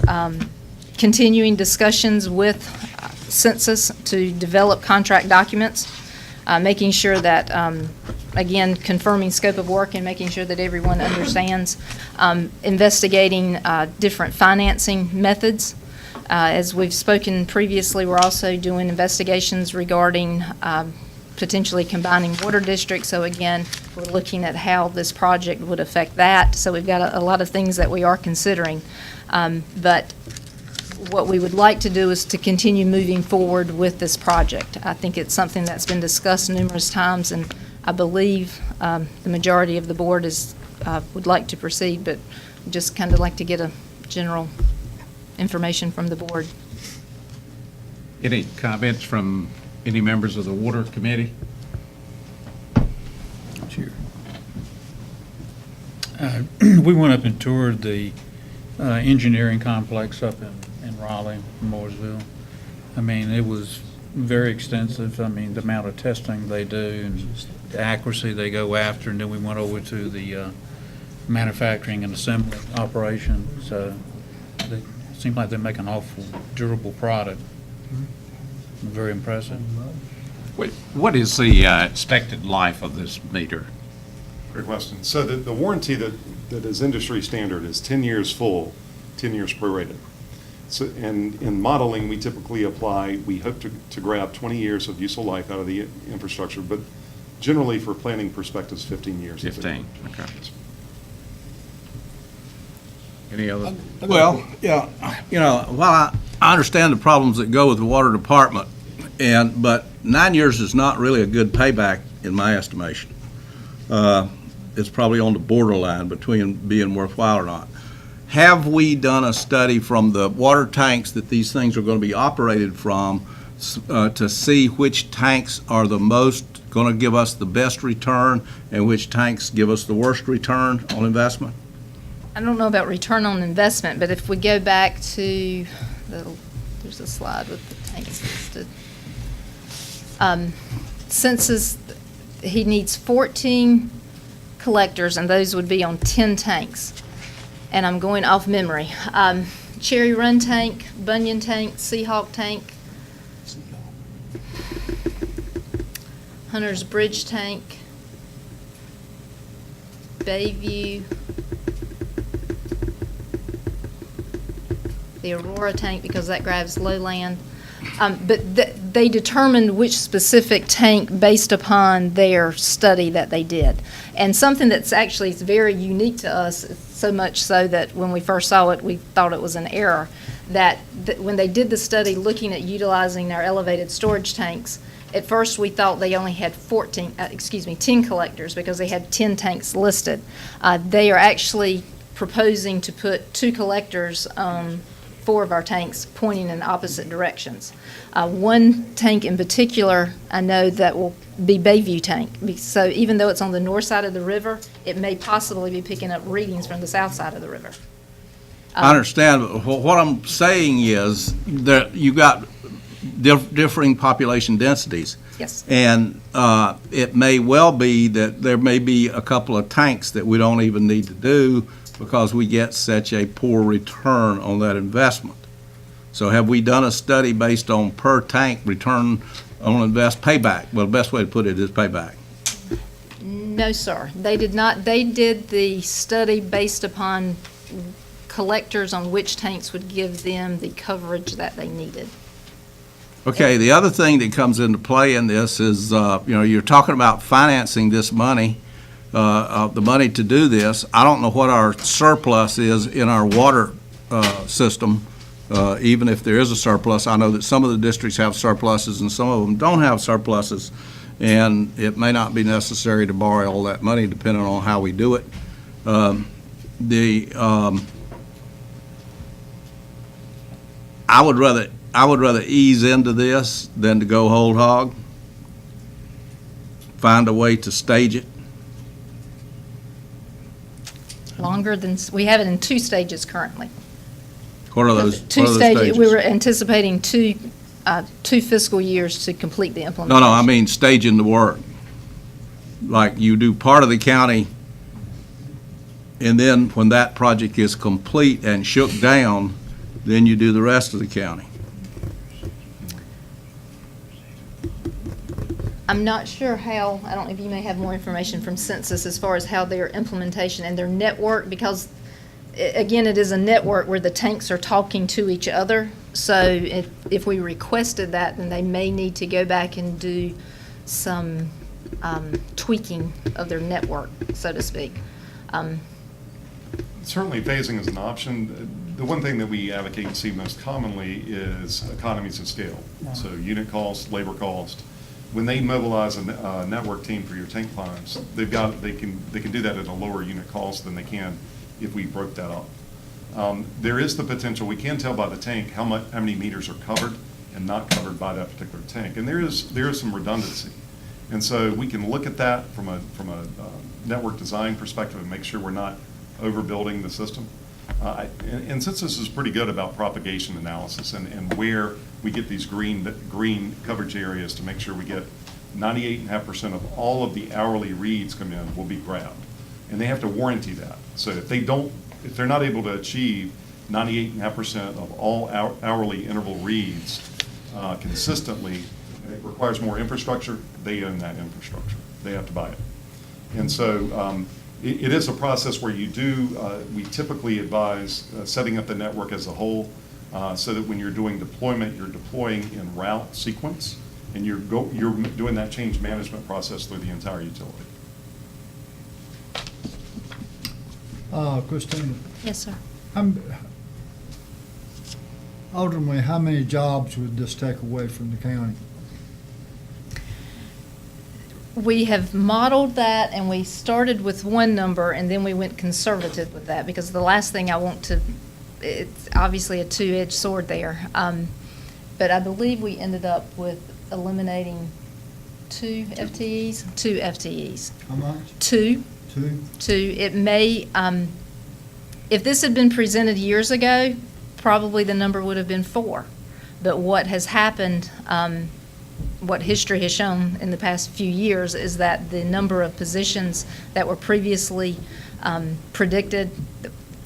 continuing discussions with Census to develop contract documents, making sure that, again, confirming scope of work and making sure that everyone understands, investigating different financing methods. As we've spoken previously, we're also doing investigations regarding potentially combining water districts. So again, we're looking at how this project would affect that. So we've got a lot of things that we are considering. But what we would like to do is to continue moving forward with this project. I think it's something that's been discussed numerous times, and I believe the majority of the board would like to proceed, but just kind of like to get a general information from the board. Any comments from any members of the Water Committee? Sure. We went up and toured the engineering complex up in Raleigh, Mooresville. I mean, it was very extensive. I mean, the amount of testing they do and the accuracy they go after. And then we went over to the manufacturing and assembly operation. So it seems like they make an awful durable product. Very impressive. What is the expected life of this meter? Great question. So the warranty that is industry standard is 10 years full, 10 years prorated. So, and in modeling, we typically apply, we hope to grab 20 years of useful life out of the infrastructure, but generally for planning perspectives, 15 years. 15, okay. Any other? Well, yeah, while I understand the problems that go with the water department, but 9 years is not really a good payback in my estimation. It's probably on the borderline between being worthwhile or not. Have we done a study from the water tanks that these things are going to be operated from to see which tanks are the most going to give us the best return and which tanks give us the worst return on investment? I don't know about return on investment, but if we go back to, there's a slide with the tanks listed. Census, he needs 14 collectors, and those would be on 10 tanks. And I'm going off memory. Cherry Run tank, Bunyan tank, Seahawk tank, Hunter's Bridge tank, Bayview, the Aurora tank, because that grabs lowland. But they determined which specific tank based upon their study that they did. And something that's actually very unique to us, so much so that when we first saw it, we thought it was an error, that when they did the study looking at utilizing our elevated storage tanks, at first we thought they only had 10 collectors because they had 10 tanks listed. They are actually proposing to put 2 collectors on 4 of our tanks pointing in opposite directions. One tank in particular, I know that will be Bayview tank. So even though it's on the north side of the river, it may possibly be picking up readings from the south side of the river. I understand, but what I'm saying is that you got differing population densities. Yes. And it may well be that there may be a couple of tanks that we don't even need to do because we get such a poor return on that investment. So have we done a study based on per tank return on payback? Well, the best way to put it is payback. No, sir. They did not. They did the study based upon collectors on which tanks would give them the coverage that they needed. Okay, the other thing that comes into play in this is, you're talking about financing this money, the money to do this. I don't know what our surplus is in our water system, even if there is a surplus. I know that some of the districts have surpluses and some of them don't have surpluses, and it may not be necessary to borrow all that money depending on how we do it. I would rather ease into this than to go whole hog. find a way to stage it? Longer than, we have it in 2 stages currently. What are those, Two what are those stages. stages? We were anticipating two fiscal years to complete the No, implementation. no, I mean staging the work. Like you do part of the county, and then when that project is complete and shook down, then you do the rest of the county. I'm not sure how, I don't know if you may have more information from Census as far as how their implementation and their network, because again, it is a network where the tanks are talking to each other. So if we requested that, then they may need to go back and do some tweaking of their network, so to speak. Certainly phasing is an option. The one thing that we advocate and see most commonly is economies of scale. So unit cost, labor cost. When they mobilize a network team for your tank clients, they can do that at a lower unit cost than they can if we broke that up. There is the potential, we can tell by the tank how many meters are covered and not covered by that particular tank. And there is some redundancy. And so we can look at that from a network design perspective and make sure we're not overbuilding the system. And Census is pretty good about propagation analysis and where we get these green coverage areas to make sure we get 98.5% of all of the hourly reads come in will be grabbed. And they have to warranty that. So if they're not able to achieve 98.5% of all hourly interval reads consistently, it requires more infrastructure. They own that infrastructure. They have to buy it. And so it is a process where we typically advise setting up the network as a whole so that when you're doing deployment, you're deploying in route sequence, and you're doing that change management process through the entire utility. Christina, Yes, sir. ultimately, how many jobs would this take away from the county? We have modeled that, and we started with one number, and then we went conservative with that, because the last thing I want to, it's obviously a two-edged sword there. But I believe we ended up with eliminating 2 FTEs. 2 FTEs. How much? 2. 2. It may, if this had been presented years ago, probably the number would have been 4. But what has happened, what history has shown in the past few years, is that the number of positions that were previously predicted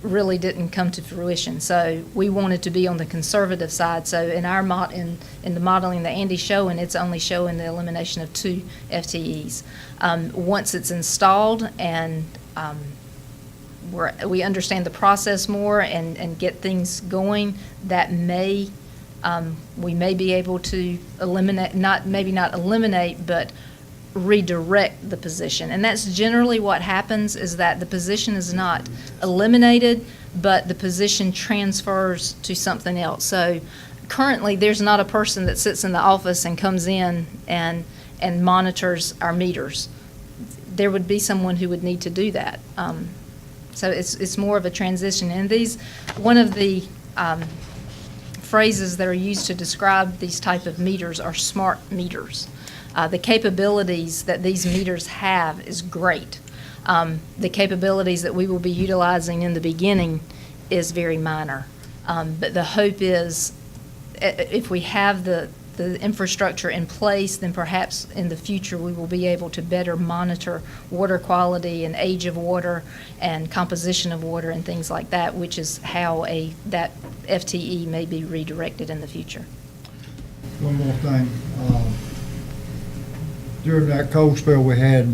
really didn't come to fruition. So we wanted to be on the conservative side. So in our in the modeling that Andy's showing, it's only showing the elimination of 2 FTEs. Once it's installed and we understand the process more and get things going, that may we may be able to eliminate, maybe not eliminate, but redirect the position. And that's generally what happens, is that the position is not eliminated, but the position transfers to something else. So currently, there's not a person that sits in the office and comes in and monitors our meters. There would be someone who would need to do that. So it's more of a transition. And one of the phrases that are used to describe these type of meters are smart meters. The capabilities that these meters have is great. The capabilities that we will be utilizing in the beginning is very minor. But the hope is, if we have the infrastructure in place, then perhaps in the future we will be able to better monitor water quality and age of water and composition of water and things like that, which is how that FTE may be redirected in the future. One more thing. During that cold spell we had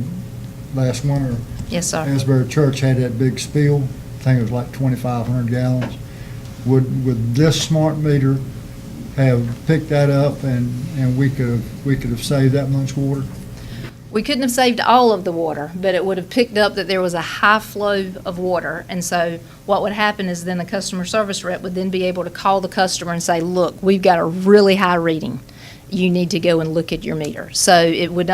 last winter, Yes, sir. Asbury Church had that big spill. I think it was like 2,500 gallons. Would this smart meter have picked that up and we could have saved that much water? We couldn't have saved all of the water, but it would have picked up that there was a high flow of water. And so what would happen is then the customer service rep would then be able to call the customer and say, look, we've got a really high reading. You need to go and look at your meter. So it would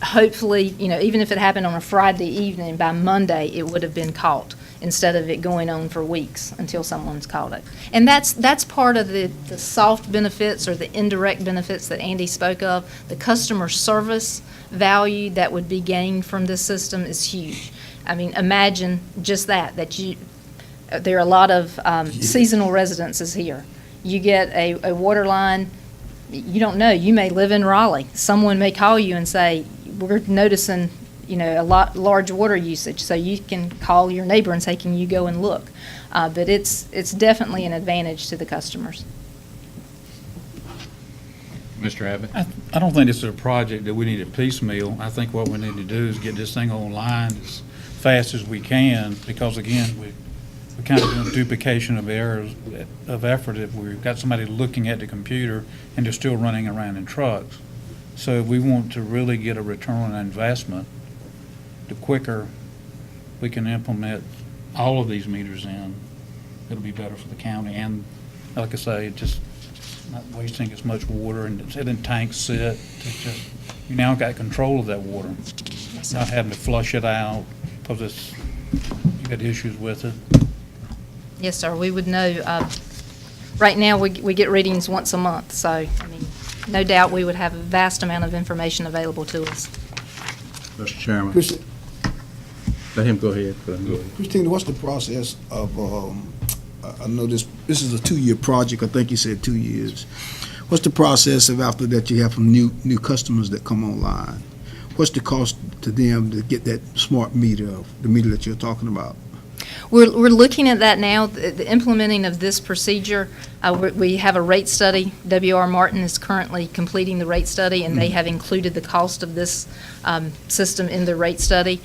hopefully, even if it happened on a Friday evening, by Monday, it would have been caught instead of it going on for weeks until someone's caught it. And that's part of the soft benefits or the indirect benefits that Andy spoke of. The customer service value that would be gained from this system is huge. I mean, imagine just that there are a lot of seasonal residences here. You get a water line, you don't know, you may live in Raleigh. Someone may call you and say, we're noticing, a large water usage, so you can call your neighbor and say, can you go and look? But it's definitely an advantage to the customers. Mr. Abbott? I don't think this is a project that we need to piecemeal. I think what we need to do is get this thing online as fast as we can, because again, we're kind of doing duplication of errors of effort if we've got somebody looking at the computer and they're still running around in trucks. So if we want to really get a return on investment, the quicker we can implement all of these meters in, it'll be better for the county. And like I say, just not wasting as much water and letting tanks sit. It's just, you now got control of that water. Not having to flush it out because you got issues with it. Yes, sir, we would know. Right now, we get readings once a month, so, I mean, no doubt we would have a vast amount of information available to us. Mr. Chairman. Christi- Let him go ahead. Christina, what's the process of, I know this is a 2-year project, I think you said 2 years. What's the process of after that you have some new customers that come online? What's the cost to them to get that smart meter, the meter that you're talking about? We're looking at that now, the implementing of this procedure. We have a rate study. W.R. Martin is currently completing the rate study, and they have included the cost of this system in the rate study.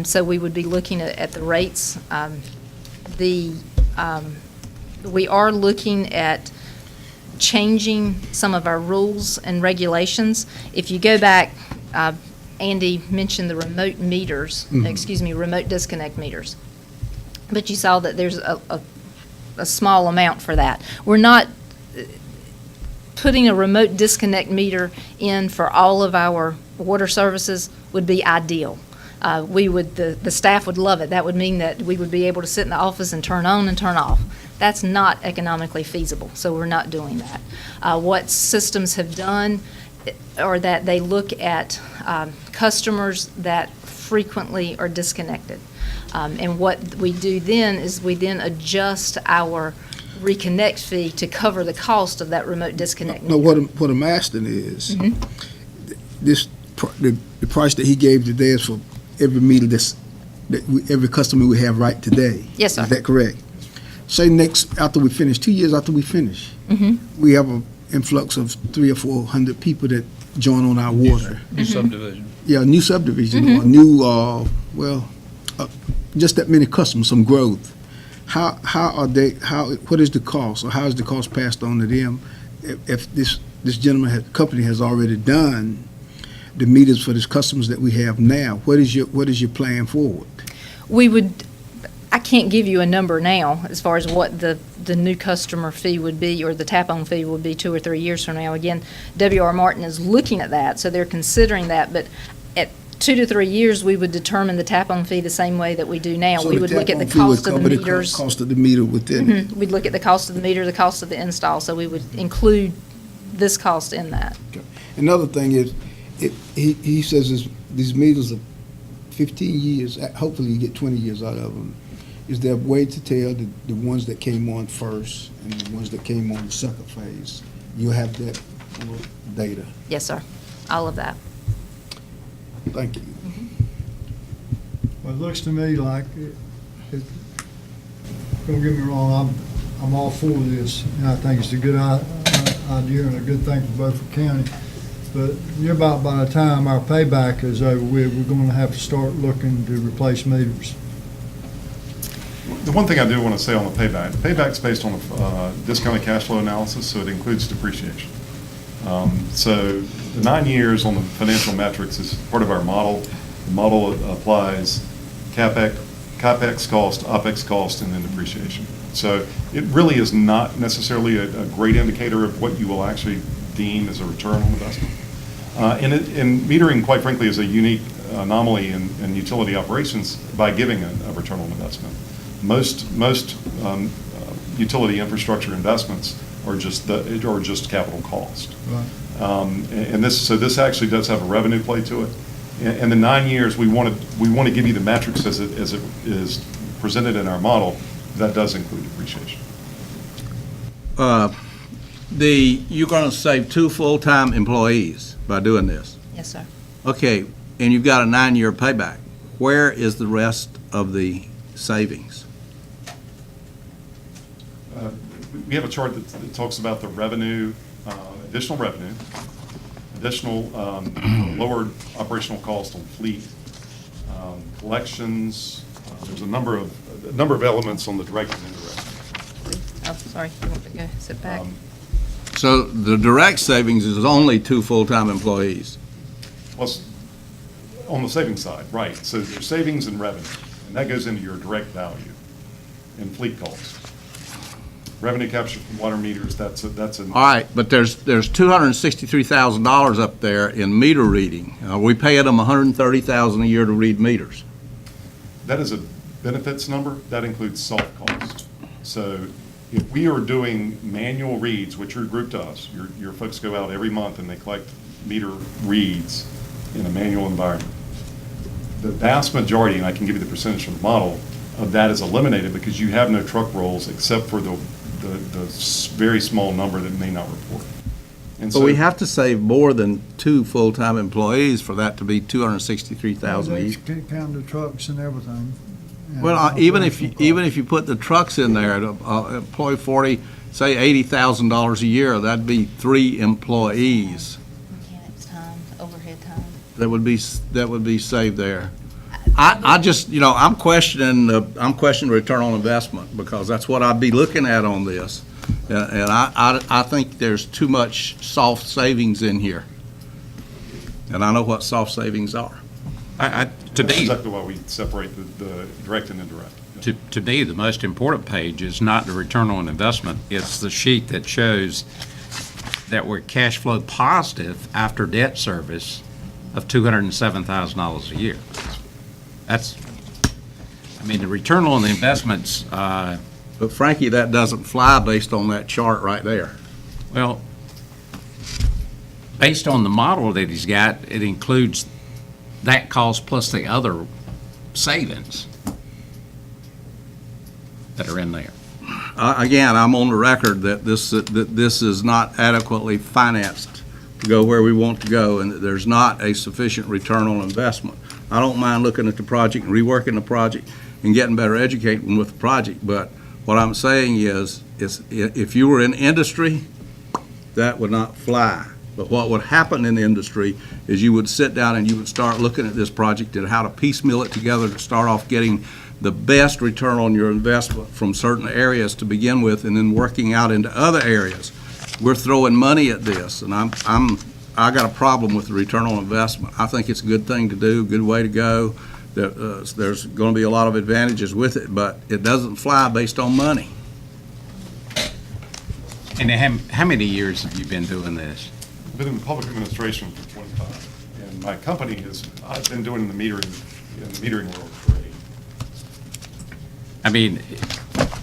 So we would be looking at the rates. We are looking at changing some of our rules and regulations. If you go back, Andy mentioned the remote meters, remote disconnect meters. But you saw that there's a small amount for that. We're not putting a remote disconnect meter in for all of our water services would be ideal. The staff would love it. That would mean that we would be able to sit in the office and turn on and turn off. That's not economically feasible, so we're not doing that. What systems have done are that they look at customers that frequently are disconnected. And what we do then is we then adjust our reconnect fee to cover the cost of that remote disconnect. No, what I'm asking is, the price that he gave today is for every meter every customer we have right today. Yes, sir. Is that correct? Say after we finish, 2 years after we finish, we have an influx of 300 or 400 people that join on our water. New subdivision. Yeah, new subdivision, or new, just that many customers, some growth. What is the cost, or how is the cost passed on to them if this company has already done the meters for these customers that we have now? What is your plan forward? I can't give you a number now as far as what the new customer fee would be or the tap-on fee would be 2 or 3 years from now. Again, W.R. Martin is looking at that, so they're considering that, but at 2 to 3 years, we would determine the tap-on fee the same way that we do now. So We would look at the cost of the meters. Cost of the meter within it. We'd look at the cost of the meter, the cost of the install, so we would include this cost in that. Another thing is, he says these meters are 15 years, hopefully you get 20 years out of them. Is there a way to tell the ones that came on first and the ones that came on the second phase? You have that data? Yes, sir. All of that. Thank you. Well, it looks to me like, don't get me wrong, I'm all for this, and I think it's a good idea and a good thing for Beaufort County. But about by the time our payback is over with, we're going to have to start looking to replace meters. The one thing I do want to say on the payback's based on a discounted cash flow analysis, so it includes depreciation. So the 9 years on the financial metrics is part of our model. The model applies CapEx cost, OpEx cost, and then depreciation. So it really is not necessarily a great indicator of what you will actually deem as a return on investment. And metering, quite frankly, is a unique anomaly in utility operations by giving a return on investment. Most utility infrastructure investments are just capital cost. And this actually does have a revenue play to it. In the 9 years, we want to give you the metrics as it is presented in our model. That does include depreciation. You're going to save 2 full-time employees by doing this. Yes, sir. Okay, and you've got a 9-year payback. Where is the rest of the savings? We have a chart that talks about the revenue, additional revenue, additional lowered operational cost on fleet, collections. There's a number of elements on the direct and indirect. Oh, sorry, you want to go sit back? So the direct savings is only 2 full-time employees. Plus, on the savings side, right. So there's savings and revenue, and that goes into your direct value and fleet costs. Revenue capture from water meters, that's an. All right, but there's $263,000 up there in meter reading. We paying them $130,000 a year to read meters. That is a benefits number. That includes soft cost. So if we are doing manual reads, which your group does, your folks go out every month and they collect meter reads in a manual environment. The vast majority, and I can give you the percentage from the model, of that is eliminated because you have no truck rolls except for the very small number that may not report. And But we have to save more than 2 full-time employees for that to be $263,000 a year. Can't count the trucks and everything. and Well, even if operational you put the trucks in there, to employ 40, say $80,000 a year, that'd be 3 employees Mechanics time, overhead time. that would be saved there. I just, I'm questioning return on investment because that's what I'd be looking at on this. And I think there's too much soft savings in here. And I know what soft savings are. That's exactly why we separate the direct and indirect. To me, the most important page is not the return on investment. It's the sheet that shows that we're cash flow positive after debt service of $207,000 a year. The return on the investments. But Frankie, that doesn't fly based on that chart right there. Well, based on the model that he's got, it includes that cost plus the other savings that are in there. Again, I'm on the record that this is not adequately financed to go where we want to go, and that there's not a sufficient return on investment. I don't mind looking at the project and reworking the project and getting better educating with the project, but what I'm saying is if you were in industry, that would not fly. But what would happen in the industry is you would sit down and you would start looking at this project and how to piecemeal it together to start off getting the best return on your investment from certain areas to begin with, and then working out into other areas. We're throwing money at this, and I got a problem with the return on investment. I think it's a good thing to do, good way to go. There's going to be a lot of advantages with it, but it doesn't fly based on money. And how many years have you been doing this? I've been in public administration for 25, and my company I've been doing the metering world for 8.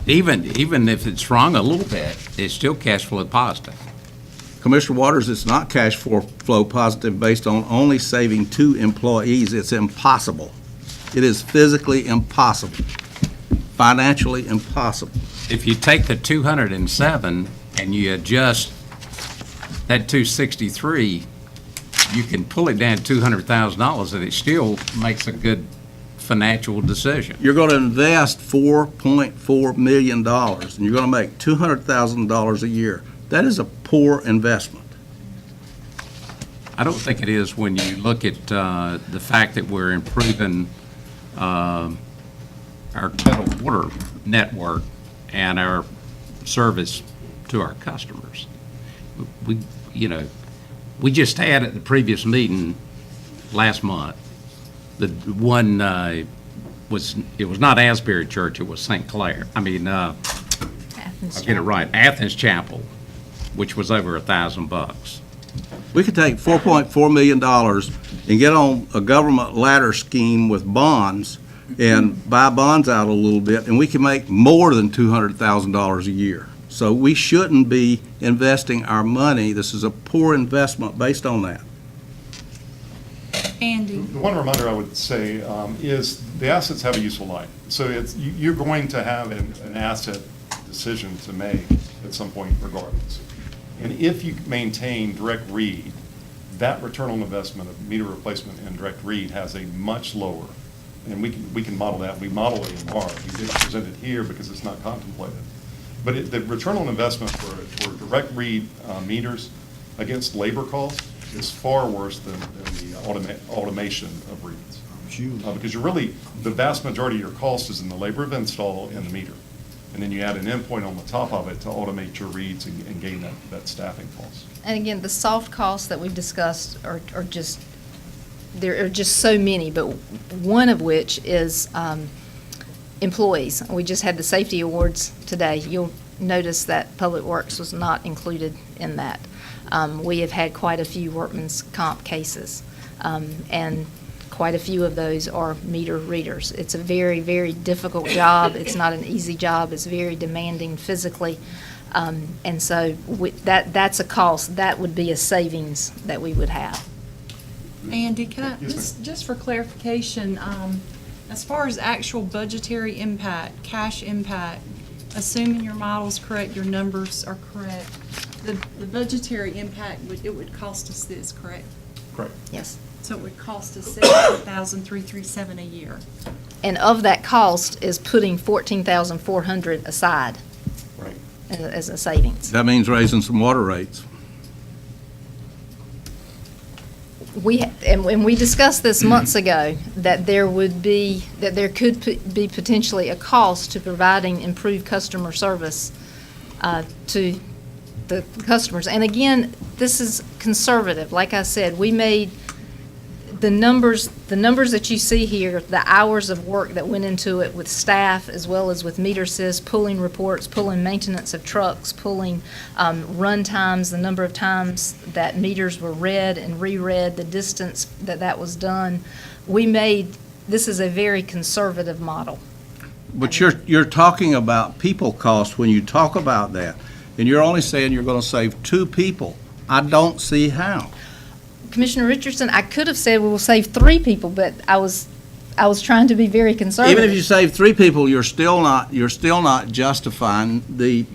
Even if it's wrong a little bit, it's still cash flow positive. Commissioner Waters, it's not cash flow positive based on only saving 2 employees. It's impossible. It is physically impossible, financially impossible. If you take the 207 and you adjust that 263, you can pull it down $200,000 and it still makes a good financial decision. You're going to invest $4.4 million, and you're going to make $200,000 a year. That is a poor investment. I don't think it is when you look at the fact that we're improving our total water network and our service to our customers. We just had at the previous meeting last month, the one it was not Asbury Church, it was St. Clair. I'll get it right, Athens Chapel, which was over $1,000. We could take $4.4 million and get on a government ladder scheme with bonds and buy bonds out a little bit, and we can make more than $200,000 a year. So we shouldn't be investing our money. This is a poor investment based on that. The one reminder I would say is the assets have a useful life. So you're going to have an asset decision to make at some point regardless. And if you maintain direct read, that return on investment of meter replacement and direct read has a much lower, and we can model that. We model it in R. We didn't present it here because it's not contemplated. But the return on investment for direct read meters against labor costs is far worse than the automation of reads. Because the vast majority of your cost is in the labor of install and the meter. And then you add an endpoint on the top of it to automate your reads and gain that staffing cost. And again, the soft costs that we've discussed are just, there are just so many, but one of which is employees. We just had the safety awards today. You'll notice that Public Works was not included in that. We have had quite a few workman's comp cases, and quite a few of those are meter readers. It's a very, very difficult job. It's not an easy job. It's very demanding physically. And so that's a cost. That would be a savings that we would have. Andy, can I, just for clarification, as far as actual budgetary impact, cash impact, assuming your model's correct, your numbers are correct, the budgetary impact, it would cost us this, correct? Correct. Yes. So it would cost us $17,337 a year. And of that cost is putting $14,400 aside. Right. As a savings. That means raising some water rates. And when we discussed this months ago, that there could be potentially a cost to providing improved customer service to the customers. And again, this is conservative. Like I said, we made the numbers that you see here, the hours of work that went into it with staff as well as with meter sys, pulling reports, pulling maintenance of trucks, pulling run times, the number of times that meters were read and reread, the distance that was done. This is a very conservative model. But you're talking about people cost when you talk about that, and you're only saying you're going to save 2 people. I don't see how. Commissioner Richardson, I could have said we will save 3 people, but I was trying to be very conservative. Even if you save 3 people, you're still not justifying the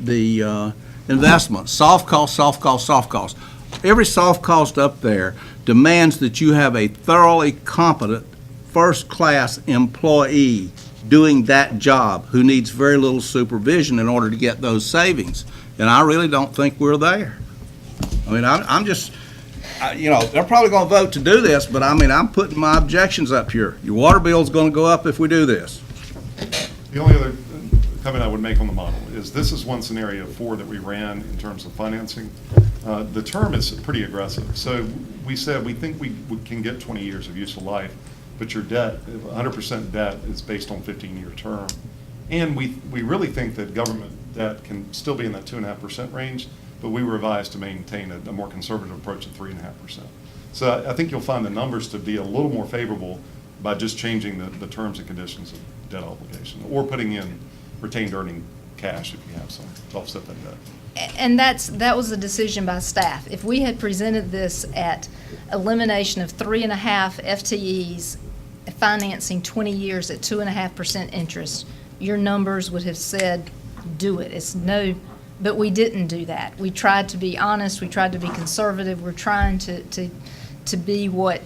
investment. Soft cost, soft cost, soft cost. Every soft cost up there demands that you have a thoroughly competent, first-class employee doing that job who needs very little supervision in order to get those savings. And I really don't think we're there. I mean, I'm just... they're probably going to vote to do this, but I mean, I'm putting my objections up here. Your water bill's going to go up if we do this. The only other comment I would make on the model is this is one scenario of 4 that we ran in terms of financing. The term is pretty aggressive. So we said we think we can get 20 years of useful life, but your debt, 100% debt, is based on 15-year term. And we really think that government debt can still be in that 2.5% range, but we revised to maintain a more conservative approach of 3.5%. So I think you'll find the numbers to be a little more favorable by just changing the terms and conditions of debt obligation, or putting in retained earning cash if you have some to offset that debt. And that was a decision by staff. If we had presented this at elimination of 3.5 FTEs, financing 20 years at 2.5% interest, your numbers would have said, do it. But we didn't do that. We tried to be honest. We tried to be conservative. We're trying to be what,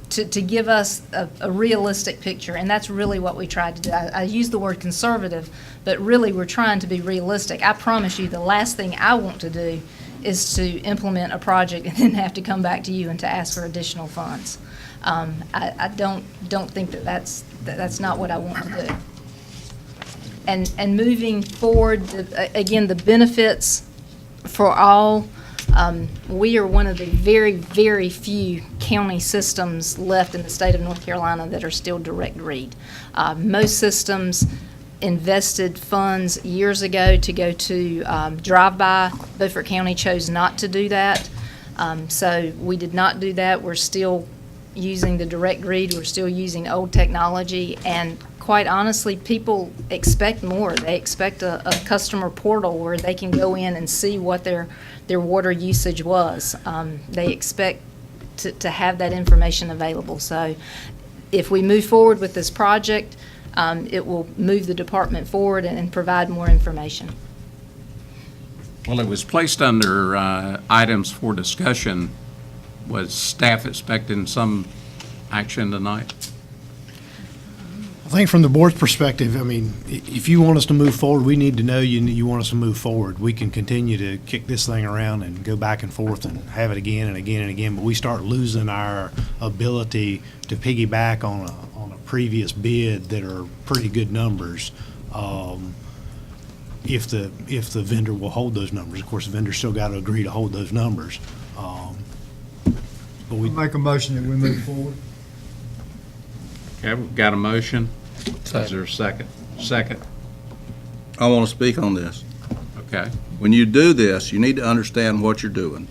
to give us a realistic picture, and that's really what we tried to do. I use the word conservative, but really we're trying to be realistic. I promise you, the last thing I want to do is to implement a project and then have to come back to you and to ask for additional funds. I don't think that's not what I want to do. And moving forward, again, the benefits for all, we are one of the very, very few county systems left in the state of North Carolina that are still direct read. Most systems invested funds years ago to go to drive-by. Beaufort County chose not to do that. So we did not do that. We're still using the direct read. We're still using old technology. And quite honestly, people expect more. They expect a customer portal where they can go in and see what their water usage was. They expect to have that information available. So if we move forward with this project, it will move the department forward and provide more information. Well, it was placed under items for discussion. Was staff expecting some action tonight? I think from the board's perspective, I mean, if you want us to move forward, we need to know you want us to move forward. We can continue to kick this thing around and go back and forth and have it again and again and again, but we start losing our ability to piggyback on a previous bid that are pretty good numbers. If the vendor will hold those numbers. Of course, the vendor's still got to agree to hold those numbers. But we Make a motion that we move forward. Okay, we've got a motion. Is there a second? Second. I want to speak on this. Okay. When you do this, you need to understand what you're doing.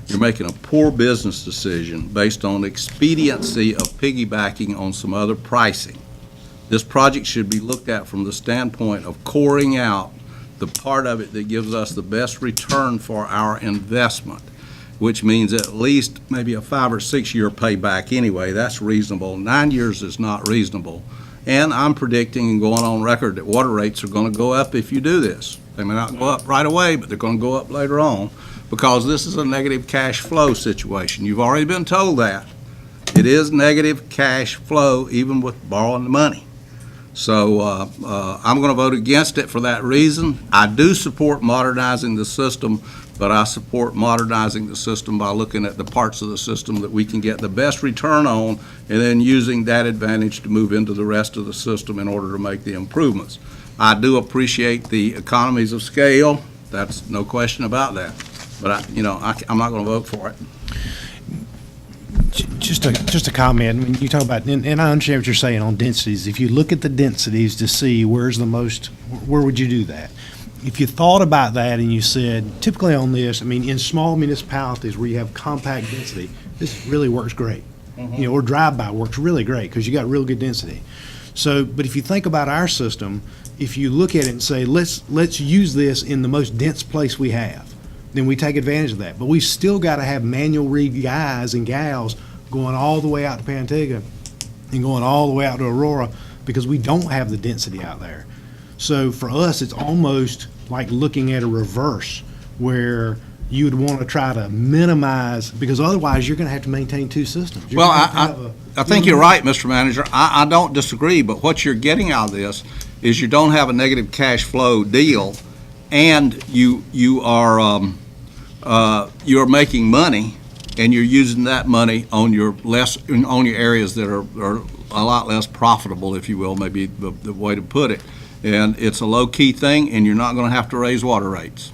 You're making a poor business decision based on expediency of piggybacking on some other pricing. This project should be looked at from the standpoint of coring out the part of it that gives us the best return for our investment, which means at least maybe a 5 or 6 year payback anyway. That's reasonable. 9 years is not reasonable. And I'm predicting and going on record that water rates are going to go up if you do this. They may not go up right away, but they're going to go up later on because this is a negative cash flow situation. You've already been told that. It is negative cash flow even with borrowing the money. So I'm going to vote against it for that reason. I do support modernizing the system, but I support modernizing the system by looking at the parts of the system that we can get the best return on and then using that advantage to move into the rest of the system in order to make the improvements. I do appreciate the economies of scale. That's no question about that. But I'm not going to vote for it. Just a comment. When you talk about, and I understand what you're saying on densities. If you look at the densities to see where would you do that? If you thought about that and you said, typically on this, I mean, in small municipalities where you have compact density, this really works great. Or drive-by works really great because you got real good density. So, but if you think about our system, if you look at it and say, let's use this in the most dense place we have, then we take advantage of that. But we still got to have manual read guys and gals going all the way out to Pantega and going all the way out to Aurora because we don't have the density out there. So for us, it's almost like looking at a reverse where you would want to try to minimize, because otherwise you're going to have to maintain two systems. Well, I think you're right, Mr. Manager. I don't disagree, but what you're getting out of this is you don't have a negative cash flow deal, and you're making money, and you're using that money on your areas that are a lot less profitable, if you will, maybe the way to put it. And it's a low-key thing, and you're not going to have to raise water rates.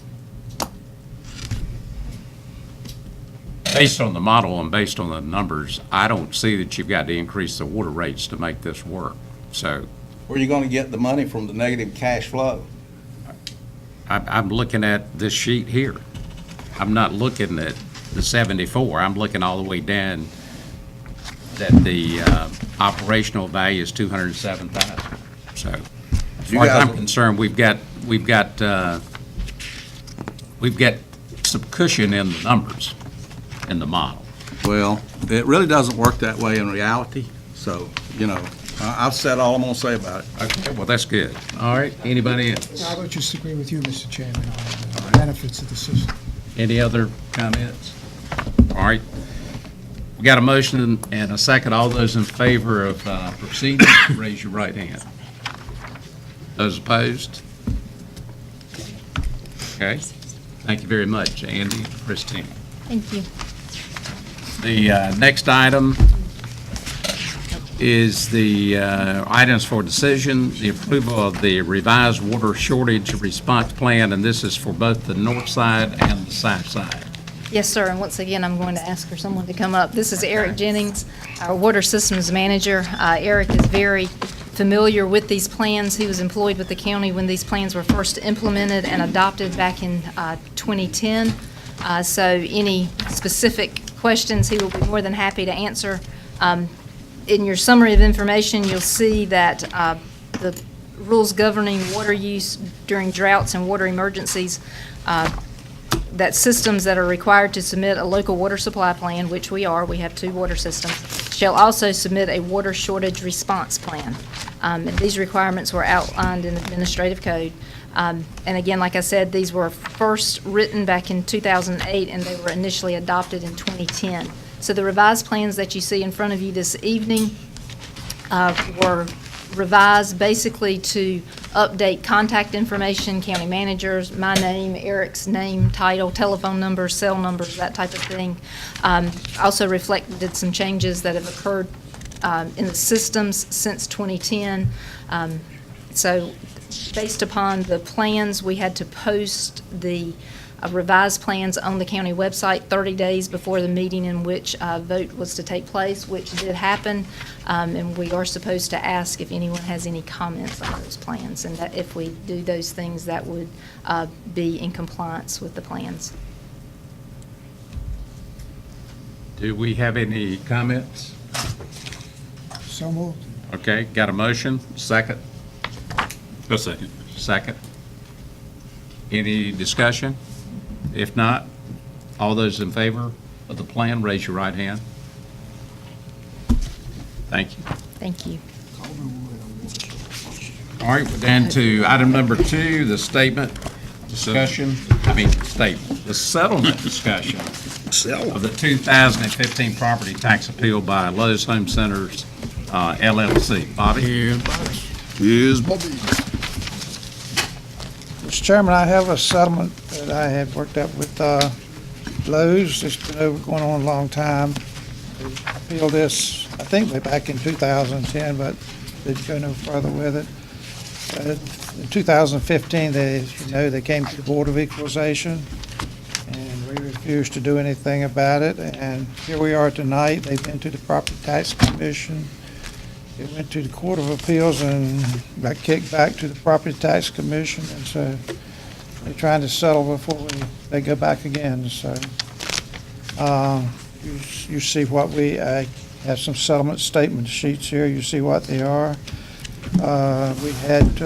Based on the model and based on the numbers, I don't see that you've got to increase the water rates to make this work. So, where are you going to get the money from the negative cash flow? I'm looking at this sheet here. I'm not looking at the 74. I'm looking all the way down that the operational value is 207,000. So, as far as I'm concerned, we've got some cushion in the numbers in the model. Well, it really doesn't work that way in reality. So, I've said all I'm going to say about it. Okay, well, that's good. All right, anybody else? I would just agree with you, Mr. Chairman, on the benefits of the system. Any other comments? All right. We got a motion and a second. All those in favor of proceeding, raise your right hand. Those opposed? Okay. Thank you very much, Andy and Christine. Thank you. The next item is the items for decision, the approval of the revised water shortage response plan, and this is for both the north side and the south side. Yes, sir, and once again, I'm going to ask for someone to come up. This is Eric Jennings, our Water Systems Manager. Eric is very familiar with these plans. He was employed with the county when these plans were first implemented and adopted back in 2010. So any specific questions, he will be more than happy to answer. In your summary of information, you'll see that the rules governing water use during droughts and water emergencies, that systems that are required to submit a local water supply plan, which we have 2 water systems, shall also submit a water shortage response plan. And these requirements were outlined in the administrative code. And again, like I said, these were first written back in 2008, and they were initially adopted in 2010. So the revised plans that you see in front of you this evening were revised basically to update contact information, county managers, my name, Eric's name, title, telephone numbers, cell numbers, that type of thing. Also reflected some changes that have occurred in the systems since 2010. So based upon the plans, we had to post the revised plans on the county website 30 days before the meeting in which a vote was to take place, which did happen. And we are supposed to ask if anyone has any comments on those plans, and that if we do those things, that would be in compliance with the plans. Do we have any comments? So moved. Okay, got a motion, second? A second. Second. Any discussion? If not, all those in favor of the plan, raise your right hand. Thank you. Thank you. All right, we're down to item number 2, the statement the settlement discussion of the 2015 property tax appeal by Lowe's Home Centers LLC. Bobby? Here's Bobby. Mr. Chairman, I have a settlement that I had worked out with Lowe's. It's been going on a long time. They appealed this, I think, way back in 2010, but didn't go no further with it. In 2015, they came to the Board of Equalization, and we refused to do anything about it. And here we are tonight. They've been to the Property Tax Commission. It went to the Court of Appeals and got kicked back to the Property Tax Commission, and so they're trying to settle before they go back again. So you see what we have some settlement statement sheets here. You see what they are. We had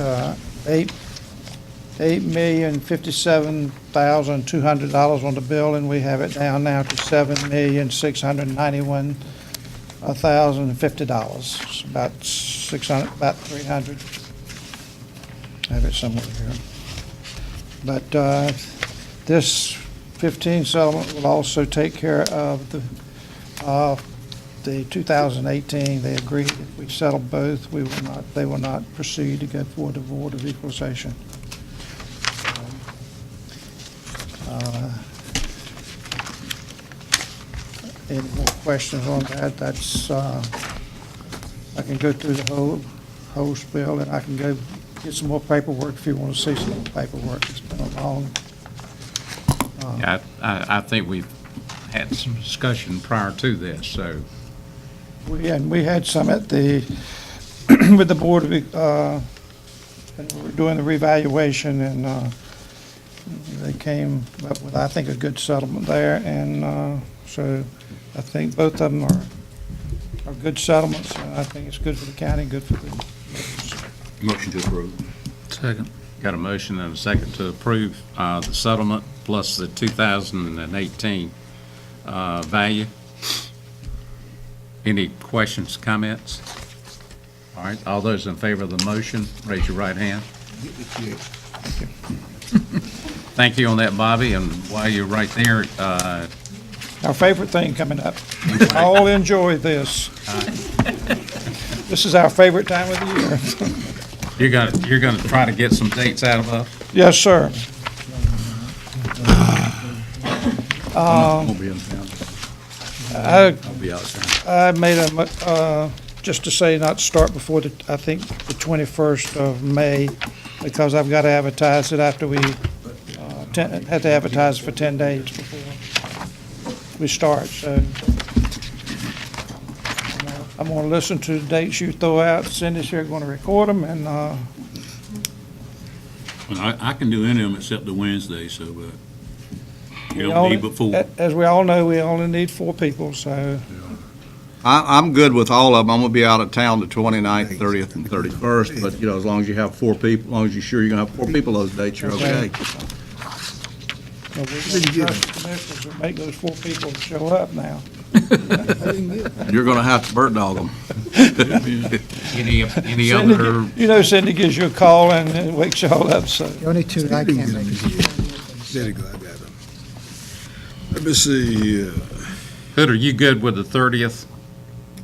$8,057,200 on the bill, and we have it down now to $7,691,050. It's about 300. I have it somewhere here. But this 15 settlement will also take care of the 2018. They agreed if we settle both, they will not proceed to go forward to the Board of Equalization. Any more questions on that? That's, I can go through the whole spiel, and I can go get some more paperwork if you want to see some more paperwork. It's been a long. Yeah, I think we've had some discussion prior to this, so. We had some at the, with the Board of, and we were doing the revaluation, and they came up with, I think, a good settlement there, and so I think both of them are good settlements, and I think it's good for the county, good for the. Motion to approve. Second. Got a motion and a second to approve the settlement plus the 2018 value. Any questions, comments? All right, all those in favor of the motion, raise your right hand. Thank you on that, Bobby, and while you're right there, Our favorite thing coming up. We all enjoy this. This is our favorite time of the year. you're gonna try to get some dates out of us? Yes, sir. I'll be in town. I'll be out of town. I made just to say not to start before I think the 21st of May, because I've got to advertise it after we have to advertise for 10 days before we start. So I'm going to listen to the dates you throw out. Cindy's here going to record them, and Well, I can do any of them except the Wednesday, so you don't need but 4. As we all know, we only need 4 people, so I'm good with all of them. I'm gonna be out of town the 29th, 30th, and 31st, but, as long as you have 4 people, as long as you're sure you're gonna have 4 people those dates, you're okay. Well, we trust the commissioners to make those 4 people show up now. You're gonna have to bird dog them. Any Cindy, other, Cindy gives you a call and wakes you all up, so. The only two that I can't make is There you go, I got them. Let me see, Hood, are you good with the 30th?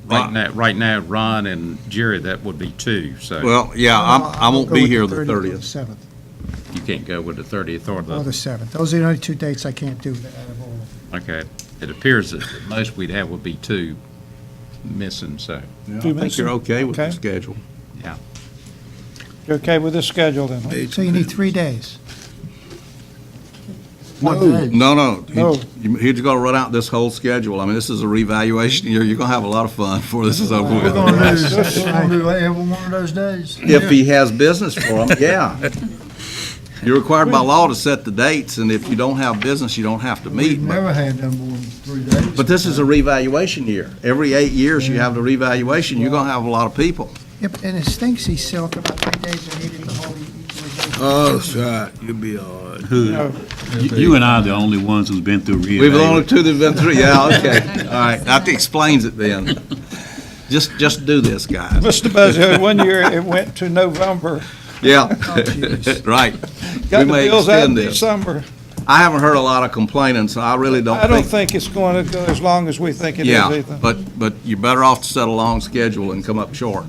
Right now, Ron and Jerry, that would be 2, so Well, yeah, I won't be here the 30th. 7th, you can't go with the 30th or or the the, 7th. Those are the only 2 dates I can't do out of all. okay. It appears that the most we'd have would be 2 missing, so, I think you're okay with the Okay. schedule. yeah. You're okay with this schedule then? huh? So you need 3 days. No. No. He's gonna run out this whole schedule. I mean, this is a revaluation year. You're gonna have a lot of fun before this is over We're with. gonna do every one of those days. If he has business for them, yeah. You're required by law to set the dates, and if you don't have business, you don't have to meet. We've never had them more than 3 days. But this is a revaluation year. Every 8 years, you have the revaluation. You're gonna have a lot of people. Yeah, but- and it stinks he's still after about 3 days and needed to hold each oh, shot, you'll be all right. You and I are the only ones who's been through We've the only reevaluation. 2 that've been through, yeah, okay. All right, that explains it then. Just do this, guys. Mr. Buzzo, one year it went to November. Yeah, right. Got We the may bills out in extend this. December. I haven't heard a lot of complaining, so I really don't I don't think. think it's going to go as long as we think it is Yeah, either. but you're better off to set a long schedule and come up short.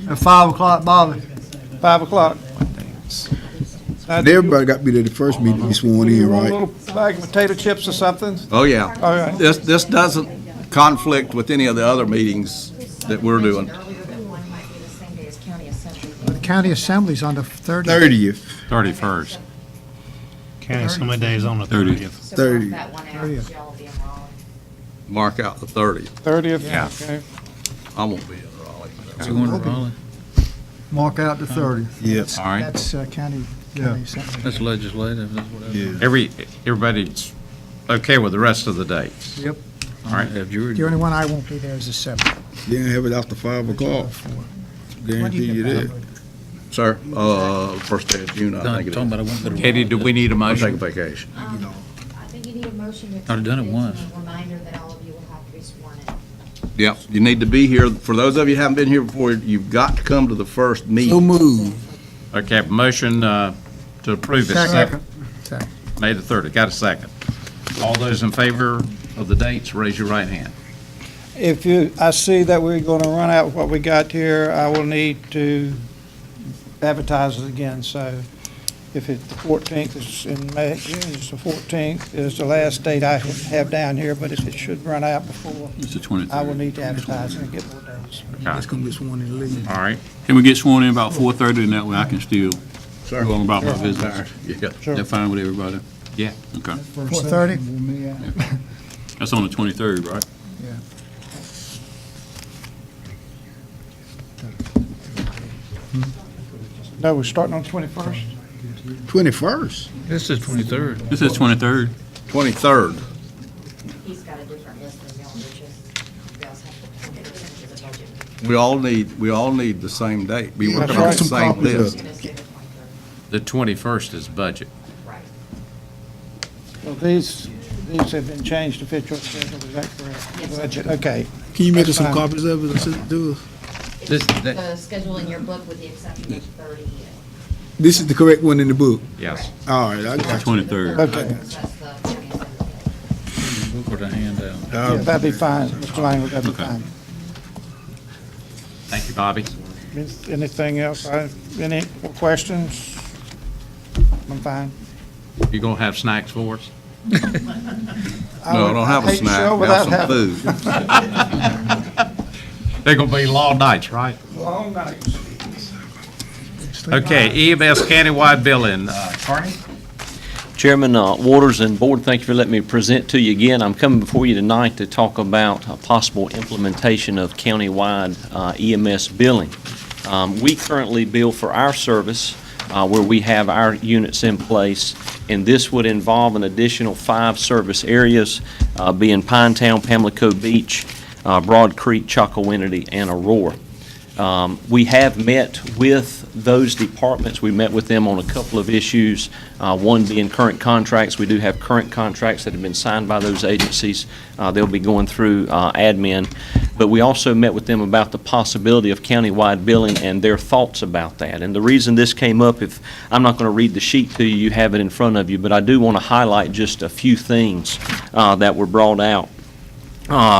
At 5 o'clock, Bobby. 5 o'clock. And everybody got to be there the first meeting to be sworn in, Want a right? little bag of potato chips or something? Oh, yeah. All right. This doesn't conflict with any of the other meetings that we're doing. The county assembly's on the 30th. 30th. 31st. County Assembly Day is on the 30th. 30th. Mark out the 30th. 30th? Yeah. Okay. I won't be in Raleigh. So going to Raleigh? Mark out the 30th. Yes. All right. That's county assembly. That's legislative, that's whatever. Yeah. Everybody's okay with the rest of the dates? Yep. All right. Have jury. The only one I won't be there is the 7th. You can have it after 5 o'clock. When do Guarantee you you get that. back? Sir, first day of June, I think it Talking about I is. won't go to Katie, Raleigh. do we need a I'm motion? taking vacation. I think you need a motion to I've accept done it this once. and a reminder that all of you will have to be sworn in. Yep, you need to be here. For those of you who haven't been here before, you've got to come to the first So meeting. move. Okay, motion to approve it. Second. May the 30th. Got a second. All those in favor of the dates, raise your right hand. I see that we're going to run out with what we got here, I will need to advertise it again. So if it's the 14th, it's in May, June, it's the 14th is the last date I have down here, but if it should run out before, It's the 23rd. I will need to advertise and get more days. That's going to be sworn in later. All right. Can we get sworn in about 4:30, and that way I can still Sure. go on about my business? Yeah. Sure. That fine with everybody? Yeah. Okay. 4:30? That's on the 23rd, right? No, we're starting on the 21st? 21st. This is 23rd. This is 23rd. 23rd. He's got a different list than y'all, which is, you guys have to get it into the budget. We all need the same date. We That's working on right. the same Copies of list. It's gonna say The the 23rd. 21st is budget. Right. Well, these have been changed to fit your schedule, is that correct? Yes. Budget, okay. Can you make us That's some fine. copies of it and send it to us? This, The schedule in your book with the exception of 30. This is the correct one in the book. yes. All right, I got you. 23rd. Okay. That's the county assembly. Book or the handout. Yeah, that'd be fine, Mr. Langley, that'd be Okay. fine. Thank you, Bobby. Anything else? Any more questions? I'm fine. You gonna have snacks for us? No, don't have a hate snack. show Have without some food. They're gonna be long nights, right? Long nights. Okay, EMS countywide billing. Carney? Chairman Waters and Board, thank you for letting me present to you again. I'm coming before you tonight to talk about a possible implementation of countywide EMS billing. We currently bill for our service where we have our units in place, and this would involve an additional 5 service areas, being Pinetown, Pamlico Beach, Broad Creek, Chocowinity, and Aurora. We have met with those departments. We met with them on a couple of issues, one being current contracts. We do have current contracts that have been signed by those agencies. They'll be going through admin. But we also met with them about the possibility of countywide billing and their thoughts about that. And the reason this came up, if I'm not going to read the sheet to you, you have it in front of you, but I do want to highlight just a few things that were brought out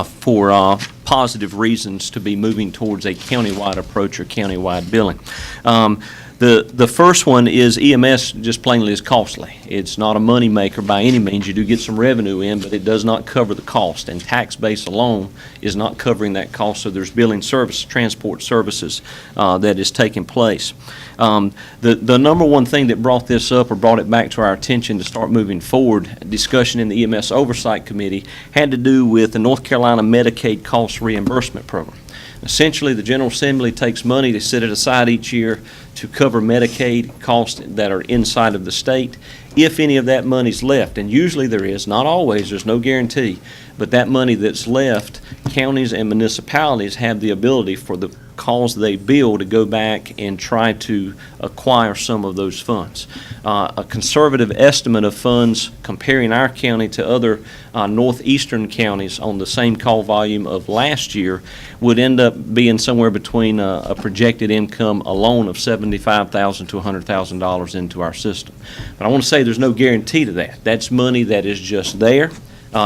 for positive reasons to be moving towards a countywide approach or countywide billing. The first one is EMS just plainly is costly. It's not a money maker by any means. You do get some revenue in, but it does not cover the cost, and tax base alone is not covering that cost, so there's billing service, transport services that is taking place. The number one thing that brought this up or brought it back to our attention to start moving forward, discussion in the EMS Oversight Committee, had to do with the North Carolina Medicaid Cost Reimbursement Program. Essentially, the General Assembly takes money to set it aside each year to cover Medicaid costs that are inside of the state. If any of that money's left, and usually there is, not always, there's no guarantee, but that money that's left, counties and municipalities have the ability for the calls they bill to go back and try to acquire some of those funds. A conservative estimate of funds comparing our county to other northeastern counties on the same call volume of last year would end up being somewhere between a projected income alone of $75,000 to $100,000 into our system. But I want to say there's no guarantee to that. That's money that is just there.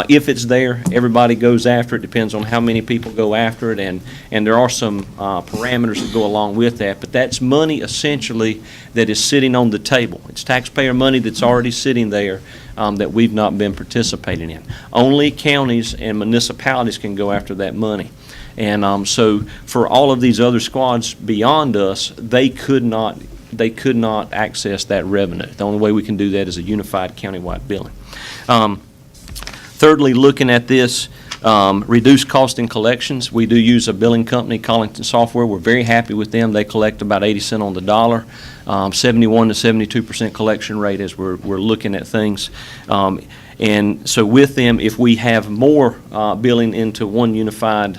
If it's there, everybody goes after it. Depends on how many people go after it, and there are some parameters that go along with that. But that's money essentially that is sitting on the table. It's taxpayer money that's already sitting there that we've not been participating in. Only counties and municipalities can go after that money. And so for all of these other squads beyond us, they could not access that revenue. The only way we can do that is a unified countywide billing. Thirdly, looking at this, reduced cost in collections. We do use a billing company, Collington Software. We're very happy with them. They collect about 80 cents on the dollar, 71 to 72% collection rate as we're looking at things. And so with them, if we have more billing into one unified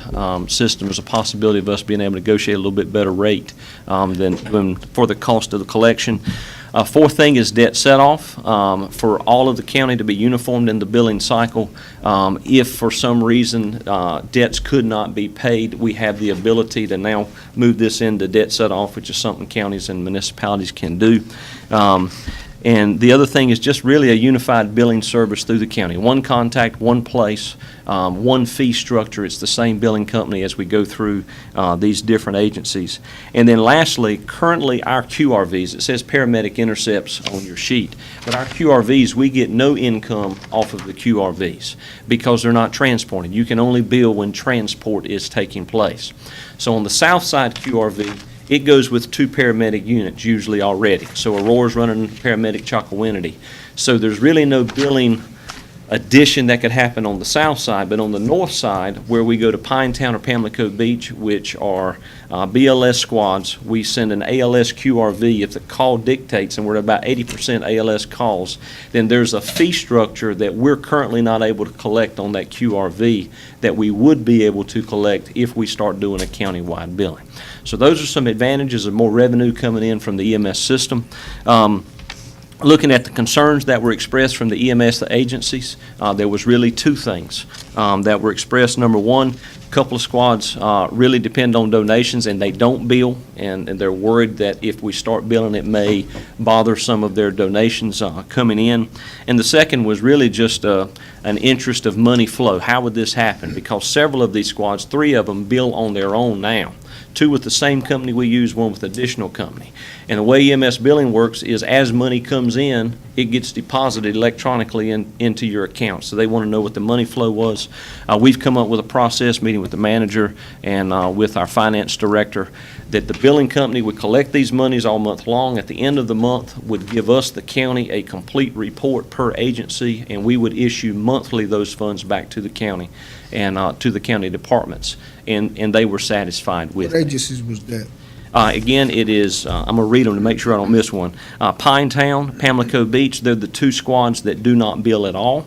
system, there's a possibility of us being able to negotiate a little bit better rate than for the cost of the collection. Fourth thing is debt set-off. For all of the county to be uniformed in the billing cycle, if for some reason debts could not be paid, we have the ability to now move this into debt set-off, which is something counties and municipalities can do. And the other thing is just really a unified billing service through the county. One contact, one place, one fee structure. It's the same billing company as we go through these different agencies. And then lastly, currently our QRVs, it says paramedic intercepts on your sheet, but our QRVs, we get no income off of the QRVs because they're not transported. You can only bill when transport is taking place. So on the south side QRV, it goes with 2 paramedic units usually already. So Aurora's running paramedic Chocowinity. So there's really no billing addition that could happen on the south side, but on the north side, where we go to Pinetown or Pamlico Beach, which are BLS squads, we send an ALS QRV. If the call dictates, and we're at about 80% ALS calls, then there's a fee structure that we're currently not able to collect on that QRV that we would be able to collect if we start doing a countywide billing. So those are some advantages of more revenue coming in from the EMS system. Looking at the concerns that were expressed from the EMS agencies, there was really 2 things that were expressed. Number one, a couple of squads really depend on donations and they don't bill, and they're worried that if we start billing it may bother some of their donations coming in. And the second was really just an interest of money flow. How would this happen? Because several of these squads, 3 of them bill on their own now. 2 with the same company we use, 1 with additional company. And the way EMS billing works is as money comes in, it gets deposited electronically into your account. So they want to know what the money flow was. We've come up with a process, meeting with the manager and with our finance director, that the billing company would collect these monies all month long. At the end of the month, would give us, the county, a complete report per agency, and we would issue monthly those funds back to the county and to the county departments. And they were satisfied with What it. agencies was that? Again, it is, I'm going to read them to make sure I don't miss one. Pinetown, Pamlico Beach, they're the two squads that do not bill at all.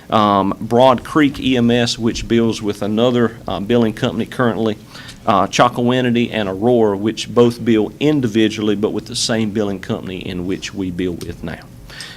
Broad Creek EMS, which bills with another billing company currently. Chocowinity and Aurora, which both bill individually but with the same billing company in which we bill with now.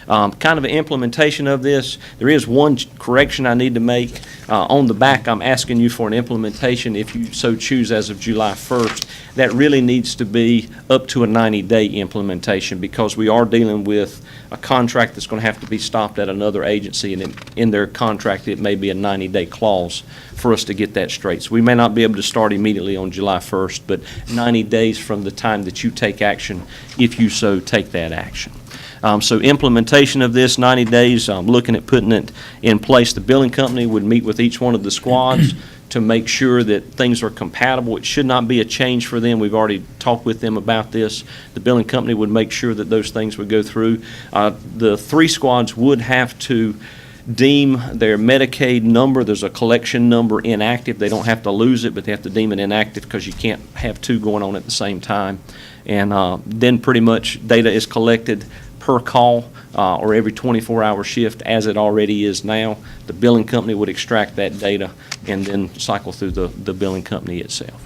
Kind of an implementation of this, there is one correction I need to make. On the back, I'm asking you for an implementation if you so choose as of July 1st. That really needs to be up to a 90-day implementation because we are dealing with a contract that's going to have to be stopped at another agency, and in their contract, it may be a 90-day clause for us to get that straight. So we may not be able to start immediately on July 1st, but 90 days from the time that you take action, if you so take that action. So implementation of this, 90 days, looking at putting it in place. The billing company would meet with each one of the squads to make sure that things are compatible. It should not be a change for them. We've already talked with them about this. The billing company would make sure that those things would go through. The three squads would have to deem their Medicaid number, there's a collection number, inactive. They don't have to lose it, but they have to deem it inactive because you can't have two going on at the same time. And then pretty much data is collected per call or every 24-hour shift as it already is now. The billing company would extract that data and then cycle through the billing company itself.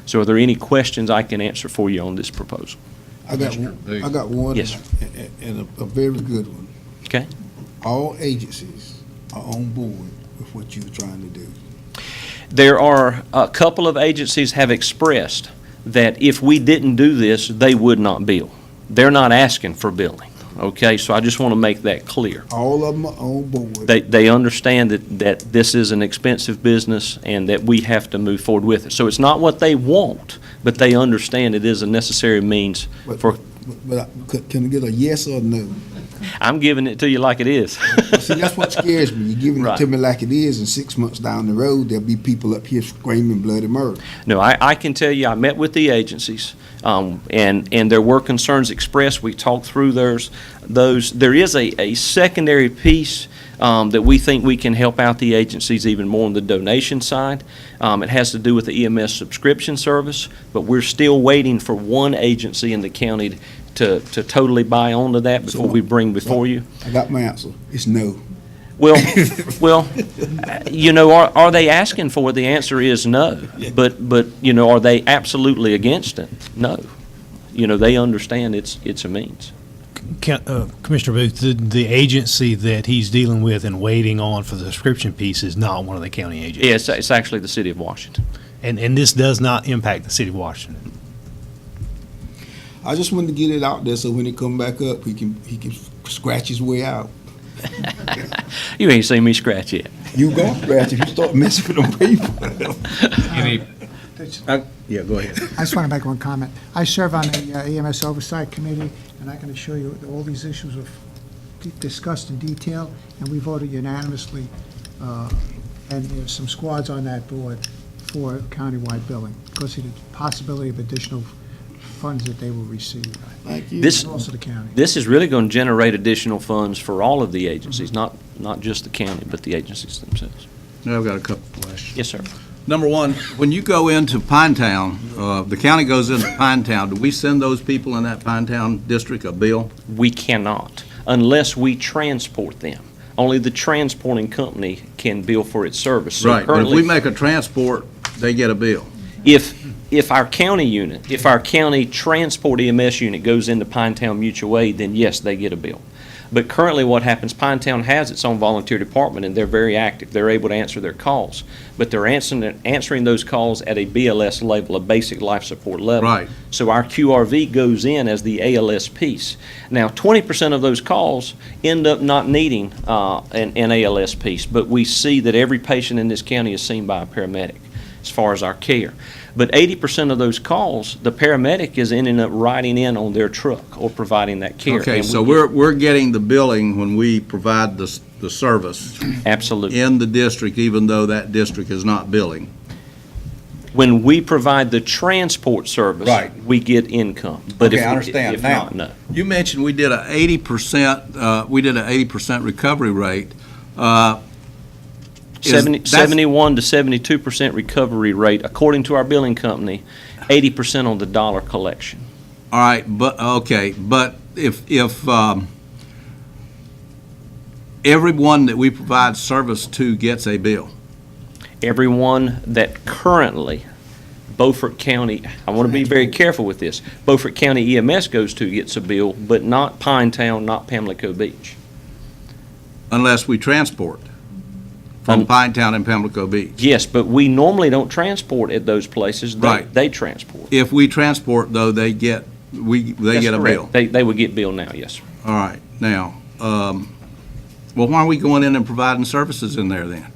So are there any questions I can answer for you on this proposal? I got one. Yes, sir. And a very good one. Okay. All agencies are on board with what you're trying to do. There are a couple of agencies have expressed that if we didn't do this, they would not bill. They're not asking for billing, okay? So I just want to make that clear. All of them are on board. They understand that this is an expensive business and that we have to move forward with it. So it's not what they want, but they understand it is a necessary means for. But can I get a yes or no? I'm giving it to you like it is. See, that's what scares me. You're giving it to me like it is, and 6 months down the road, there'll be people up here screaming bloody murder. No, I can tell you, I met with the agencies, and there were concerns expressed. We talked through those. There is a secondary piece that we think we can help out the agencies even more on the donation side. It has to do with the EMS subscription service, but we're still waiting for one agency in the county to totally buy onto that before we bring before you. I got my answer. It's no. Well, you know, are they asking for it? The answer is no. But you know, are they absolutely against it? No. You know, they understand it's a means. Commissioner Booth, the agency that he's dealing with and waiting on for the subscription piece is not one of the county agencies. Yeah, it's actually the city of Washington. And this does not impact the city of Washington. I just wanted to get it out there so when it come back up, he can scratch his way out. You ain't seen me scratch yet. You gonna scratch if you start messing with them people. Yeah, go ahead. I just want to make one comment. I serve on the EMS Oversight Committee, and I can assure you that all these issues were discussed in detail, and we voted unanimously, and there's some squads on that board for countywide billing because of the possibility of additional funds that they will receive. Thank you. This, and also the county. This is really going to generate additional funds for all of the agencies, not just the county, but the agencies themselves. Now I've got a couple questions. Yes, sir. Number one, when you go into Pinetown, the county goes into Pinetown, do we send those people in that Pinetown district a bill? We cannot, unless we transport them. Only the transporting company can bill for its service. So Right, but if currently, we make a transport, they get a bill. If our county transport EMS unit goes into Pinetown Mutual Aid, then yes, they get a bill. But currently what happens, Pinetown has its own volunteer department, and they're very active. They're able to answer their calls. But they're answering those calls at a BLS level, a basic life support level. Right. So our QRV goes in as the ALS piece. Now, 20% of those calls end up not needing an ALS piece, but we see that every patient in this county is seen by a paramedic as far as our care. But 80% of those calls, the paramedic is ending up riding in on their truck or providing that care. Okay, And so we're getting the billing when we provide the service. Absolutely. In the district, even though that district is not billing. When we provide the transport service, Right. we get income. But Okay, if I understand. If Now, not, no. You mentioned we did an 80% recovery rate. 71 to 72% recovery rate, according to our billing company, 80% on the dollar collection. All right, but, okay, but if everyone that we provide service to gets a bill, Everyone that currently Beaufort County, I want to be very careful with this, Beaufort County EMS goes to gets a bill, but not Pinetown, not Pamlico Beach. unless we transport from Pinetown and Pamlico Beach. Yes, but we normally don't transport at those places. Right. They transport. If we transport, though, they get a bill. They would get billed now, yes, sir. All right, now, well, why are we going in and providing services in there then?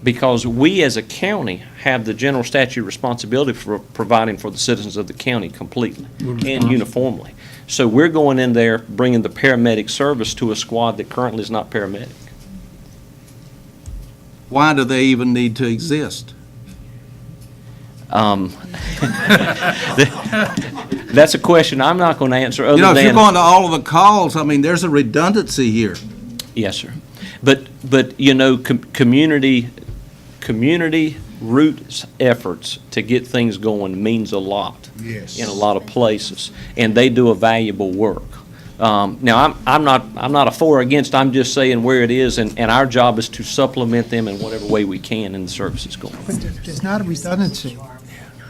Because we as a county have the general statute responsibility for providing for the citizens of the county completely and uniformly. So we're going in there, bringing the paramedic service to a squad that currently is not paramedic. Why do they even need to exist? That's a question I'm not going to answer other You know, if you're than, going to all of the calls, I mean, there's a redundancy here. yes, sir. But you know, community roots efforts to get things going means a lot. Yes. In a lot of places, and they do a valuable work. Now, I'm not a for or against, I'm just saying where it is, and our job is to supplement them in whatever way we can in the services going. But there's not a redundancy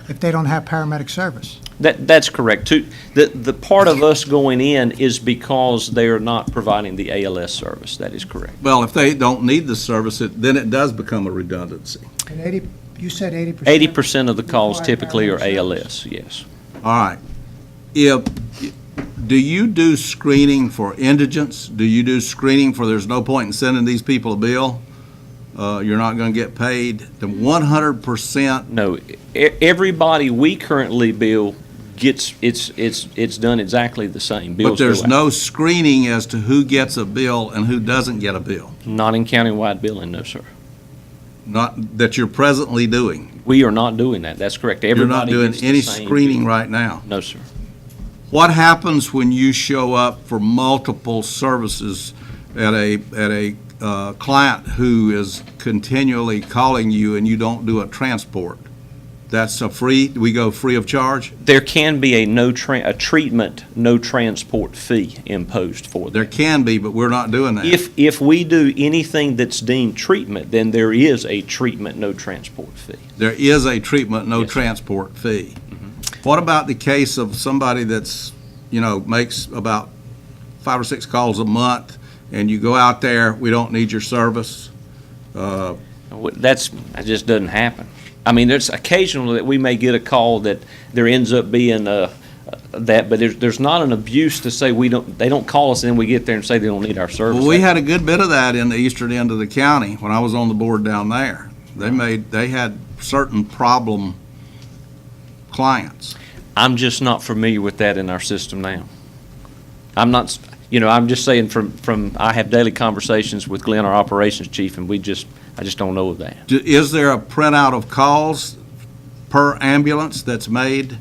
if they don't have paramedic service. That's correct. The part of us going in is because they are not providing the ALS service. That is correct. Well, if they don't need the service, then it does become a redundancy. And you said 80%? 80% of the calls require typically are paramedic ALS, yes. All right. Do you do screening for indigents? Do you do screening for there's no point in sending these people a bill? You're not going to get paid? The 100%? No, everybody we currently bill gets, it's done exactly the same. But Bills go there's out. no screening as to who gets a bill and who doesn't get a bill? Not in countywide billing, no, sir. Not, that you're presently doing? We are not doing that, that's correct. You're not Everybody doing gets the any same screening bill. right now? No, sir. What happens when you show up for multiple services at a client who is continually calling you and you don't do a transport? That's we go free of charge? There can be a treatment, no transport fee imposed for that. There can be, but we're not doing that. If we do anything that's deemed treatment, then there is a treatment, no transport fee. There is a treatment, no Yes, sir. transport fee. What about the case of somebody that's, makes about 5 or 6 calls a month, and you go out there, we don't need your service? That just doesn't happen. I mean, there's occasionally that we may get a call that there ends up being that, but there's not an abuse to say they don't call us and then we get there and say they don't need our service. Well, we had a good bit of that in the eastern end of the county when I was on the board down there. They had certain problem clients. I'm just not familiar with that in our system now. I'm not, I'm just saying I have daily conversations with Glenn, our operations chief, and I just don't know of that. Is there a printout of calls per ambulance that's made?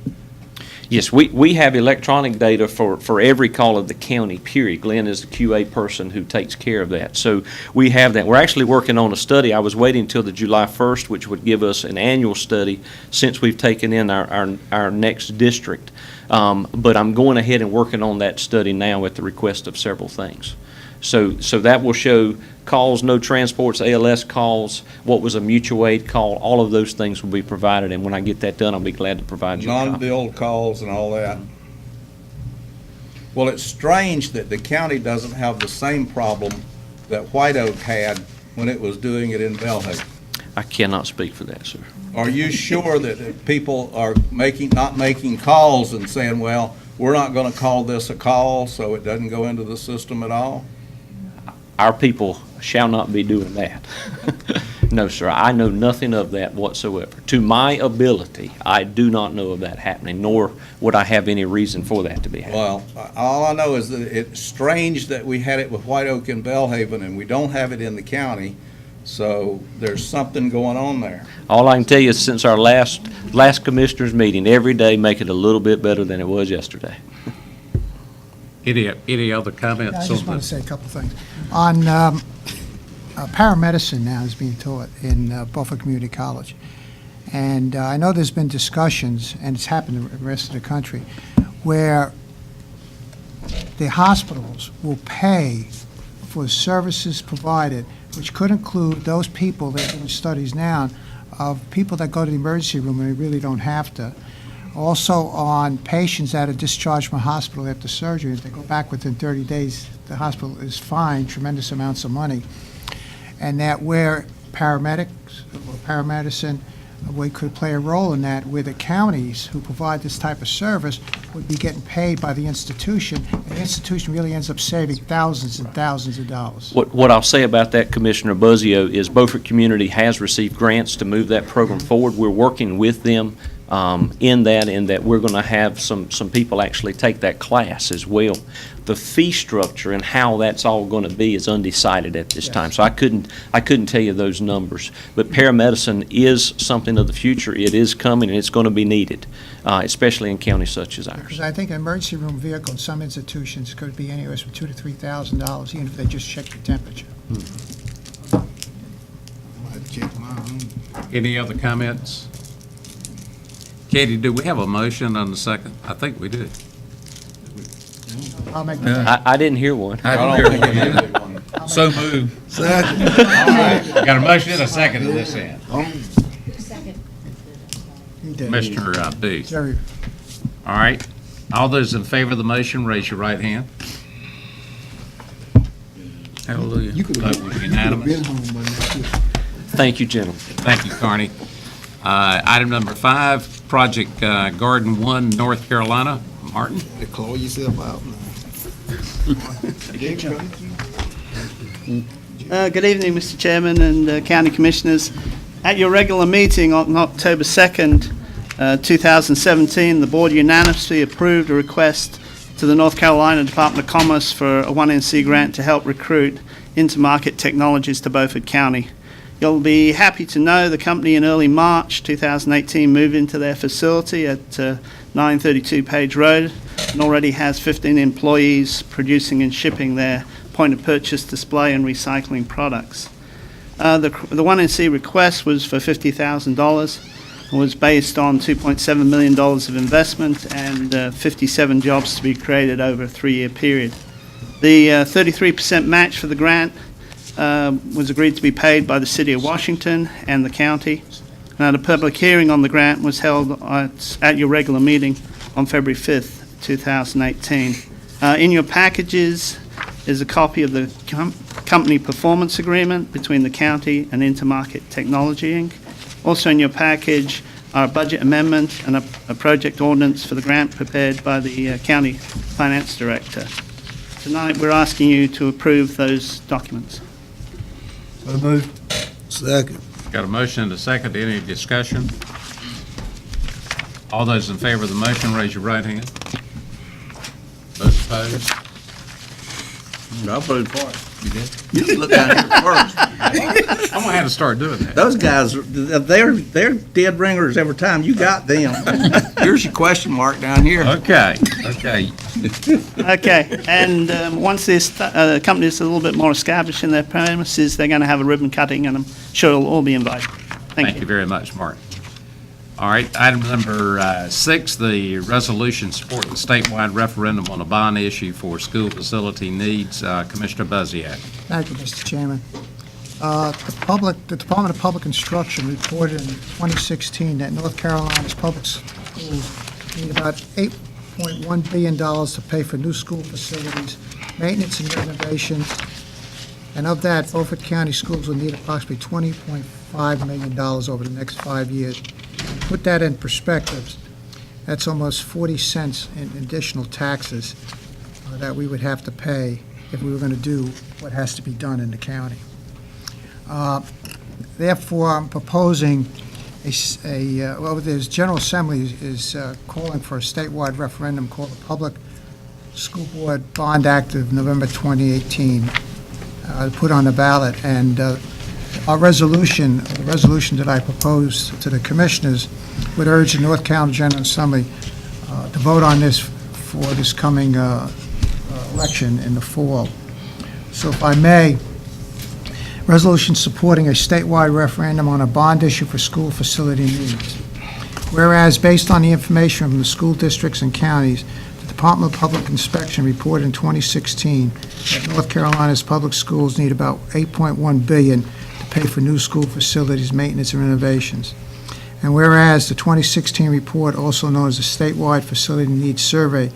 Yes, we have electronic data for every call of the county, period. Glenn is the QA person who takes care of that. So we have that. We're actually working on a study. I was waiting until the July 1st, which would give us an annual study since we've taken in our next district. But I'm going ahead and working on that study now at the request of several things. So that will show calls, no transports, ALS calls, what was a mutual aid call, all of those things will be provided, and when I get that done, I'll be glad to provide you a copy. Non-billed calls and all that. Well, it's strange that the county doesn't have the same problem that White Oak had when it was doing it in Belhaven. I cannot speak for that, sir. Are you sure that people are not making calls and saying, well, we're not going to call this a call, so it doesn't go into the system at all? Our people shall not be doing that. No, sir, I know nothing of that whatsoever. To my ability, I do not know of that happening, nor would I have any reason for that to be happening. Well, all I know is that it's strange that we had it with White Oak and Belhaven, and we don't have it in the county, so there's something going on there. All I can tell you is since our last commissioners meeting, every day make it a little bit better than it was yesterday. Any other comments? I just want to say a couple things. On paramedicine now is being taught in Beaufort Community College. And I know there's been discussions, and it's happened in the rest of the country, where the hospitals will pay for services provided, which could include those people, they're doing studies now, of people that go to the emergency room and they really don't have to. Also on patients that are discharged from a hospital after surgery, if they go back within 30 days, the hospital is fined tremendous amounts of money. And that where paramedics or paramedicine, we could play a role in that, where the counties who provide this type of service would be getting paid by the institution, and the institution really ends up saving thousands and thousands of dollars. What I'll say about that, Commissioner Buzzio, is Beaufort Community has received grants to move that program forward. We're working with them in that we're going to have some people actually take that class as well. The fee structure and how that's all going to be is undecided at this time, so I couldn't tell you those numbers. But paramedicine is something of the future. It is coming, and it's going to be needed, especially in counties such as ours. Because I think an emergency room vehicle in some institutions could be anywhere from $2,000 to $3,000, even if they just check your temperature. Any other comments? Katie, do we have a motion on the second? I think we do. I'll make the I didn't hear one. I don't hear one. So moved. Second. All right, got a motion and a second to this end. He did. Commissioner Booth. Jerry. All right. All those in favor of the motion, raise your right hand. Hallelujah. You could Vote have was unanimous. been home by now, too. Thank you, gentlemen. Thank you, Carney. Item number 5, Project Garden 1, North Carolina. Martin? They claw yourself out now. Good evening, Mr. Chairman and County Commissioners. At your regular meeting on October 2nd, 2017, the Board unanimously approved a request to the North Carolina Department of Commerce for a 1NC grant to help recruit Intermarket Technologies to Beaufort County. You'll be happy to know the company in early March 2018 moved into their facility at 932 Page Road and already has 15 employees producing and shipping their point-of-purchase display and recycling products. The 1NC request was for $50,000 and was based on $2.7 million of investment and 57 jobs to be created over a 3-year period. The 33% match for the grant was agreed to be paid by the City of Washington and the county. Now, the public hearing on the grant was held at your regular meeting on February 5th, 2018. In your packages is a copy of the company performance agreement between the county and Intermarket Technology, Inc. Also in your package are a budget amendment and a project ordinance for the grant prepared by the county finance director. Tonight, we're asking you to approve those documents. So moved. Second. Got a motion and a second. Any discussion? All those in favor of the motion, raise your right hand. Those opposed? I voted for it. You did? You can look down here first. I'm gonna have to start doing that. Those guys, they're dead ringers every time. You got them. Here's your question mark down here. Okay. Okay, and once this company is a little bit more established in their premises, they're going to have a ribbon cutting, and I'm sure it'll all be invited. Thank you. very much, Mark. All right, item number 6, the resolution supporting the statewide referendum on a bond issue for school facility needs. Commissioner Buzzio. Thank you, Mr. Chairman. The Department of Public Instruction reported in 2016 that North Carolina's public schools need about $8.1 billion to pay for new school facilities, maintenance and renovations, and of that, Beaufort County schools will need approximately $20.5 million over the next 5 years. To put that in perspective, that's almost 40 cents in additional taxes that we would have to pay if we were going to do what has to be done in the county. Therefore, I'm proposing the General Assembly is calling for a statewide referendum called the Public School Board Bond Act of November 2018, put on the ballot. And the resolution that I proposed to the commissioners would urge the North Carolina General Assembly to vote on this for this coming election in the fall. So if I may, Resolution supporting a statewide referendum on a bond issue for school facility needs. Whereas, based on the information from the school districts and counties, the Department of Public Inspection reported in 2016 that North Carolina's public schools need about $8.1 billion to pay for new school facilities, maintenance, and renovations. And whereas the 2016 report, also known as the Statewide Facility Needs Survey,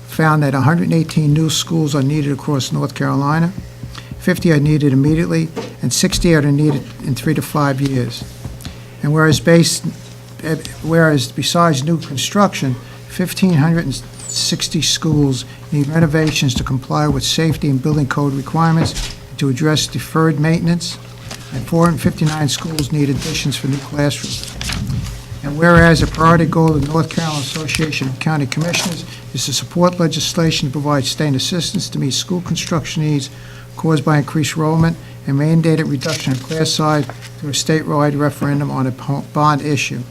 found that 118 new schools are needed across North Carolina, 50 are needed immediately, and 60 are needed in 3 to 5 years. And whereas besides new construction, 1,560 schools need renovations to comply with safety and building code requirements to address deferred maintenance, and 459 schools need additions for new classrooms. And whereas a priority goal of the North Carolina Association of County Commissioners is to support legislation to provide state assistance to meet school construction needs caused by increased enrollment and mandated reduction in class size through a statewide referendum on a bond issue.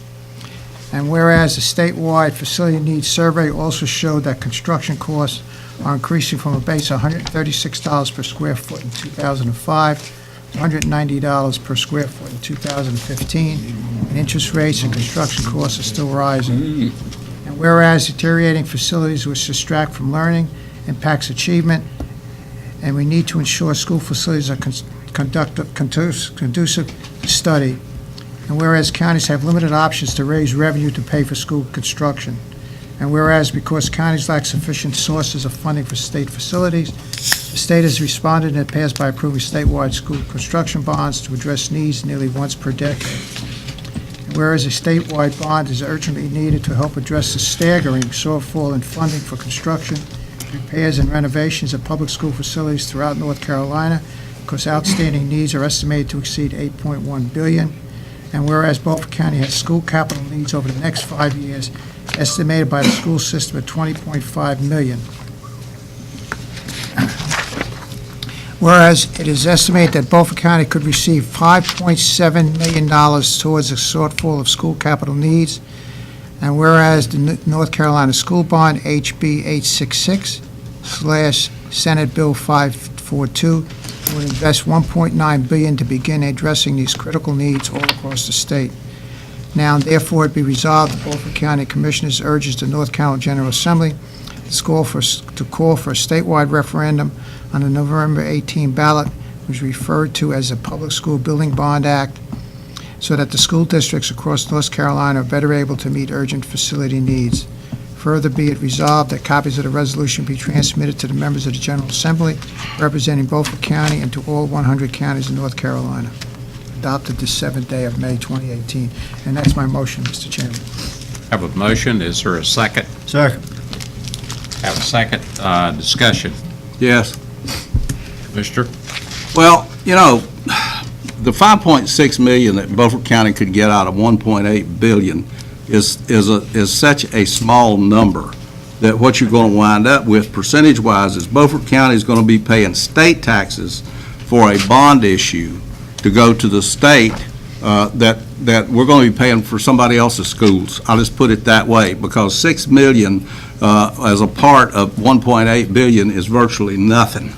And whereas the statewide facility needs survey also showed that construction costs are increasing from a base of $136 per square foot in 2005 to $190 per square foot in 2015, and interest rates and construction costs are still rising. And whereas deteriorating facilities which distract from learning impacts achievement, and we need to ensure school facilities are conducive to study. And whereas counties have limited options to raise revenue to pay for school construction. And whereas because counties lack sufficient sources of funding for state facilities, the state has responded in the past by approving statewide school construction bonds to address needs nearly once per decade. And whereas a statewide bond is urgently needed to help address the staggering shortfall in funding for construction, repairs, and renovations of public school facilities throughout North Carolina, because outstanding needs are estimated to exceed $8.1 billion. And whereas Beaufort County has school capital needs over the next 5 years estimated by the school system at $20.5 million. Whereas it is estimated that Beaufort County could receive $5.7 million towards a shortfall of school capital needs. And whereas the North Carolina School Bond, HB 866/Senate Bill 542, would invest $1.9 billion to begin addressing these critical needs all across the state. Now, therefore, it be resolved, the Beaufort County Commissioners urges the North Carolina General Assembly to call for a statewide referendum on the November 18 ballot, which is referred to as the Public School Building Bond Act, so that the school districts across North Carolina are better able to meet urgent facility needs. Further be it resolved that copies of the resolution be transmitted to the members of the General Assembly representing Beaufort County and to all 100 counties in North Carolina. Adopted this 7th day of May 2018. And that's my motion, Mr. Chairman. Have a motion. Is there a second? Second. Have a second. Discussion. Yes. Commissioner? Well, you know, the $5.6 million that Beaufort County could get out of $1.8 billion is such a small number that what you're going to wind up with percentage-wise is Beaufort County is going to be paying state taxes for a bond issue to go to the state that we're going to be paying for somebody else's schools. I'll just put it that way, because $6 million as a part of $1.8 billion is virtually nothing.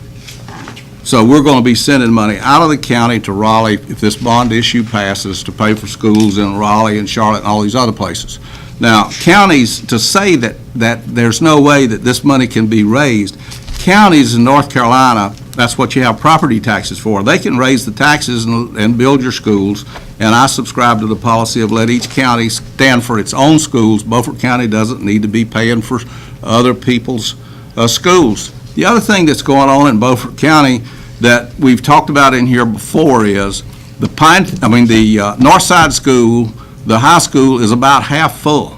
So we're going to be sending money out of the county to Raleigh if this bond issue passes to pay for schools in Raleigh and Charlotte and all these other places. Now, counties, to say that there's no way that this money can be raised, counties in North Carolina, that's what you have property taxes for. They can raise the taxes and build your schools, and I subscribe to the policy of let each county stand for its own schools. Beaufort County doesn't need to be paying for other people's schools. The other thing that's going on in Beaufort County that we've talked about in here before is the North Side School, the high school is about half full,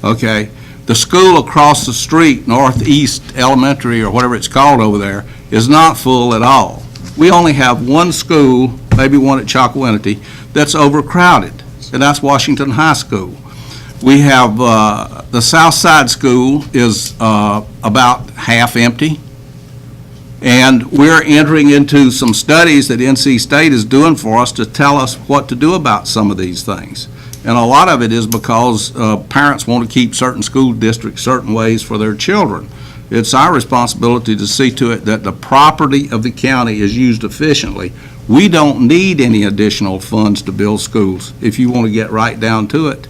okay? The school across the street, Northeast Elementary or whatever it's called over there, is not full at all. We only have one school, maybe one at Chocowinity, that's overcrowded, and that's Washington High School. We have the South Side School is about half empty, and we're entering into some studies that NC State is doing for us to tell us what to do about some of these things. And a lot of it is because parents want to keep certain school districts certain ways for their children. It's our responsibility to see to it that the property of the county is used efficiently. We don't need any additional funds to build schools, if you want to get right down to it.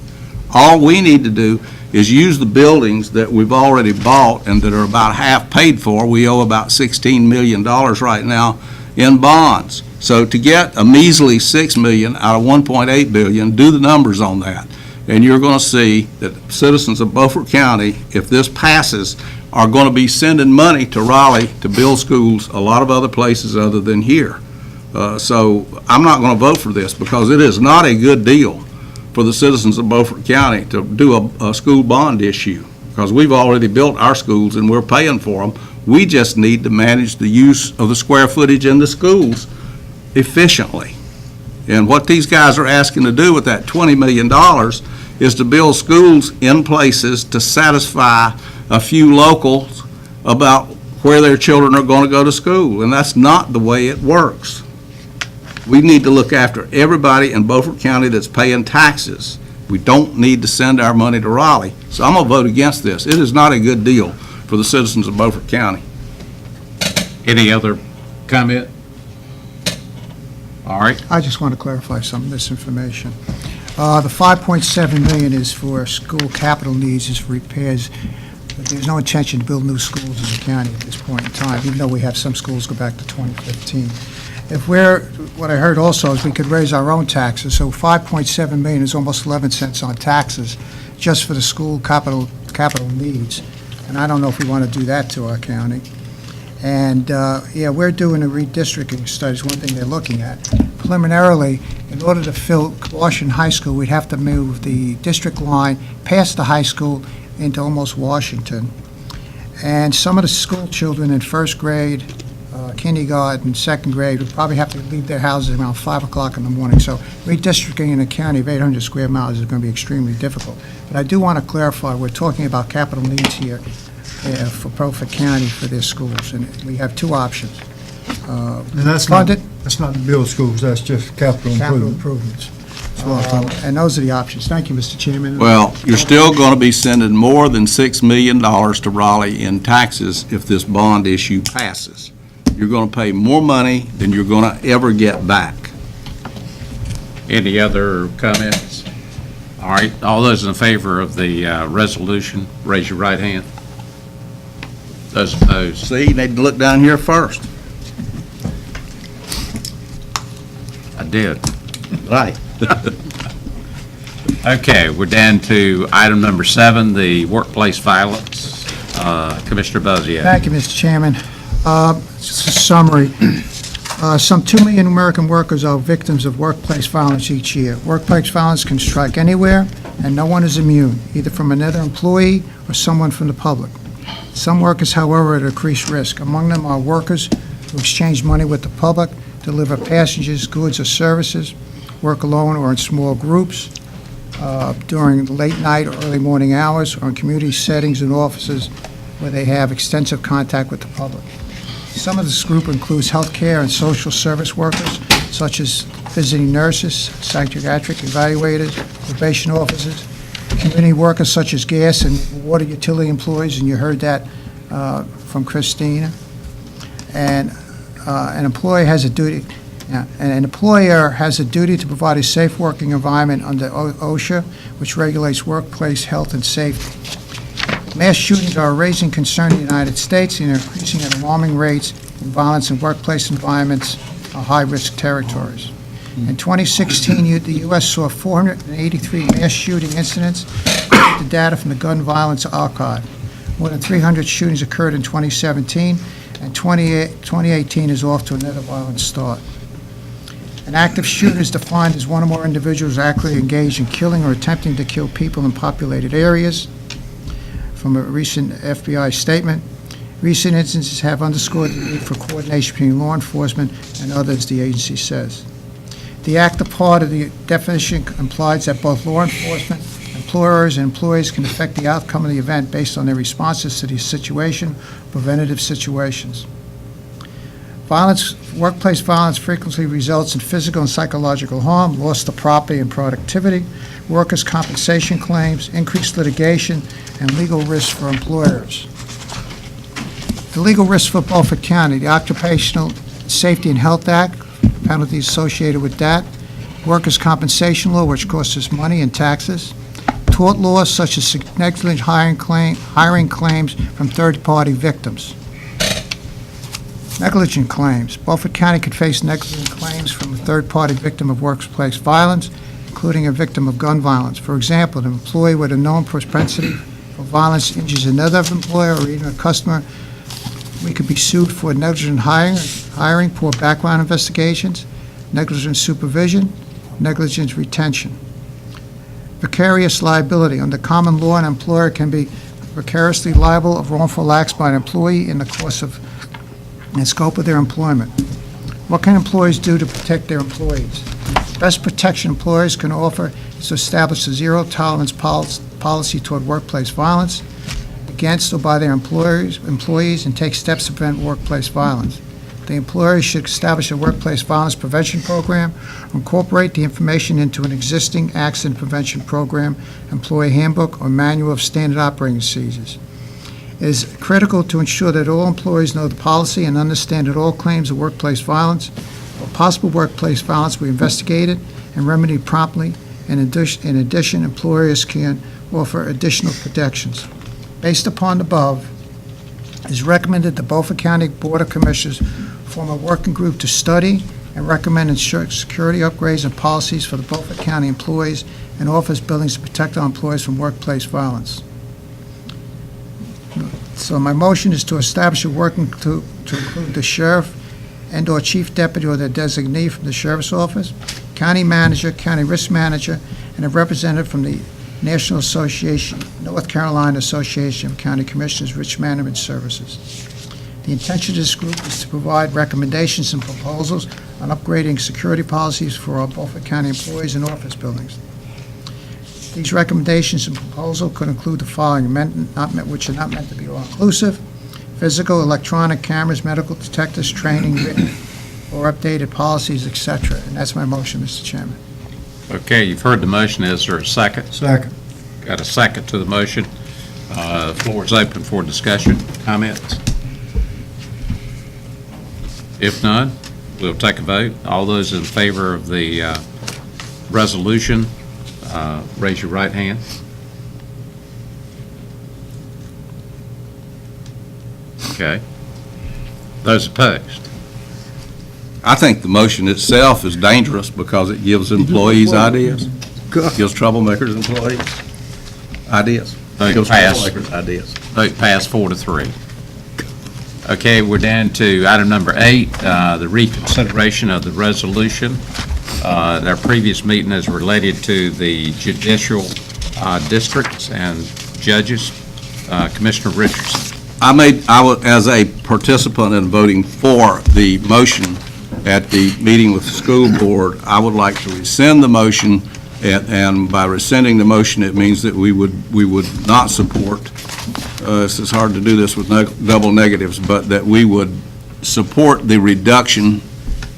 All we need to do is use the buildings that we've already bought and that are about half paid for. We owe about $16 million right now in bonds. So to get a measly $6 million out of $1.8 billion, do the numbers on that. And you're going to see that citizens of Beaufort County, if this passes, are going to be sending money to Raleigh to build schools a lot of other places other than here. So I'm not going to vote for this because it is not a good deal for the citizens of Beaufort County to do a school bond issue, because we've already built our schools and we're paying for them. We just need to manage the use of the square footage in the schools efficiently. And what these guys are asking to do with that $20 million is to build schools in places to satisfy a few locals about where their children are going to go to school, and that's not the way it works. We need to look after everybody in Beaufort County that's paying taxes. We don't need to send our money to Raleigh. So I'm going to vote against this. It is not a good deal for the citizens of Beaufort County. Any other comment? All right. I just want to clarify some misinformation. The $5.7 million is for school capital needs, is for repairs. But there's no intention to build new schools in the county at this point in time, even though we have some schools go back to 2015. What I heard also is we could raise our own taxes, so $5.7 million is almost 11 cents on taxes just for the school capital needs. And I don't know if we want to do that to our county. And, yeah, we're doing a redistricting study, is one thing they're looking at. Preliminarily, in order to fill Washington High School, we'd have to move the district line past the high school into almost Washington. And some of the school children in first grade, kindergarten, second grade would probably have to leave their houses around 5 o'clock in the morning. So redistricting in a county of 800 square miles is going to be extremely difficult. But I do want to clarify, we're talking about capital needs here for Beaufort County for their schools, and we have two options. And that's not to build schools, that's just capital improvements. And those are the options. Thank you, Mr. Chairman. Well, you're still going to be sending more than $6 million to Raleigh in taxes if this bond issue passes. You're going to pay more money than you're going to ever get back. Any other comments? All right, all those in favor of the resolution, raise your right hand. Those opposed? See, you need to look down here first. I did. Right. Okay, we're down to item number 7, the workplace violence. Commissioner Buzzio. Thank you, Mr. Chairman. Just a summary. Some 2 million American workers are victims of workplace violence each year. Workplace violence can strike anywhere, and no one is immune, either from another employee or someone from the public. Some workers, however, are at increased risk. Among them are workers who exchange money with the public, deliver passengers, goods, or services, work alone or in small groups, during late night or early morning hours, or in community settings and offices where they have extensive contact with the public. Some of this group includes healthcare and social service workers, such as visiting nurses, psychiatric evaluators, probation officers, community workers such as gas and water utility employees, and you heard that from Christina. And an employer has a duty to provide a safe working environment under OSHA, which regulates workplace health and safety. Mass shootings are a raising concern in the United States and are increasing at alarming rates, and violence in workplace environments are high-risk territories. In 2016, the U.S. saw 483 mass shooting incidents, according to data from the Gun Violence Archive. More than 300 shootings occurred in 2017, and 2018 is off to another violent start. An active shooter is defined as one or more individuals actively engaged in killing or attempting to kill people in populated areas. From a recent FBI statement, recent instances have underscored the need for coordination between law enforcement and others, the agency says. The active part of the definition implies that both law enforcement, employers, and employees can affect the outcome of the event based on their responses to the situation, preventative situations. Workplace violence frequently results in physical and psychological harm, loss of property and productivity, workers' compensation claims, increased litigation, and legal risks for employers. The legal risk for Beaufort County, the Occupational Safety and Health Act, penalties associated with that, workers' compensation law, which costs us money and taxes, tort laws such as negligent hiring claims from third-party victims. Negligent claims. Beaufort County could face negligent claims from a third-party victim of workplace violence, including a victim of gun violence. For example, an employee with a known propensity for violence injures another employer or even a customer. We could be sued for negligent hiring, poor background investigations, negligent supervision, negligent retention. Vicarious liability. Under common law, an employer can be vicariously liable of wrongful acts by an employee in the course of and scope of their employment. What can employees do to protect their employees? Best protection employers can offer is to establish a zero-tolerance policy toward workplace violence against or by their employees and take steps to prevent workplace violence. The employer should establish a workplace violence prevention program, incorporate the information into an existing accident prevention program, employee handbook, or manual of standard operating procedures. It is critical to ensure that all employees know the policy and understand that all claims of workplace violence or possible workplace violence will be investigated and remedied promptly. In addition, employers can offer additional protections. Based upon the above, it is recommended the Beaufort County Board of Commissioners form a working group to study and recommend security upgrades and policies for the Beaufort County employees and office buildings to protect our employees from workplace violence. So my motion is to establish a working to include the sheriff and/or chief deputy or their designee from the sheriff's office, county manager, county risk manager, and a representative from the National Association, North Carolina Association of County Commissioners, Risk Management Services. The intention of this group is to provide recommendations and proposals on upgrading security policies for our Beaufort County employees and office buildings. These recommendations and proposals could include the following, which are not meant to be all-inclusive: physical, electronic cameras, medical detectives, training, written or updated policies, etc. And that's my motion, Mr. Chairman. Okay, you've heard the motion. Is there a second? Second. Got a second to the motion. The floor is open for discussion, comments. If none, we'll take a vote. All those in favor of the resolution, raise your right hand. Okay. Those opposed? I think the motion itself is dangerous because it gives employees ideas, gives troublemakers employees ideas. Gives troublemakers ideas. Vote passed 4-3. Okay, we're down to item number 8, the reconsideration of the resolution. Our previous meeting is related to the judicial districts and judges. Commissioner Richardson. As a participant in voting for the motion at the meeting with the school board, I would like to rescind the motion, and by rescinding the motion, it means that we would not support, this is hard to do this with double negatives, but that we would support the reduction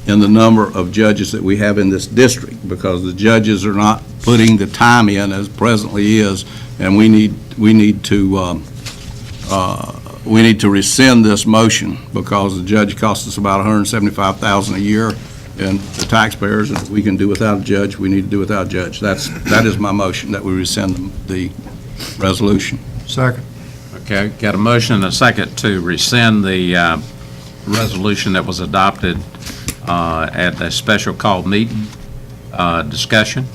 in the number of judges that we have in this district, because the judges are not putting the time in as presently is, and we need to rescind this motion because the judge costs us about $175,000 a year, and the taxpayers, and if we can do without a judge, we need to do without a judge. That is my motion, that we rescind the resolution. Second. Okay, got a motion and a second to rescind the resolution that was adopted at a special call meeting. Discussion?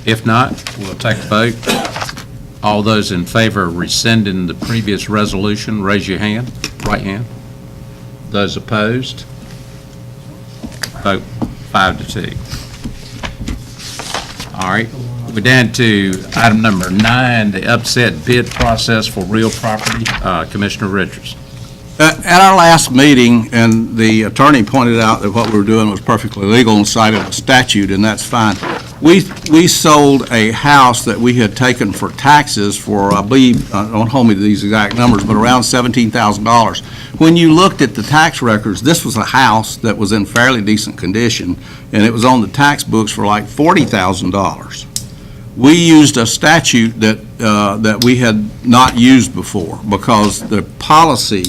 If not, we'll take a vote. All those in favor of rescinding the previous resolution, raise your hand, right hand. Those opposed, vote 5-2. All right, we're down to item number 9, the upset bid process for real property. Commissioner Richards. At our last meeting, and the attorney pointed out that what we were doing was perfectly legal and cited a statute, and that's fine. We sold a house that we had taken for taxes for, I believe, don't hold me to these exact numbers, but around $17,000. When you looked at the tax records, this was a house that was in fairly decent condition, and it was on the tax books for like $40,000. we used a statute that we had not used before, because the policy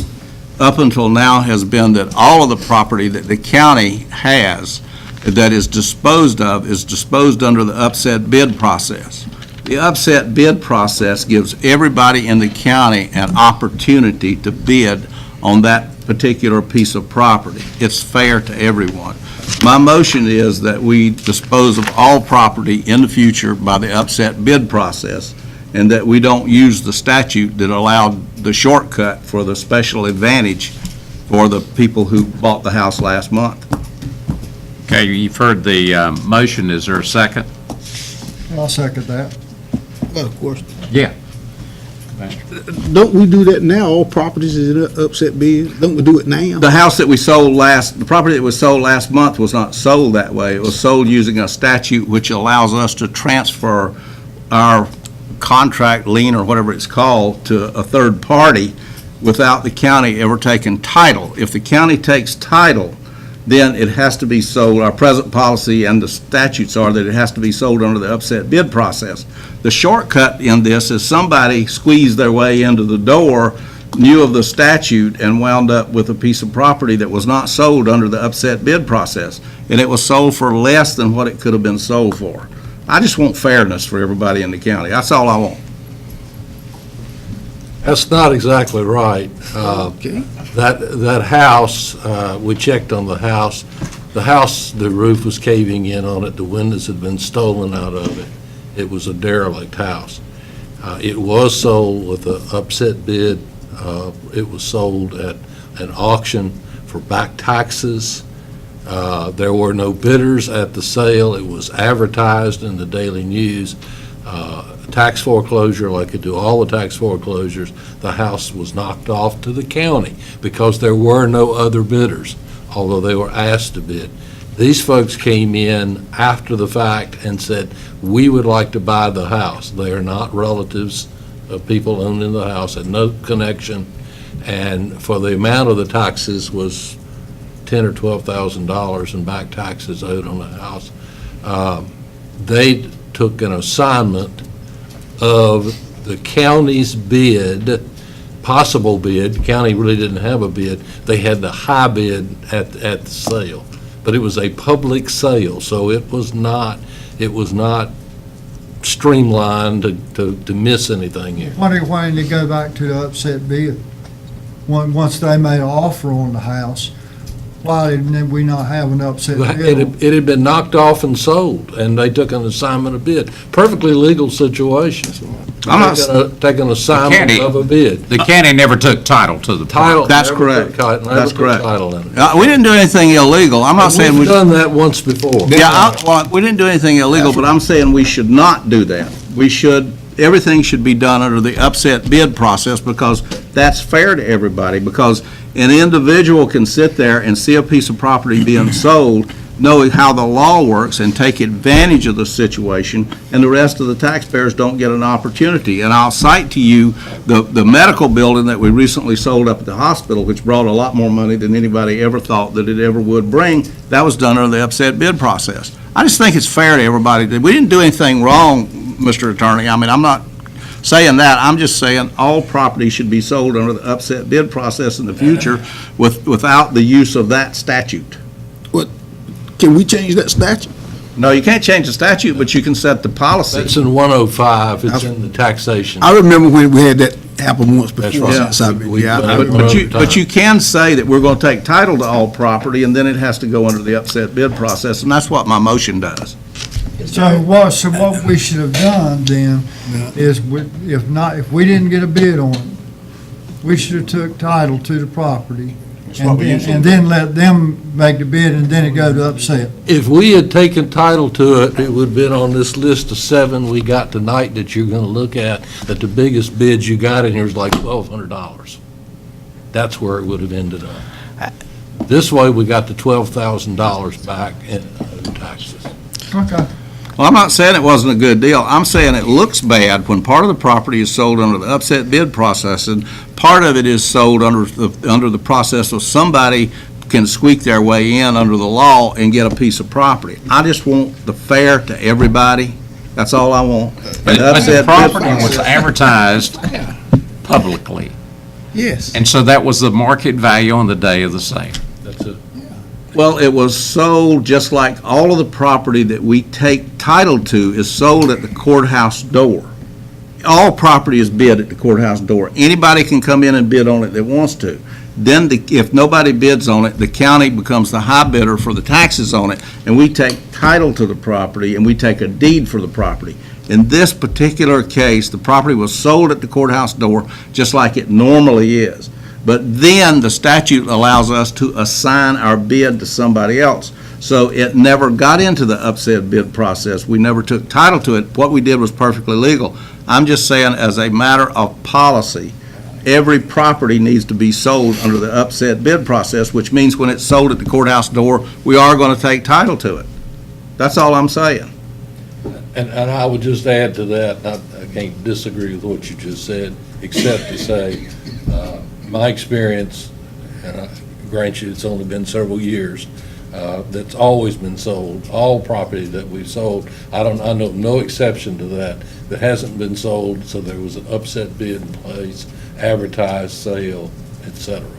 up until now has been that all of the property that the county has that is disposed under the upset bid process. The upset bid process gives everybody in the county an opportunity to bid on that particular piece of property. It's fair to everyone. My motion is that we dispose of all property in the future by the upset bid process, and that we don't use the statute that allowed the shortcut for the special advantage for the people who bought the house last month. Okay, you've heard the motion. Is there a second? I'll second that. Got a question. Yeah. Don't we do that now? All properties is in upset bid. Don't we do it now? The house that we sold the property that was sold last month was not sold that way. It was sold using a statute which allows us to transfer our contract lien, or whatever it's called, to a third party without the county ever taking title. If the county takes title, then it has to be sold. Our present policy and the statutes are that it has to be sold under the upset bid process. The shortcut in this is somebody squeezed their way into the door, knew of the statute, and wound up with a piece of property that was not sold under the upset bid process. And it was sold for less than what it could have been sold for. I just want fairness for everybody in the county. That's all I want. That's not exactly right. Okay. That house, we checked on the house. The roof was caving in on it. The windows had been stolen out of it. It was a derelict house. It was sold with an upset bid. It was sold at an auction for back taxes. There were no bidders at the sale. It was advertised in the Daily News. Tax foreclosure, like it do all the tax foreclosures, the house was knocked off to the county because there were no other bidders, although they were asked to bid. These folks came in after the fact and said, we would like to buy the house. They are not relatives of people owning the house, had no connection, and for the amount of the taxes was $10,000 or $12,000 in back taxes owed on the house. They took an assignment of the county's bid, possible bid. The county really didn't have a bid. They had the high bid at the sale, but it was a public sale, so it was not streamlined to miss anything here. Why didn't they go back to the upset bid? Once they made an offer on the house, why didn't we not have an upset bid? It had been knocked off and sold, and they took an assignment of bid. Perfectly legal situation. Take an assignment of a bid. The county never took title to the property. That's correct. That's correct. Title in it. We didn't do anything illegal. I'm not saying we've done that once before. Yeah, we didn't do anything illegal, but I'm saying we should not do that. Everything should be done under the upset bid process, because that's fair to everybody, because an individual can sit there and see a piece of property being sold, knowing how the law works, and take advantage of the situation, and the rest of the taxpayers don't get an opportunity. And I'll cite to you the medical building that we recently sold up at the hospital, which brought a lot more money than anybody ever thought that it ever would bring. That was done under the upset bid process. I just think it's fair to everybody. We didn't do anything wrong, Mr. Attorney. I mean, I'm not saying that. I'm just saying all property should be sold under the upset bid process in the future without the use of that statute. Can we change that statute? No, you can't change the statute, but you can set the policy. It's in 105, it's in the taxation. I remember when we had that happen once before. That's right. But you can say that we're going to take title to all property, and then it has to go under the upset bid process, and that's what my motion does. So what we should have done then is, if we didn't get a bid on it, we should have took title to the property and then let them make the bid, and then it go to upset. If we had taken title to it, it would have been on this list of 7 we got tonight that you're going to look at, that the biggest bids you got in here is like $1,200. That's where it would have ended up. This way, we got the $12,000 back in taxes. Okay. Well, I'm not saying it wasn't a good deal. I'm saying it looks bad when part of the property is sold under the upset bid process, and part of it is sold under the process of somebody can squeak their way in under the law and get a piece of property. I just want the fair to everybody, That's all I want. But And upset the bid property was process. advertised publicly, Yes. and so that was the market value on the day of the sale. That's it. Well, it was sold just like all of the property that we take title to is sold at the courthouse door. All property is bid at the courthouse door. Anybody can come in and bid on it that wants to. Then, if nobody bids on it, the county becomes the high bidder for the taxes on it, and we take title to the property, and we take a deed for the property. In this particular case, the property was sold at the courthouse door, just like it normally is. But then the statute allows us to assign our bid to somebody else. So it never got into the upset bid process. We never took title to it. What we did was perfectly legal. I'm just saying, as a matter of policy, every property needs to be sold under the upset bid process, which means when it's sold at the courthouse door, we are going to take title to it. That's all I'm saying. And I would just add to that, I can't disagree with what you just said, except to say, my experience, and I grant you it's only been several years, that's always been sold, all property that we've sold, I know no exception to that hasn't been sold, so there was an upset bid in place, advertised sale, et cetera.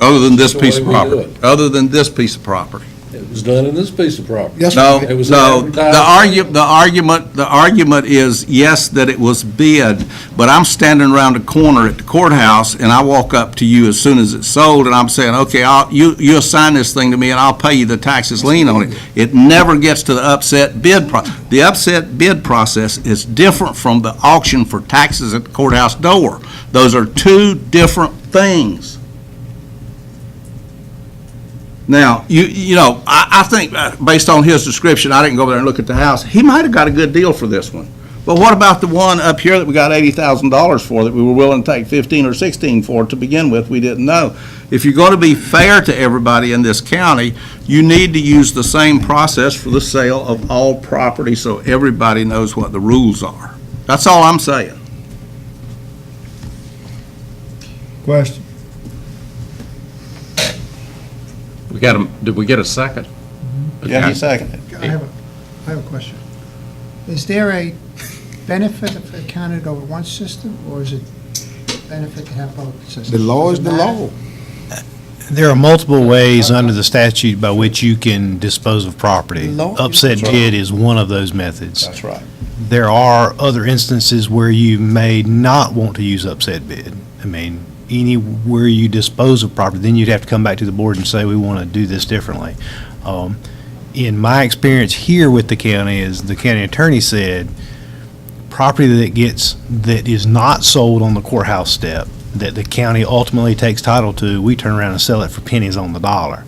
Other than this That's the piece of way we do property. it. Other than this piece of property. It was done in this piece of property. Yes, No, It was no, advertised. the argument is, yes, that it was bid, but I'm standing around the corner at the courthouse, and I walk up to you as soon as it's sold, and I'm saying, okay, you assign this thing to me, and I'll pay you the taxes lien on it. It never gets to the upset bid The upset bid process is different from the auction for taxes at the courthouse door. Those are two different things. Now, I think, based on his description, I didn't go over there and look at the house, he might have got a good deal for this one. But what about the one up here that we got $80,000 for, that we were willing to take 15 or 16 for to begin with? We didn't know. If you're going to be fair to everybody in this county, you need to use the same process for the sale of all property so everybody knows what the rules are. That's all I'm saying. Question? Did we get a second? Yeah, he seconded. I have a question. Is there a benefit of the county to go with one system, or is it benefit to have both systems? The law is the law. There are multiple ways under the statute by which you can dispose of property. Upset bid is one of those methods. That's right. There are other instances where you may not want to use upset bid. I mean, anywhere you dispose of property, then you'd have to come back to the board and say, we want to do this differently. In my experience here with the county, as the county attorney said, property that is not sold on the courthouse step, that the county ultimately takes title to, we turn around and sell it for pennies on the dollar,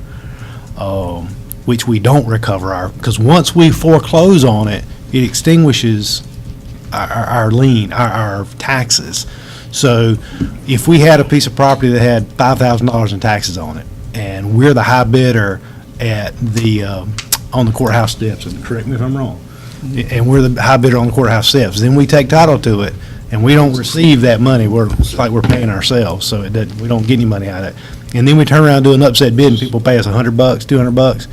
which we don't recover because once we foreclose on it, it extinguishes our lien, our taxes. So if we had a piece of property that had $5,000 in taxes on it, and we're the high bidder at on the courthouse steps, and correct me if I'm wrong, and we're the high bidder on the courthouse steps, then we take title to it, and we don't receive that money. It's like we're paying ourselves, so we don't get any money out of it. And then we turn around and do an upset bid, and people pay us $100, $200.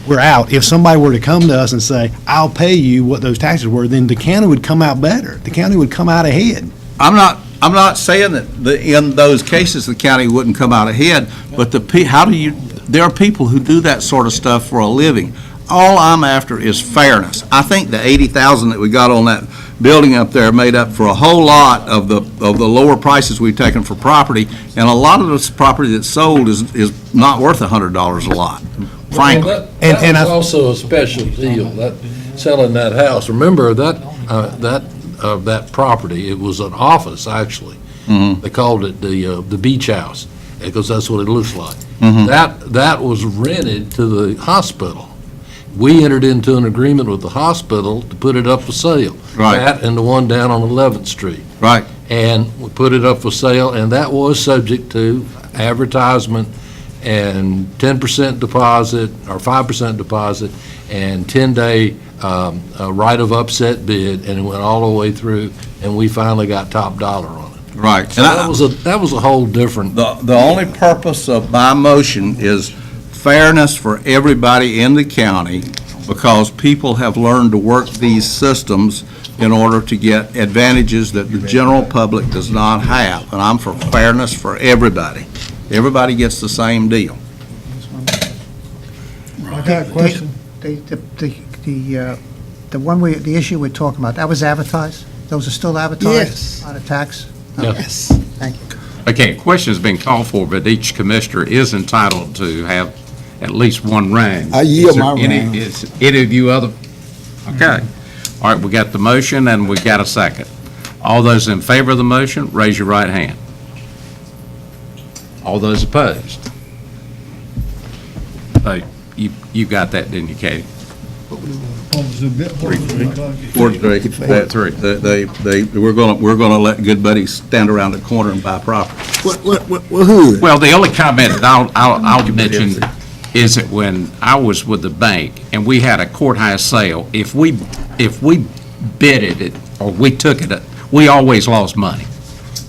We're out. If somebody were to come to us and say, I'll pay you what those taxes were, then the county would come out better. The county would come out ahead. I'm not saying that in those cases the county wouldn't come out ahead, but there are people who do that sort of stuff for a living. All I'm after is fairness. I think the $80,000 that we got on that building up there made up for a whole lot of the lower prices we've taken for property, and a lot of this property that's sold is not worth $100 a lot, frankly. Well, that was also a special deal, that selling that house. Remember that property, it was an office, actually. Mm-hmm. They called it the beach house, because that's what it looks like. Mhm. That was rented to the hospital. We entered into an agreement with the hospital to put it up for sale. Right. That and the one down on 11th Street. Right. And we put it up for sale, and that was subject to advertisement and 10% deposit, or 5% deposit, and 10-day right of upset bid, and it went all the way through, and we finally got top dollar on it. Right. So that was a whole different. The only purpose of my motion is fairness for everybody in the county, because people have learned to work these systems in order to get advantages that the general public does not have. And I'm for fairness for everybody. Everybody gets the same deal. I got a question. The issue we're talking about, that was advertised? Those are still advertised? Yes. On a tax? Yes. Thank you. Okay, a question's been called for, but each commissioner is entitled to have at least one round. I yield Is there my any- round. Is any of you other? Okay. All right, we got the motion and we got a second. All those in favor of the motion, raise your right hand. All those opposed? You got that, didn't you, Katie? We're gonna let good buddies stand around the corner and buy property. Who? Well, the only comment that I'll mention is that when I was with the bank and we had a courthouse sale, if we bidded it or we took it, we always lost money.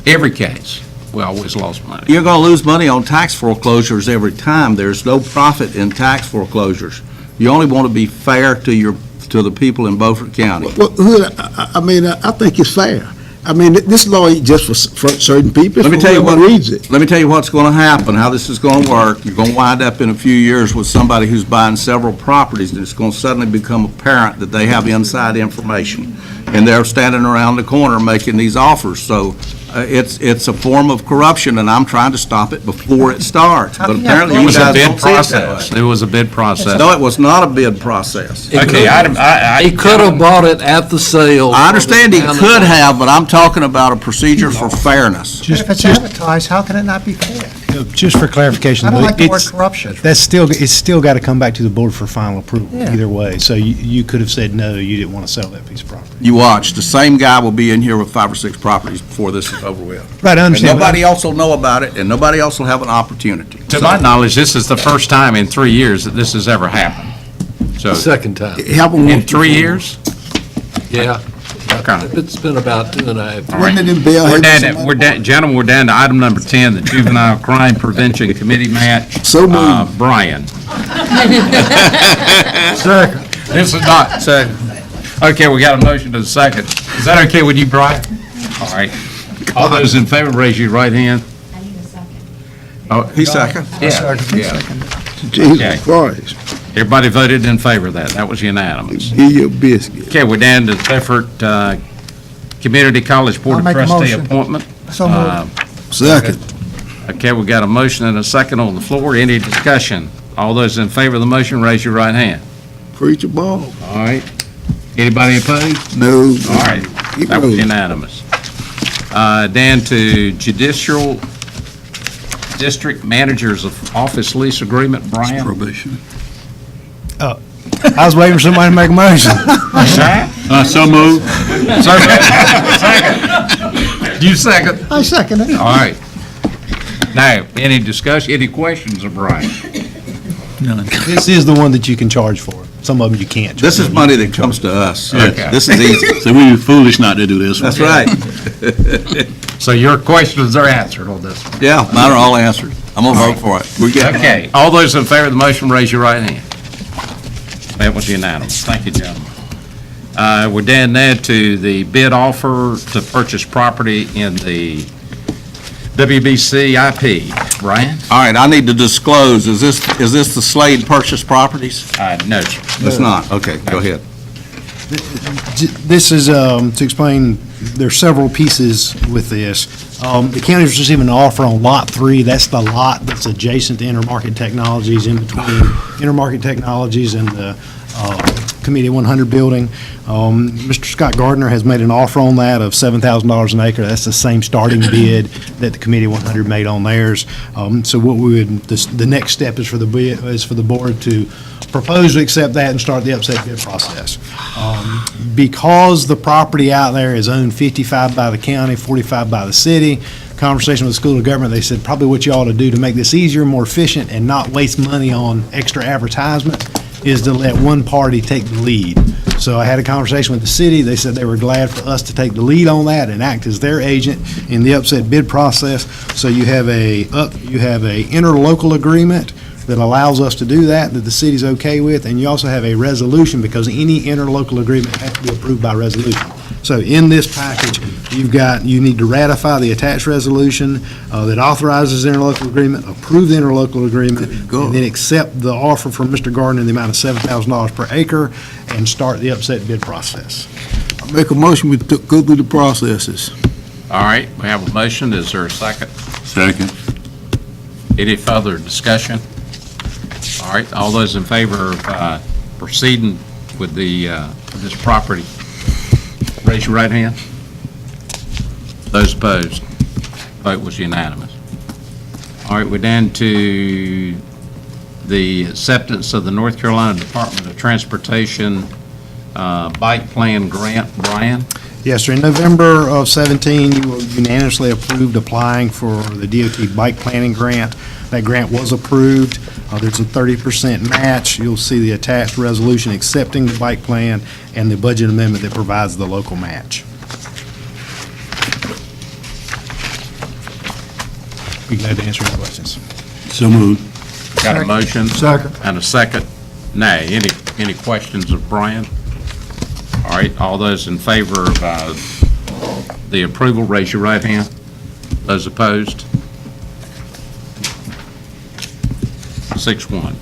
Every case, we always lost money. You're gonna lose money on tax foreclosures every time. There's no profit in tax foreclosures. You only want to be fair to the people in Beaufort County. Well, Hood, I think it's fair. I mean, this law ain't just for certain people. Let me tell you what reads it. Let me tell you what's going to happen, how this is going to work. You're going to wind up in a few years with somebody who's buying several properties, and it's going to suddenly become apparent that they have inside information, and they're standing around the corner making these offers. So it's a form of corruption, and I'm trying to stop it before it starts. But apparently, It you was a guys bid don't see it that process. way. It was a bid process. No, it was not a bid process. Okay, He could have bought it at the sale. I understand he could have, but I'm talking about a procedure for fairness. If it's advertised, how can it not be fair? Just for clarification, I don't like the word it's, corruption. it's still got to come back to the board for final approval, Yeah. either way. So you could have said, no, you didn't want to sell that piece of property. You watch, the same guy will be in here with 5 or 6 properties before this is over with. Right, I understand. And nobody else will know about it, and nobody else will have an opportunity. To my knowledge, this is the first time in 3 years that this has ever happened. So, Second time. in 3 years? Yeah. Okay. It's been about 2.5. All right. Gentlemen, we're down to item number 10, the Juvenile Crime Prevention Committee match. So moved. Brian. Second. This is not, second. Okay, we got a motion to the second. Is that okay with you, Brian? All right. All those in favor, raise your right hand. I need a second. Oh, He second. yeah, yeah. Jesus Okay. Christ. Everybody voted in favor of that. That was unanimous. Eat your biscuit. Okay, we're down to Beaufort Community College Board I'll of make a Trustee motion. appointment. So moved. Second. Okay, we got a motion and a second on the floor. Any discussion? All those in favor of the motion, raise your right hand. Preach a ball. All right. Anybody opposed? No. All right. Keep That was moving. unanimous. Down to Judicial District Managers of Office Lease Agreement, Brian. Probation. I was waiting for somebody to make a motion. So moved. Second. You second. I second it. All right. Now, any discussion, any questions of Brian? This is the one that you can charge for. Some of them you can't. This is money that comes to us. Okay. This is easy. So we were foolish not to do this one. That's right. So your questions are answered on this one. Yeah, mine are all answered. I'm gonna vote for it. We get Okay, all those in favor of the motion, raise your right hand. That was unanimous. Thank you, gentlemen. We're down now to the bid offer to purchase property in the WBC IP. Brian? All right, I need to disclose, is this the Slade purchase properties? No, sir. It's not, okay, go ahead. This is, to explain, there's several pieces with this. The county's receiving an offer on Lot 3. That's the lot that's adjacent to Intermarket Technologies, in between Intermarket Technologies and the Committee 100 building. Mr. Scott Gardner has made an offer on that of $7,000 an acre. That's the same starting bid that the Committee 100 made on theirs. So what we would, the next step is for the board to propose to accept that and start the upset bid process. Because the property out there is owned 55 by the county, 45 by the city, conversation with the School of Government, they said probably what you ought to do to make this easier, more efficient, and not waste money on extra advertisement is to let one party take the lead. So I had a conversation with the city. They said they were glad for us to take the lead on that and act as their agent in the upset bid process. So you have a interlocal agreement that allows us to do that the city's okay with, and you also have a resolution, because any interlocal agreement has to be approved by resolution. So in this package, you need to ratify the attached resolution that authorizes the interlocal agreement, approve the interlocal agreement, and then accept the offer from Mr. Gardner in the amount of $7,000 per acre and start the upset bid process. I make a motion, we go through the processes. All right, we have a motion. Is there a second? Second. Any further discussion? All right, all those in favor of proceeding with this property, raise your right hand. Those opposed, vote was unanimous. All right, we're down to the acceptance of the North Carolina Department of Transportation Bike Plan Grant. Brian? Yes, sir. In November of 17, you unanimously approved applying for the DOT Bike Planning Grant. That grant was approved. There's a 30% match. You'll see the attached resolution accepting the bike plan and the budget amendment that provides the local match. Be glad to answer any questions. So moved. Got a motion? Second. And a second? Nay. Any questions of Brian? All right, all those in favor of the approval, raise your right hand. Those opposed? 6-1.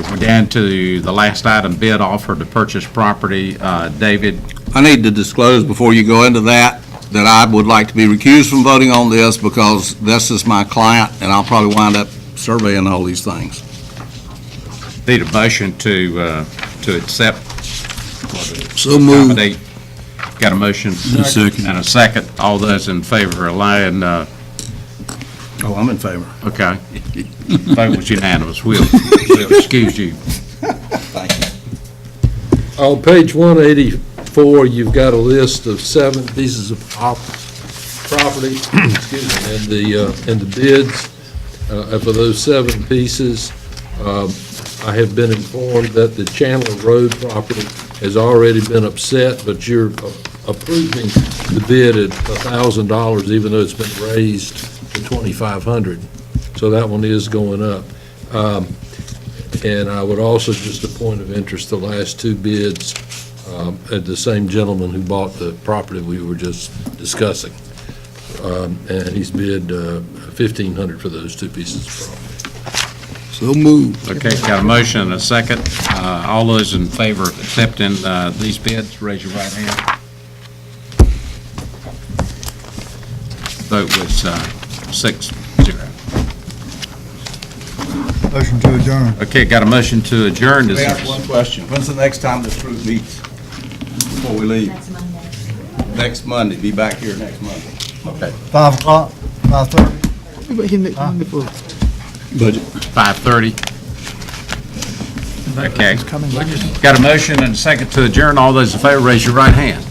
We're down to the last item, bid offer to purchase property. David? I need to disclose before you go into that I would like to be recused from voting on this because this is my client, and I'll probably wind up surveying all these things. Need a motion to accept. So moved. Accommodate. Got a motion? Second. And a second. All those in favor of allowing, Oh, I'm in favor. okay. Vote was unanimous. We'll excuse you. Thank you. On page 184, you've got a list of 7 pieces of property, excuse me, and the bids for those 7 pieces. I have been informed that the Chandler Road property has already been upset, but you're approving the bid at $1,000, even though it's been raised to $2,500. So that one is going up. And I would also, just a point of interest, the last 2 bids, at the same gentleman who bought the property we were just discussing. And he's bid $1,500 for those 2 pieces of property. So moved. Okay, got a motion and a second. All those in favor of accepting these bids, raise your right hand. Vote was 6-0. Motion to adjourn. Okay, got a motion to adjourn. Let me ask one question. When's the next time this group meets before we leave? Next Monday. Next Monday. Be back here next Monday. Okay. 5 o'clock, 5:30. Budget. 5:30. Okay. Got a motion and a second to adjourn. All those in favor, raise your right hand.